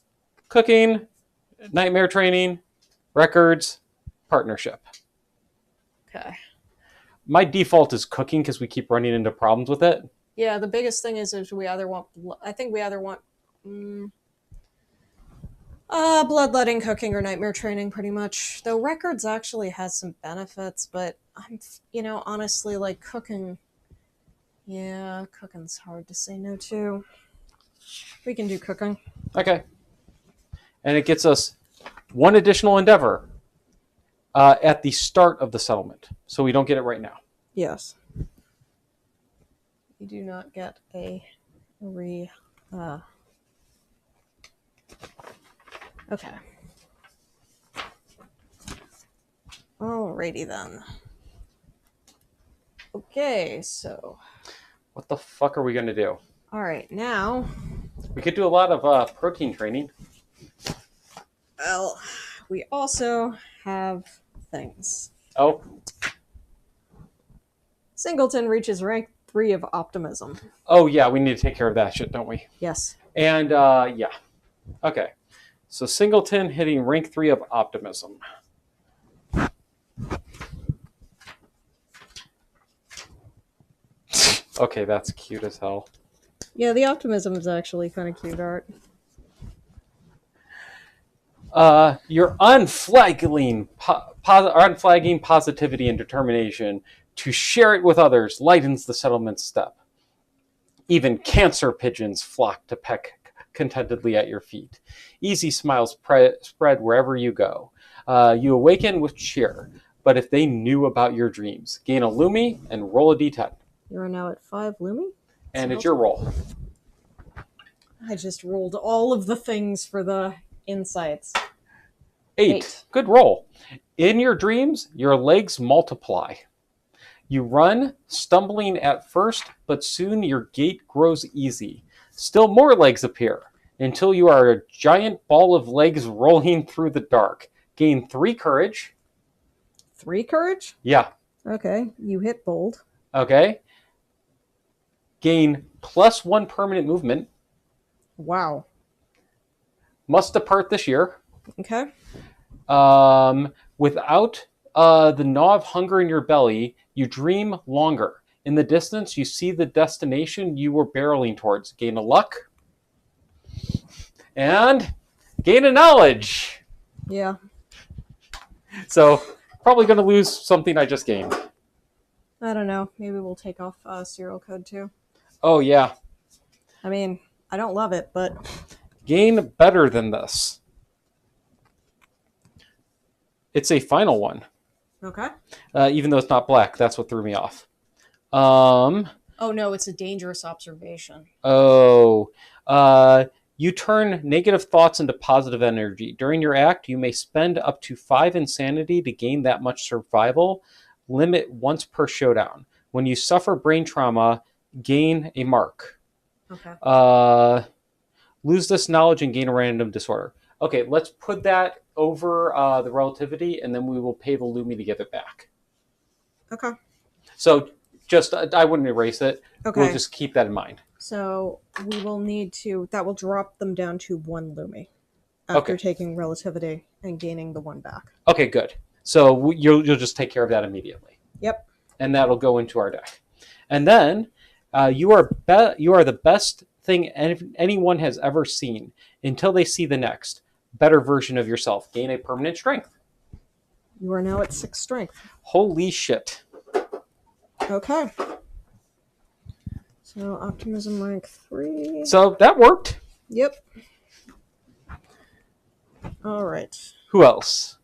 Cooking, Nightmare Training, Records, Partnership. Okay. My default is Cooking because we keep running into problems with it. Yeah, the biggest thing is we either want... I think we either want... bloodletting, cooking, or nightmare training, pretty much. Though Records actually has some benefits, but I'm, honestly, like, cooking... Yeah, cooking's hard to say no to. We can do cooking. Okay. And it gets us 1 additional endeavor at the start of the settlement. So we don't get it right now. Yes. You do not get a Okay. Alrighty then. Okay, so... What the fuck are we going to do? Alright, now... We could do a lot of protein training. Well, we also have things. Oh. Singleton reaches rank 3 of Optimism. Oh, yeah, we need to take care of that shit, don't we? Yes. And, yeah. Okay. So Singleton hitting rank 3 of Optimism. Okay, that's cute as hell. Yeah, the Optimism is actually kind of cute art. Your unflagging positivity and determination to share it with others lightens the settlement step. Even cancer pigeons flock to peck contentedly at your feet. Easy smiles spread wherever you go. You awaken with cheer, but if they knew about your dreams, gain a Lumi and roll a d10. You are now at 5 Lumi. And it's your roll. I just rolled all of the things for the insights. 8. Good roll. In your dreams, your legs multiply. You run, stumbling at first, but soon your gait grows easy. Still more legs appear, until you are a giant ball of legs rolling through the dark. Gain 3 courage. 3 courage? Yeah. Okay, you hit bold. Okay. Gain +1 permanent movement. Wow. Must depart this year. Okay. Without the gnaw of hunger in your belly, you dream longer. In the distance, you see the destination you were barreling towards. Gain a luck. And gain a knowledge. Yeah. So, probably going to lose something I just gained. I don't know. Maybe we'll take off serial code too. Oh, yeah. I mean, I don't love it, but... Gain better than this. It's a final one. Okay. Even though it's not black. That's what threw me off. Oh, no, it's a dangerous observation. Oh. You turn negative thoughts into positive energy. During your act, you may spend up to 5 insanity to gain that much survival. Limit once per showdown. When you suffer brain trauma, gain a mark. Okay. Lose this knowledge and gain a random disorder. Okay, let's put that over the relativity, and then we will pay the Lumi to give it back. Okay. So just, I wouldn't erase it. Okay. We'll just keep that in mind. So we will need to... That will drop them down to 1 Lumi after taking relativity. and gaining the 1 back. Okay, good. So you'll just take care of that immediately. Yep. And that'll go into our deck. And then you are the best thing anyone has ever seen until they see the next better version of yourself. Gain a permanent strength. You are now at 6 strength. Holy shit. Okay. So optimism rank 3. So that worked. Yep. All right. Who else?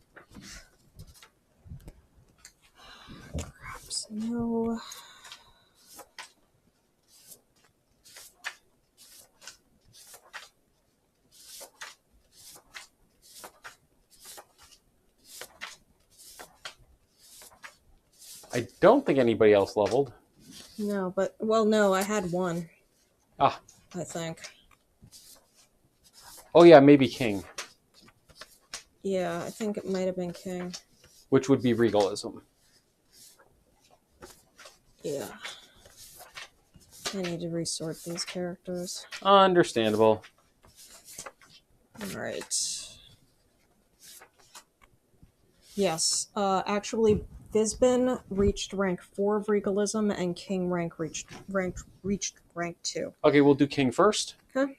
Perhaps no. I don't think anybody else leveled. No, but well, no, I had 1. Ah. I think. Oh yeah, maybe King. Yeah, I think it might have been King. Which would be Regalism. Yeah. I need to resort these characters. Understandable. All right. Yes. Actually, Visbin reached rank 4 of Regalism, and King reached rank 2. Okay, we'll do King first. Okay.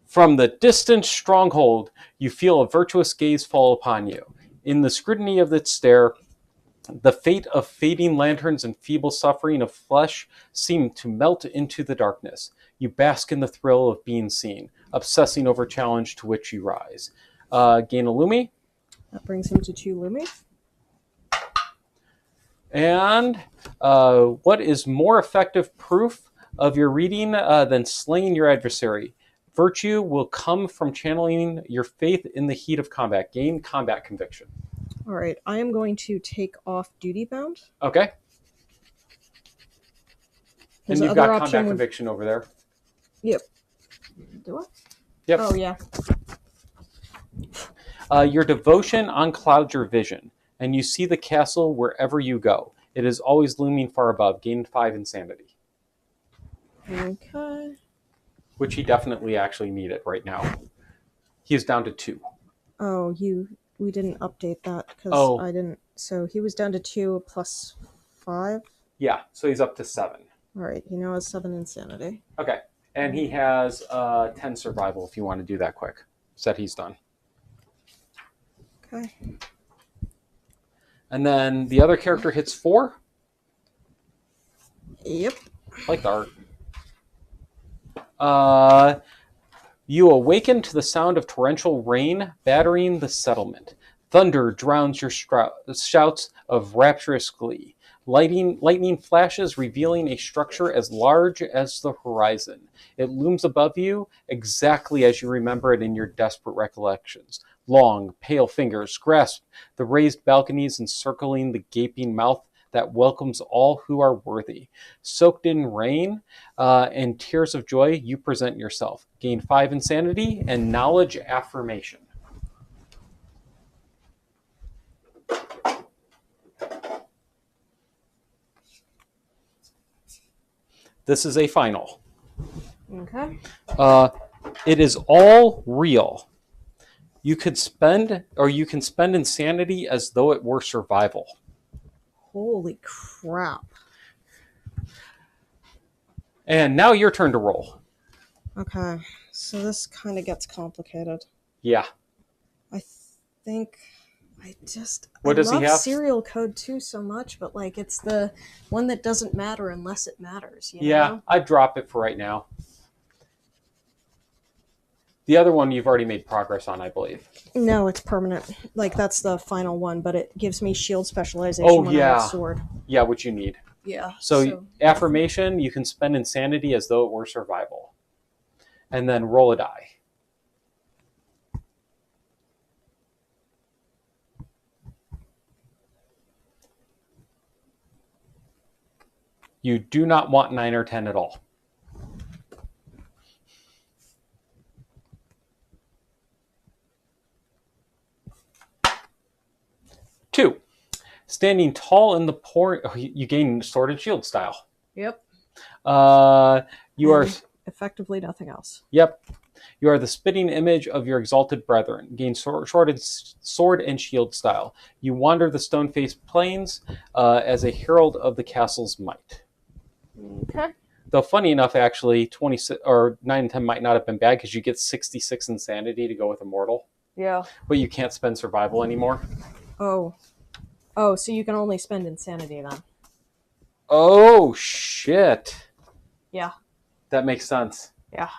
From the distant stronghold, you feel a virtuous gaze fall upon you. In the scrutiny of its stare, the fate of fading lanterns and feeble suffering of flesh seem to melt into the darkness. You bask in the thrill of being seen, obsessing over challenge to which you rise. Gain a Lumi. That brings him to 2 Lumi. And what is more effective proof of your reading than slaying your adversary? Virtue will come from channeling your faith in the heat of combat. Gain combat conviction. All right, I am going to take off Duty Bound. Okay. And you've got combat conviction over there. Yep. Do I? Yep. Oh, yeah. Your devotion unclouds your vision, and you see the castle wherever you go. It is always looming far above. Gain 5 insanity. Okay. Which he definitely actually needed right now. He is down to 2. Oh, we didn't update that because I didn't. So he was down to 2 plus 5. Yeah, so he's up to 7. All right, he now has 7 insanity. Okay, and he has 10 survival if you want to do that quick. Said he's done. Okay. And then the other character hits 4. Yep. Like the art. You awaken to the sound of torrential rain battering the settlement. Thunder drowns your shouts of rapturous glee. Lightning flashes, revealing a structure as large as the horizon. It looms above you exactly as you remember it in your desperate recollections. Long, pale fingers grasp the raised balconies encircling the gaping mouth that welcomes all who are worthy. Soaked in rain and tears of joy, you present yourself. Gain 5 insanity and knowledge affirmation. This is a final. Okay. It is all real. You can spend insanity as though it were survival. Holy crap. And now your turn to roll. Okay, so this kind of gets complicated. Yeah. I think What does he have? Serial code 2 so much, but like it's the one that doesn't matter unless it matters. You know? I'd drop it for right now. The other one you've already made progress on, I believe. No, it's permanent. Like that's the final one, but it gives me shield specialization when I have a sword. Yeah, which you need. Yeah. So affirmation, you can spend insanity as though it were survival. And then roll a die. You do not want 9 or 10 at all. Two, standing tall in the pouring. Oh, you gain sword and shield style. Yep. You are effectively nothing else. Yep. You are the spitting image of your exalted brethren. Gain sword and shield style. You wander the stone-faced plains as a herald of the castle's might. Okay. Though funny enough, actually, 26 or 9 and 10 might not have been bad because you get 66 insanity to go with immortal, Yeah. but you can't spend survival anymore. Oh. Oh, so you can only spend insanity then. Oh shit! Yeah. That makes sense. Yeah.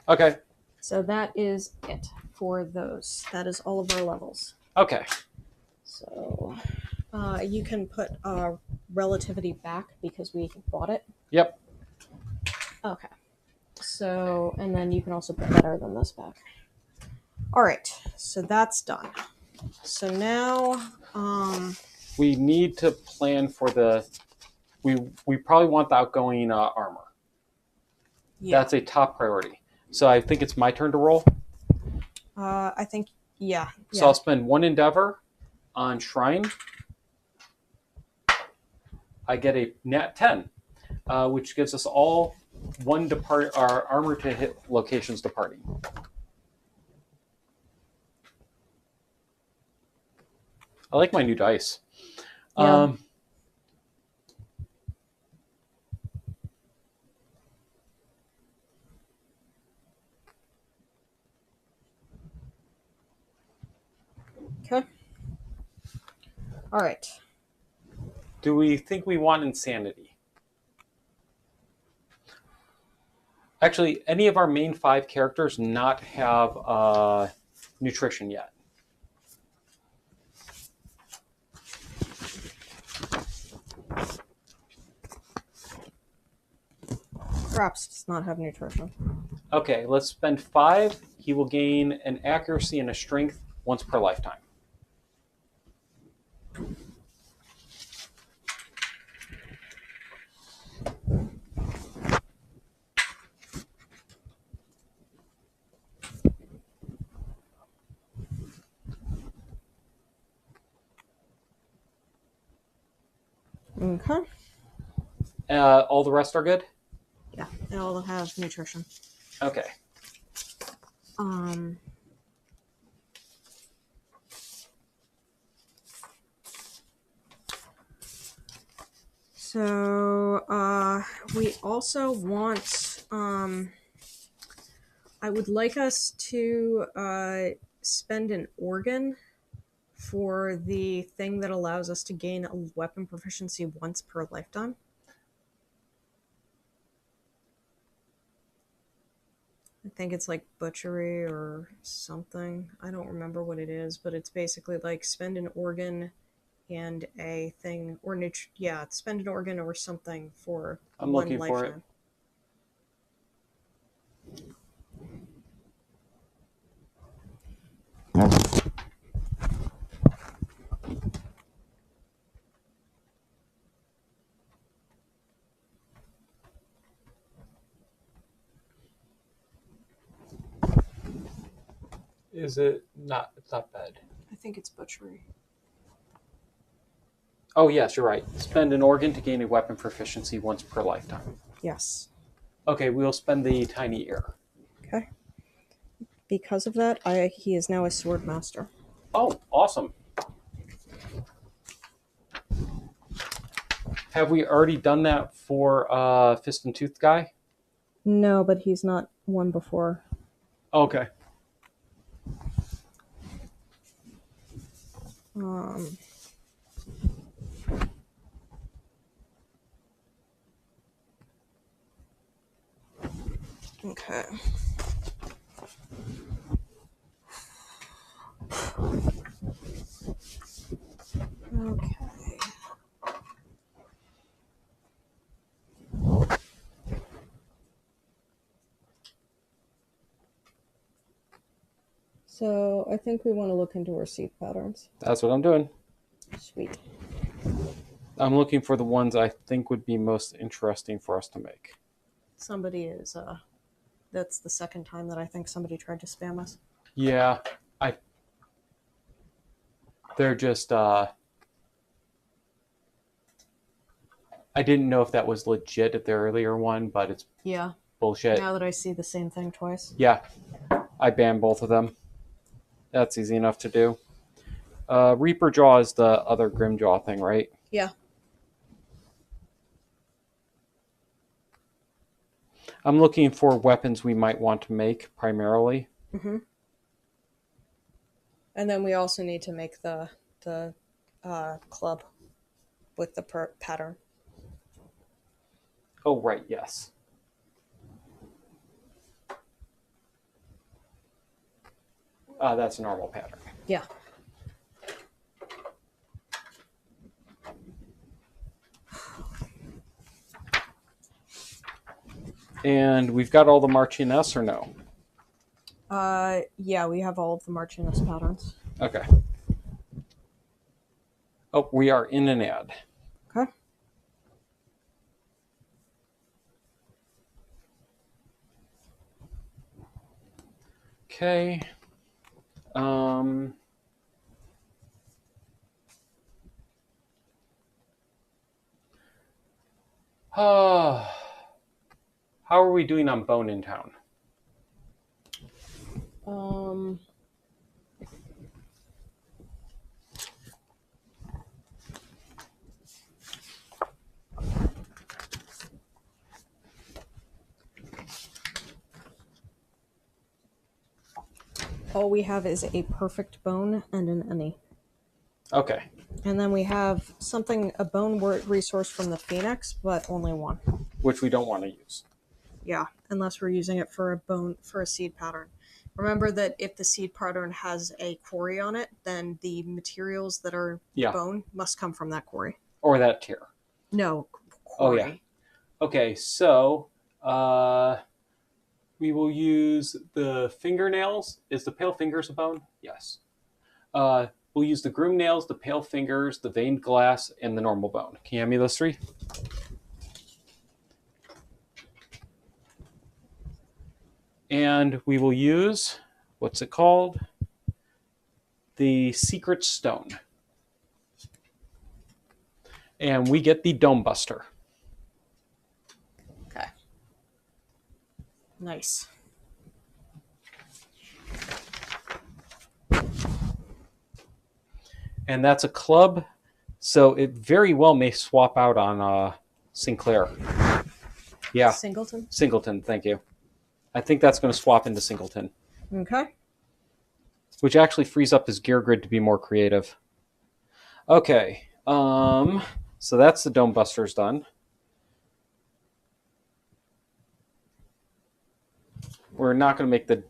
Okay. So that is it for those. That is all of our levels. Okay. So you can put relativity back because we bought it. Yep. Okay. So, and then you can also put better than this back. All right. So that's done. So now, We need to plan for the. We probably want the outgoing armor. yeah. That's a top priority. So I think it's my turn to roll. I think, yeah. So I'll spend 1 endeavor on Shrine. I get a nat 10, which gives us all 1 our armor to hit locations departing. I like my new dice. Yeah. Okay. All right. Do we think we want insanity? Actually, any of our main 5 characters not have nutrition yet. Craps does not have nutrition. Okay, let's spend 5. He will gain an accuracy and a strength once per lifetime. Okay. All the rest are good? Yeah, they all have nutrition. Okay. So, we also want, I would like us to spend an organ for the thing that allows us to gain a weapon proficiency once per lifetime. I think it's like butchery or something. I don't remember what it is, but it's basically like spend an organ and a thing, or spend an organ or something for I'm one looking for it. lifetime. Is it not? It's not bad. I think it's butchery. Oh, yes, you're right. Spend an organ to gain a weapon proficiency once per lifetime. Yes. Okay, we'll spend the tiny ear. Okay. Because of that, he is now a sword master. Oh, awesome. Have we already done that for Fist and Tooth guy? No, but he's not one before. Okay. Okay. Okay. So I think we want to look into our seed patterns. That's what I'm doing. Sweet. I'm looking for the ones I think would be most interesting for us to make. Somebody is, that's the second time that I think somebody tried to spam us. Yeah, they're just, I didn't know if that was legit at the earlier one, but it's, Yeah. bullshit. Now that I see the same thing twice. Yeah, I banned both of them. That's easy enough to do. Reaper Jaw is the other Grimjaw thing, right? Yeah. I'm looking for weapons we might want to make primarily. Mm-hmm. And then we also need to make the club with the pattern. Oh, right, yes. That's a normal pattern. Yeah. And we've got all the Marchioness, or no? Yeah, we have all of the Marchioness patterns. Okay. Oh, we are in an ad. Okay. Okay. How are we doing on Bone in Town? All we have is a perfect bone and an any. Okay. And then we have a bone resource from the Phoenix, but only one. Which we don't want to use. Yeah, unless we're using it for a seed pattern. Remember that if the seed pattern has a quarry on it, then the materials that are bone must come from that quarry. Or that tier. No, quarry. Oh, yeah. Okay, so we will use the fingernails. Is the pale fingers a bone? Yes. We'll use the groom nails, the pale fingers, the veined glass, and the normal bone. Can you hand me those three? And we will use, what's it called? The secret stone. And we get the Dome Buster. Okay. Nice. And that's a club, so it very well may swap out on Sinclair. Yeah. Singleton? Singleton, thank you. I think that's going to swap into Singleton. Okay. Which actually frees up his gear grid to be more creative. Okay. So that's the Dome Busters done. We're not going to make the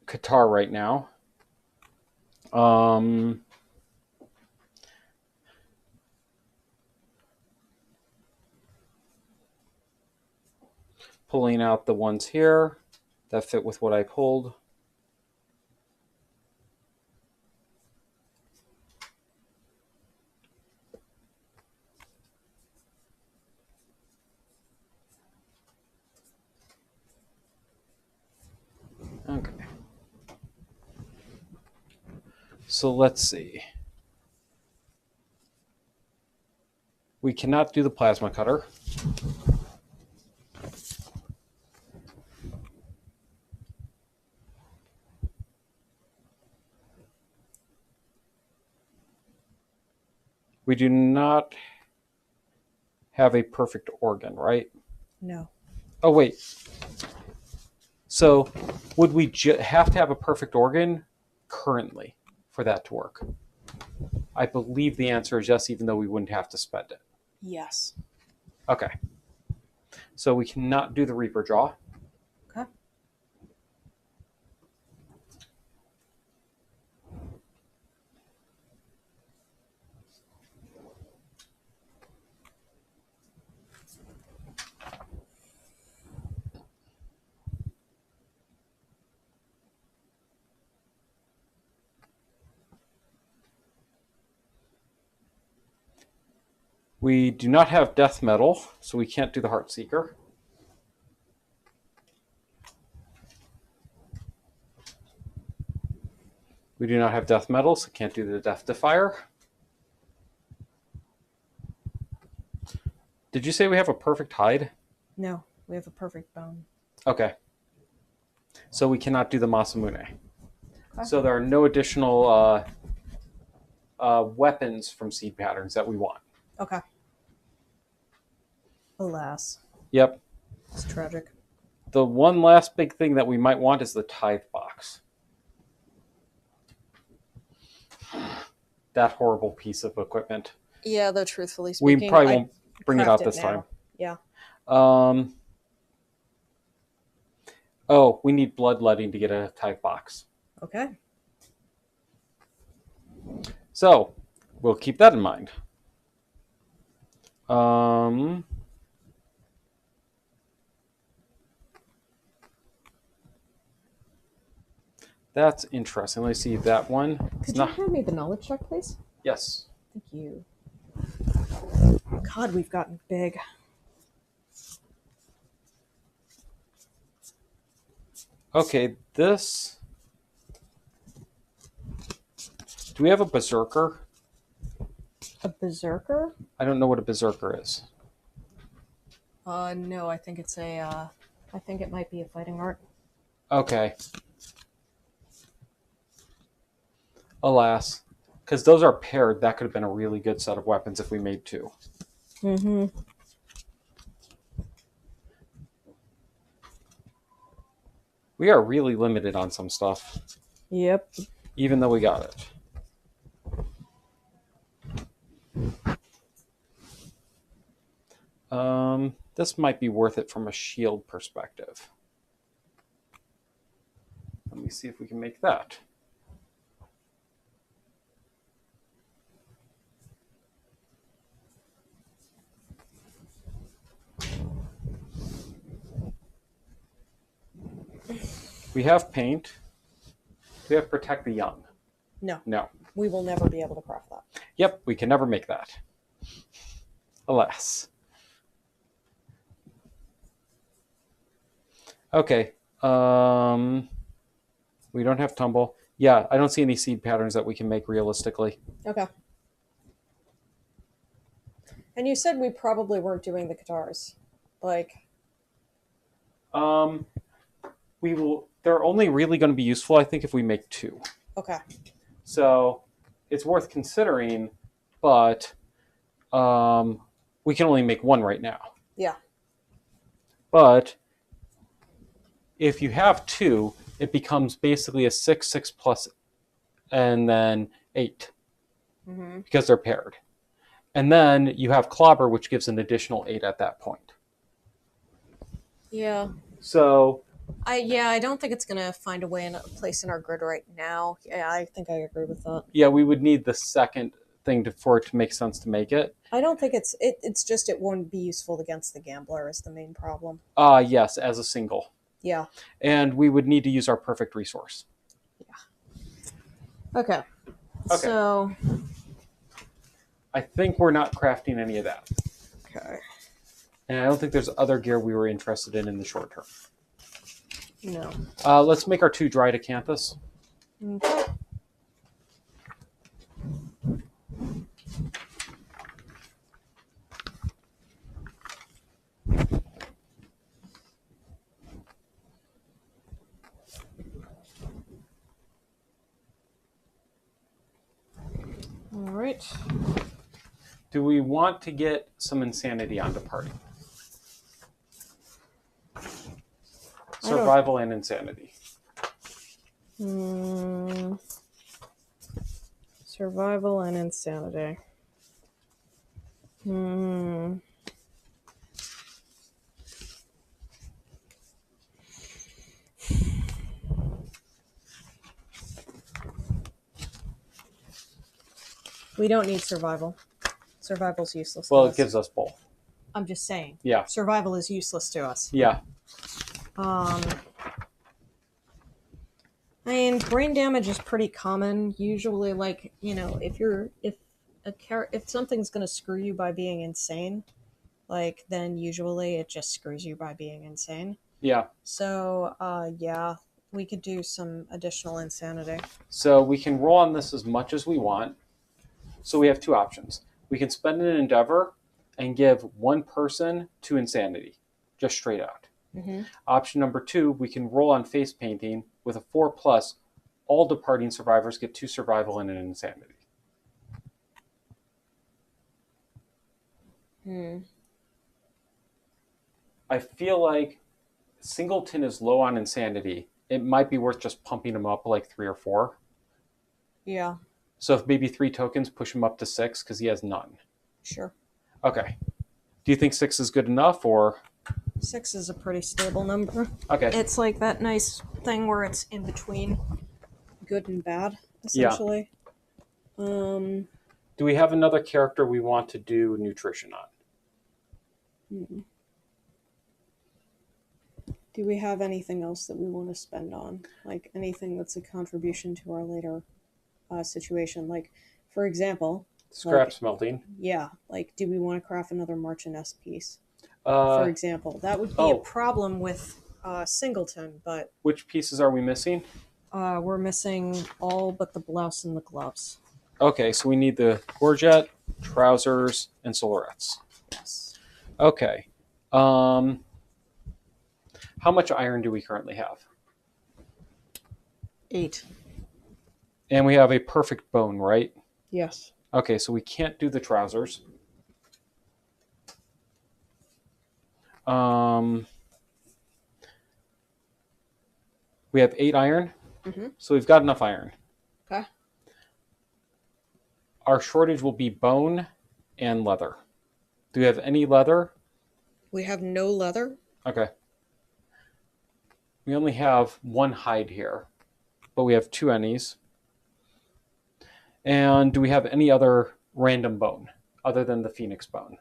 Qatar right now. Pulling out the ones here that fit with what I pulled. Okay. So let's see. We cannot do the plasma cutter. We do not have a perfect organ, right? No. Oh, wait. So would we have to have a perfect organ currently for that to work? I believe the answer is yes, even though we wouldn't have to spend it. Yes. Okay. So we cannot do the Reaper Jaw. Okay. We do not have Death Metal, so we can't do the Heartseeker. We do not have Death Metal, so can't do the Death Defier. Did you say we have a perfect hide? No, we have a perfect bone. Okay. So we cannot do the Masamune. Okay. So there are no additional weapons from seed patterns that we want. Okay. Alas. Yep. It's tragic. The one last big thing that we might want is the tithe box. That horrible piece of equipment. Yeah, though truthfully speaking, we probably won't bring it out this time. Yeah. Oh, we need bloodletting to get a tithe box. Okay. So we'll keep that in mind. That's interesting. Let's see that one. Could you hand me the knowledge check, please? Yes. Thank you. God, we've gotten big. Okay, this. Do we have a berserker? A berserker? I don't know what a berserker is. No, I think it's a, I think it might be a fighting art. Okay. Alas. Because those are paired, that could have been a really good set of weapons if we made two. Mm-hmm. We are really limited on some stuff. Yep. Even though we got it. This might be worth it from a shield perspective. Let me see if we can make that. We have paint. Do we have protect the young? No. No. We will never be able to craft that. Yep, we can never make that. Alas. Okay. We don't have tumble. Yeah, I don't see any seed patterns that we can make realistically. Okay. And you said we probably weren't doing the guitars. Like. We will. They're only really going to be useful, I think, if we make two. Okay. So it's worth considering, but we can only make one right now. Yeah. But if you have two, it becomes basically a 6, 6 plus, and then 8. Mm-hmm. Because they're paired. And then you have clobber, which gives an additional 8 at that point. Yeah. So I don't think it's gonna find a way in a place in our grid right now. Yeah, I think I agree with that. yeah, we would need the second thing for it to make sense to make it. I don't think it's just it won't be useful against the gambler is the main problem. Yes, as a single. Yeah. And we would need to use our perfect resource. Yeah. Okay. Okay. So I think we're not crafting any of that. okay. And I don't think there's other gear we were interested in the short term. No. Let's make our 2 dried acanthus. Okay. All right. Do we want to get some insanity onto party? Survival and insanity. Survival and insanity. We don't need survival. Survival's useless to Well, us. it gives us both. I'm just saying. Yeah. Survival is useless to us. Yeah. I mean, brain damage is pretty common. Usually, like, you know, if something's gonna screw you by being insane, like, then usually it just screws you by being insane. Yeah. So, yeah, we could do some additional insanity. So we can roll on this as much as we want. So we have 2 options. We can spend an endeavor and give one person 2 insanity, just straight out. Mm-hmm. Option number 2, we can roll on face painting with a 4 plus. All departing survivors get 2 survival and an insanity. Hmm. I feel like Singleton is low on insanity. It might be worth just pumping him up like 3 or 4. Yeah, So if maybe 3 tokens push him up to 6 because he has none. sure. Okay. Do you think 6 is good enough or? 6 is a pretty stable number. Okay. It's like that nice thing where it's in between good and bad, Yeah. essentially. Do we have another character we want to do nutrition on? Do we have anything else that we want to spend on? Like anything that's a contribution to our later situation? Like, for example, Scrap like, smelting. yeah, like, do we want to craft another Marchioness piece? Uh, For example, that would be a problem with Singleton, but which pieces are we missing? we're missing all but the blouse and the gloves. Okay, so we need the gorget, trousers, and solerettes. Yes. Okay. How much iron do we currently have? 8. And we have a perfect bone, right? Yes. Okay, so we can't do the trousers. We have 8 iron, so we've got enough iron. Okay. Our shortage will be bone and leather. Do we have any leather? We have no leather. Okay. We only have 1 hide here, but we have 2 ennies. And do we have any other random bone other than the phoenix bone?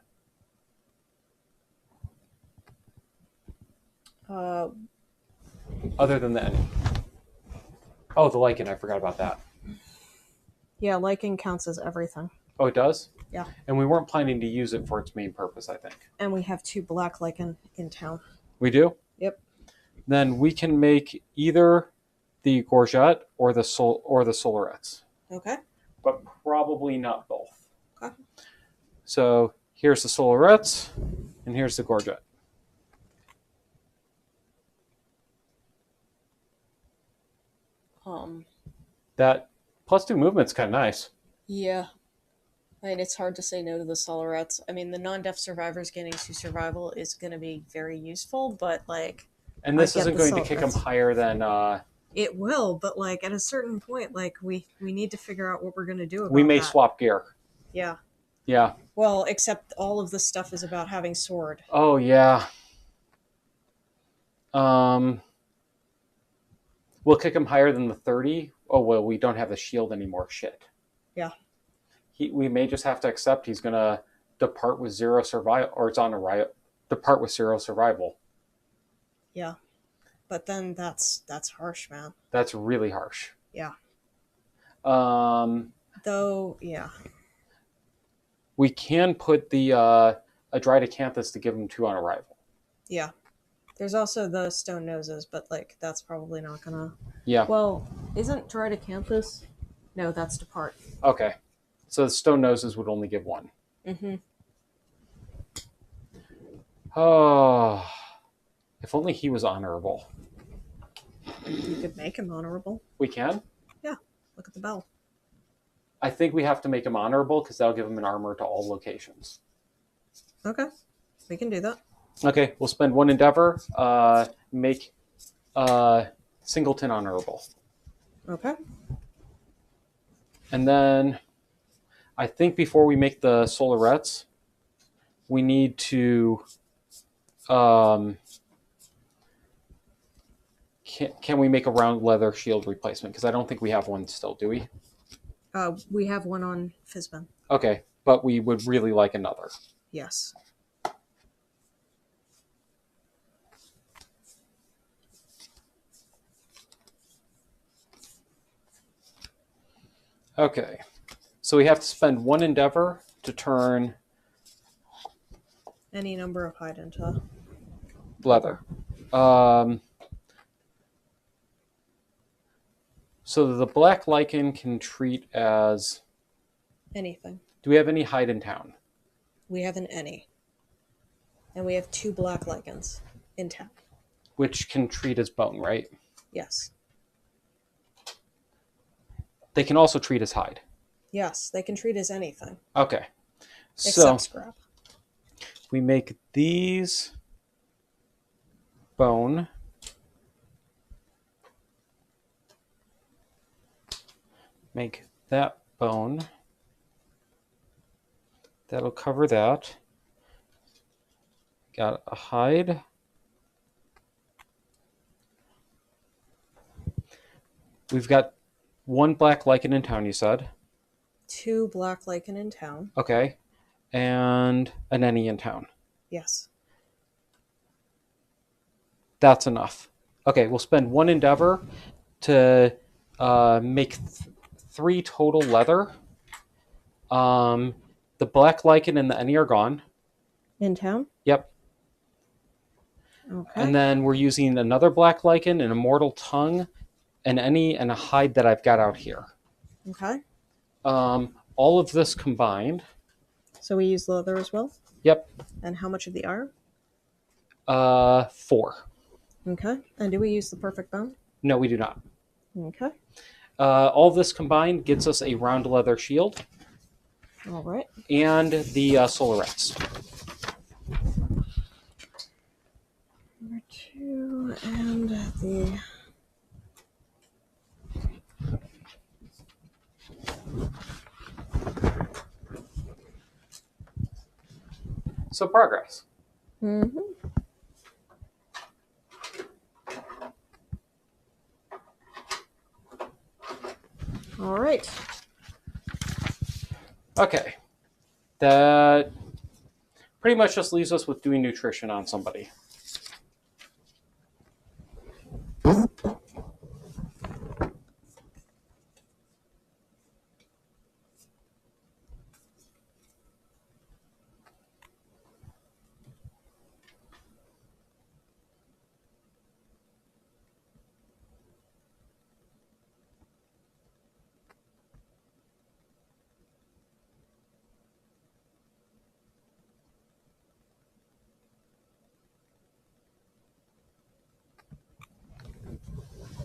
Other than the enny. Oh, the lichen. I forgot about that. Yeah, lichen counts as everything. Oh, it does? Yeah. And we weren't planning to use it for its main purpose, I think. And we have 2 black lichen in town. We do? Yep. Then we can make either the gorget or the solerettes. Okay. But probably not both. Okay. So here's the solerettes, and here's the gorget. That +2 movement's kind of nice. Yeah. I mean, it's hard to say no to the solerettes. I mean, the non-deaf survivors getting 2 survival is going to be very useful, but like... And this isn't going to kick them higher than... It will, but like at a certain point, like we need to figure out what we're going to do about we may that. swap gear. Yeah. Yeah. Well, except all of this stuff is about having sword. Oh, yeah. We'll kick him higher than the 30. Oh, well, we don't have the shield anymore. Shit. Yeah. We may just have to accept he's going to depart with 0 survival, or it's on a riot. Depart with 0 survival. Yeah. But then that's harsh, man. That's really harsh. Yeah. Though, yeah. We can put the Adridocanthus to give him 2 on arrival. Yeah. There's also the stone noses, but like that's probably not gonna. Yeah. Well, isn't Adridocanthus? No, that's depart. Okay. So the stone noses would only give 1. Mm-hmm. Oh, if only he was honorable. You could make him honorable. We can? Yeah. Look at the bell. I think we have to make him honorable because that'll give him an armor to all locations. Okay. We can do that. Okay, we'll spend 1 endeavor. Make Singleton honorable. Okay. And then I think before we make the solerettes, we need to... Can we make a round leather shield replacement? Because I don't think we have one still, do we? We have one on Fizban. Okay, but we would really like another. Yes. Okay, so we have to spend 1 endeavor to turn... any number of hide into... leather. So the black lichen can treat as... anything. Do we have any hide in town? We have an any. And we have 2 black lichens in town. which can treat as bone, right? Yes. They can also treat as hide. Yes, they can treat as anything. Okay. So Except scrap. we make these bone. Make that bone. That'll cover that. Got a hide. We've got one black lichen in town, you said. 2 black lichen in town. Okay. And an any in town. Yes. That's enough. Okay, we'll spend 1 endeavor to make 3 total leather. The black lichen and the any are gone. In town? Yep. Okay. And then we're using another black lichen, an immortal tongue, an any, and a hide that I've got out here. Okay. All of this combined. So we use leather as well? Yep. And how much of the iron? 4. Okay. And do we use the perfect bone? No, we do not. Okay. All this combined gets us a round leather shield. All right. And the solarets. Number 2 and the... So progress. Mm-hmm. All right. Okay. That pretty much just leaves us with doing nutrition on somebody.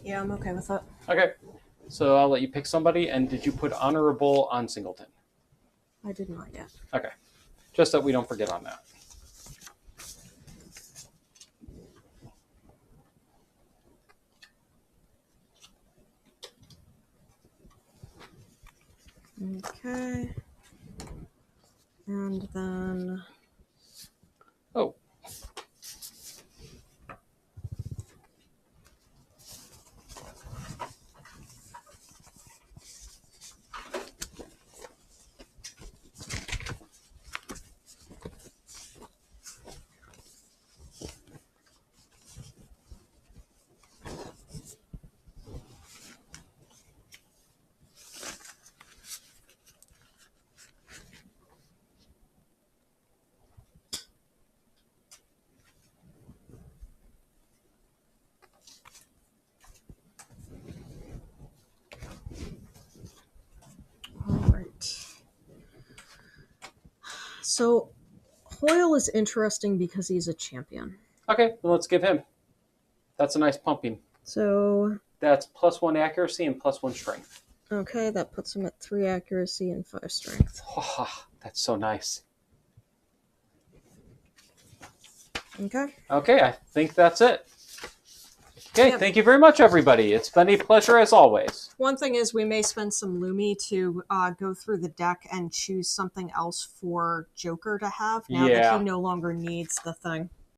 Yeah, I'm okay with that. Okay. So I'll let you pick somebody. And did you put honorable on Singleton? I did not yet. Okay. Just that we don't forget on that. Okay. And then... Oh. So, Hoyle is interesting because he's a champion. Okay, well, let's give him. That's a nice pumping. So... That's +1 accuracy and +1 strength. Okay, that puts him at 3 accuracy and 5 strength. Oh, that's so nice. Okay. Okay, I think that's it. Okay, Yep. Thank you very much, everybody. It's been a pleasure as always. One thing is we may spend some Lumi to go through the deck and choose something else for Joker to have now that Yeah. he no longer needs the thing.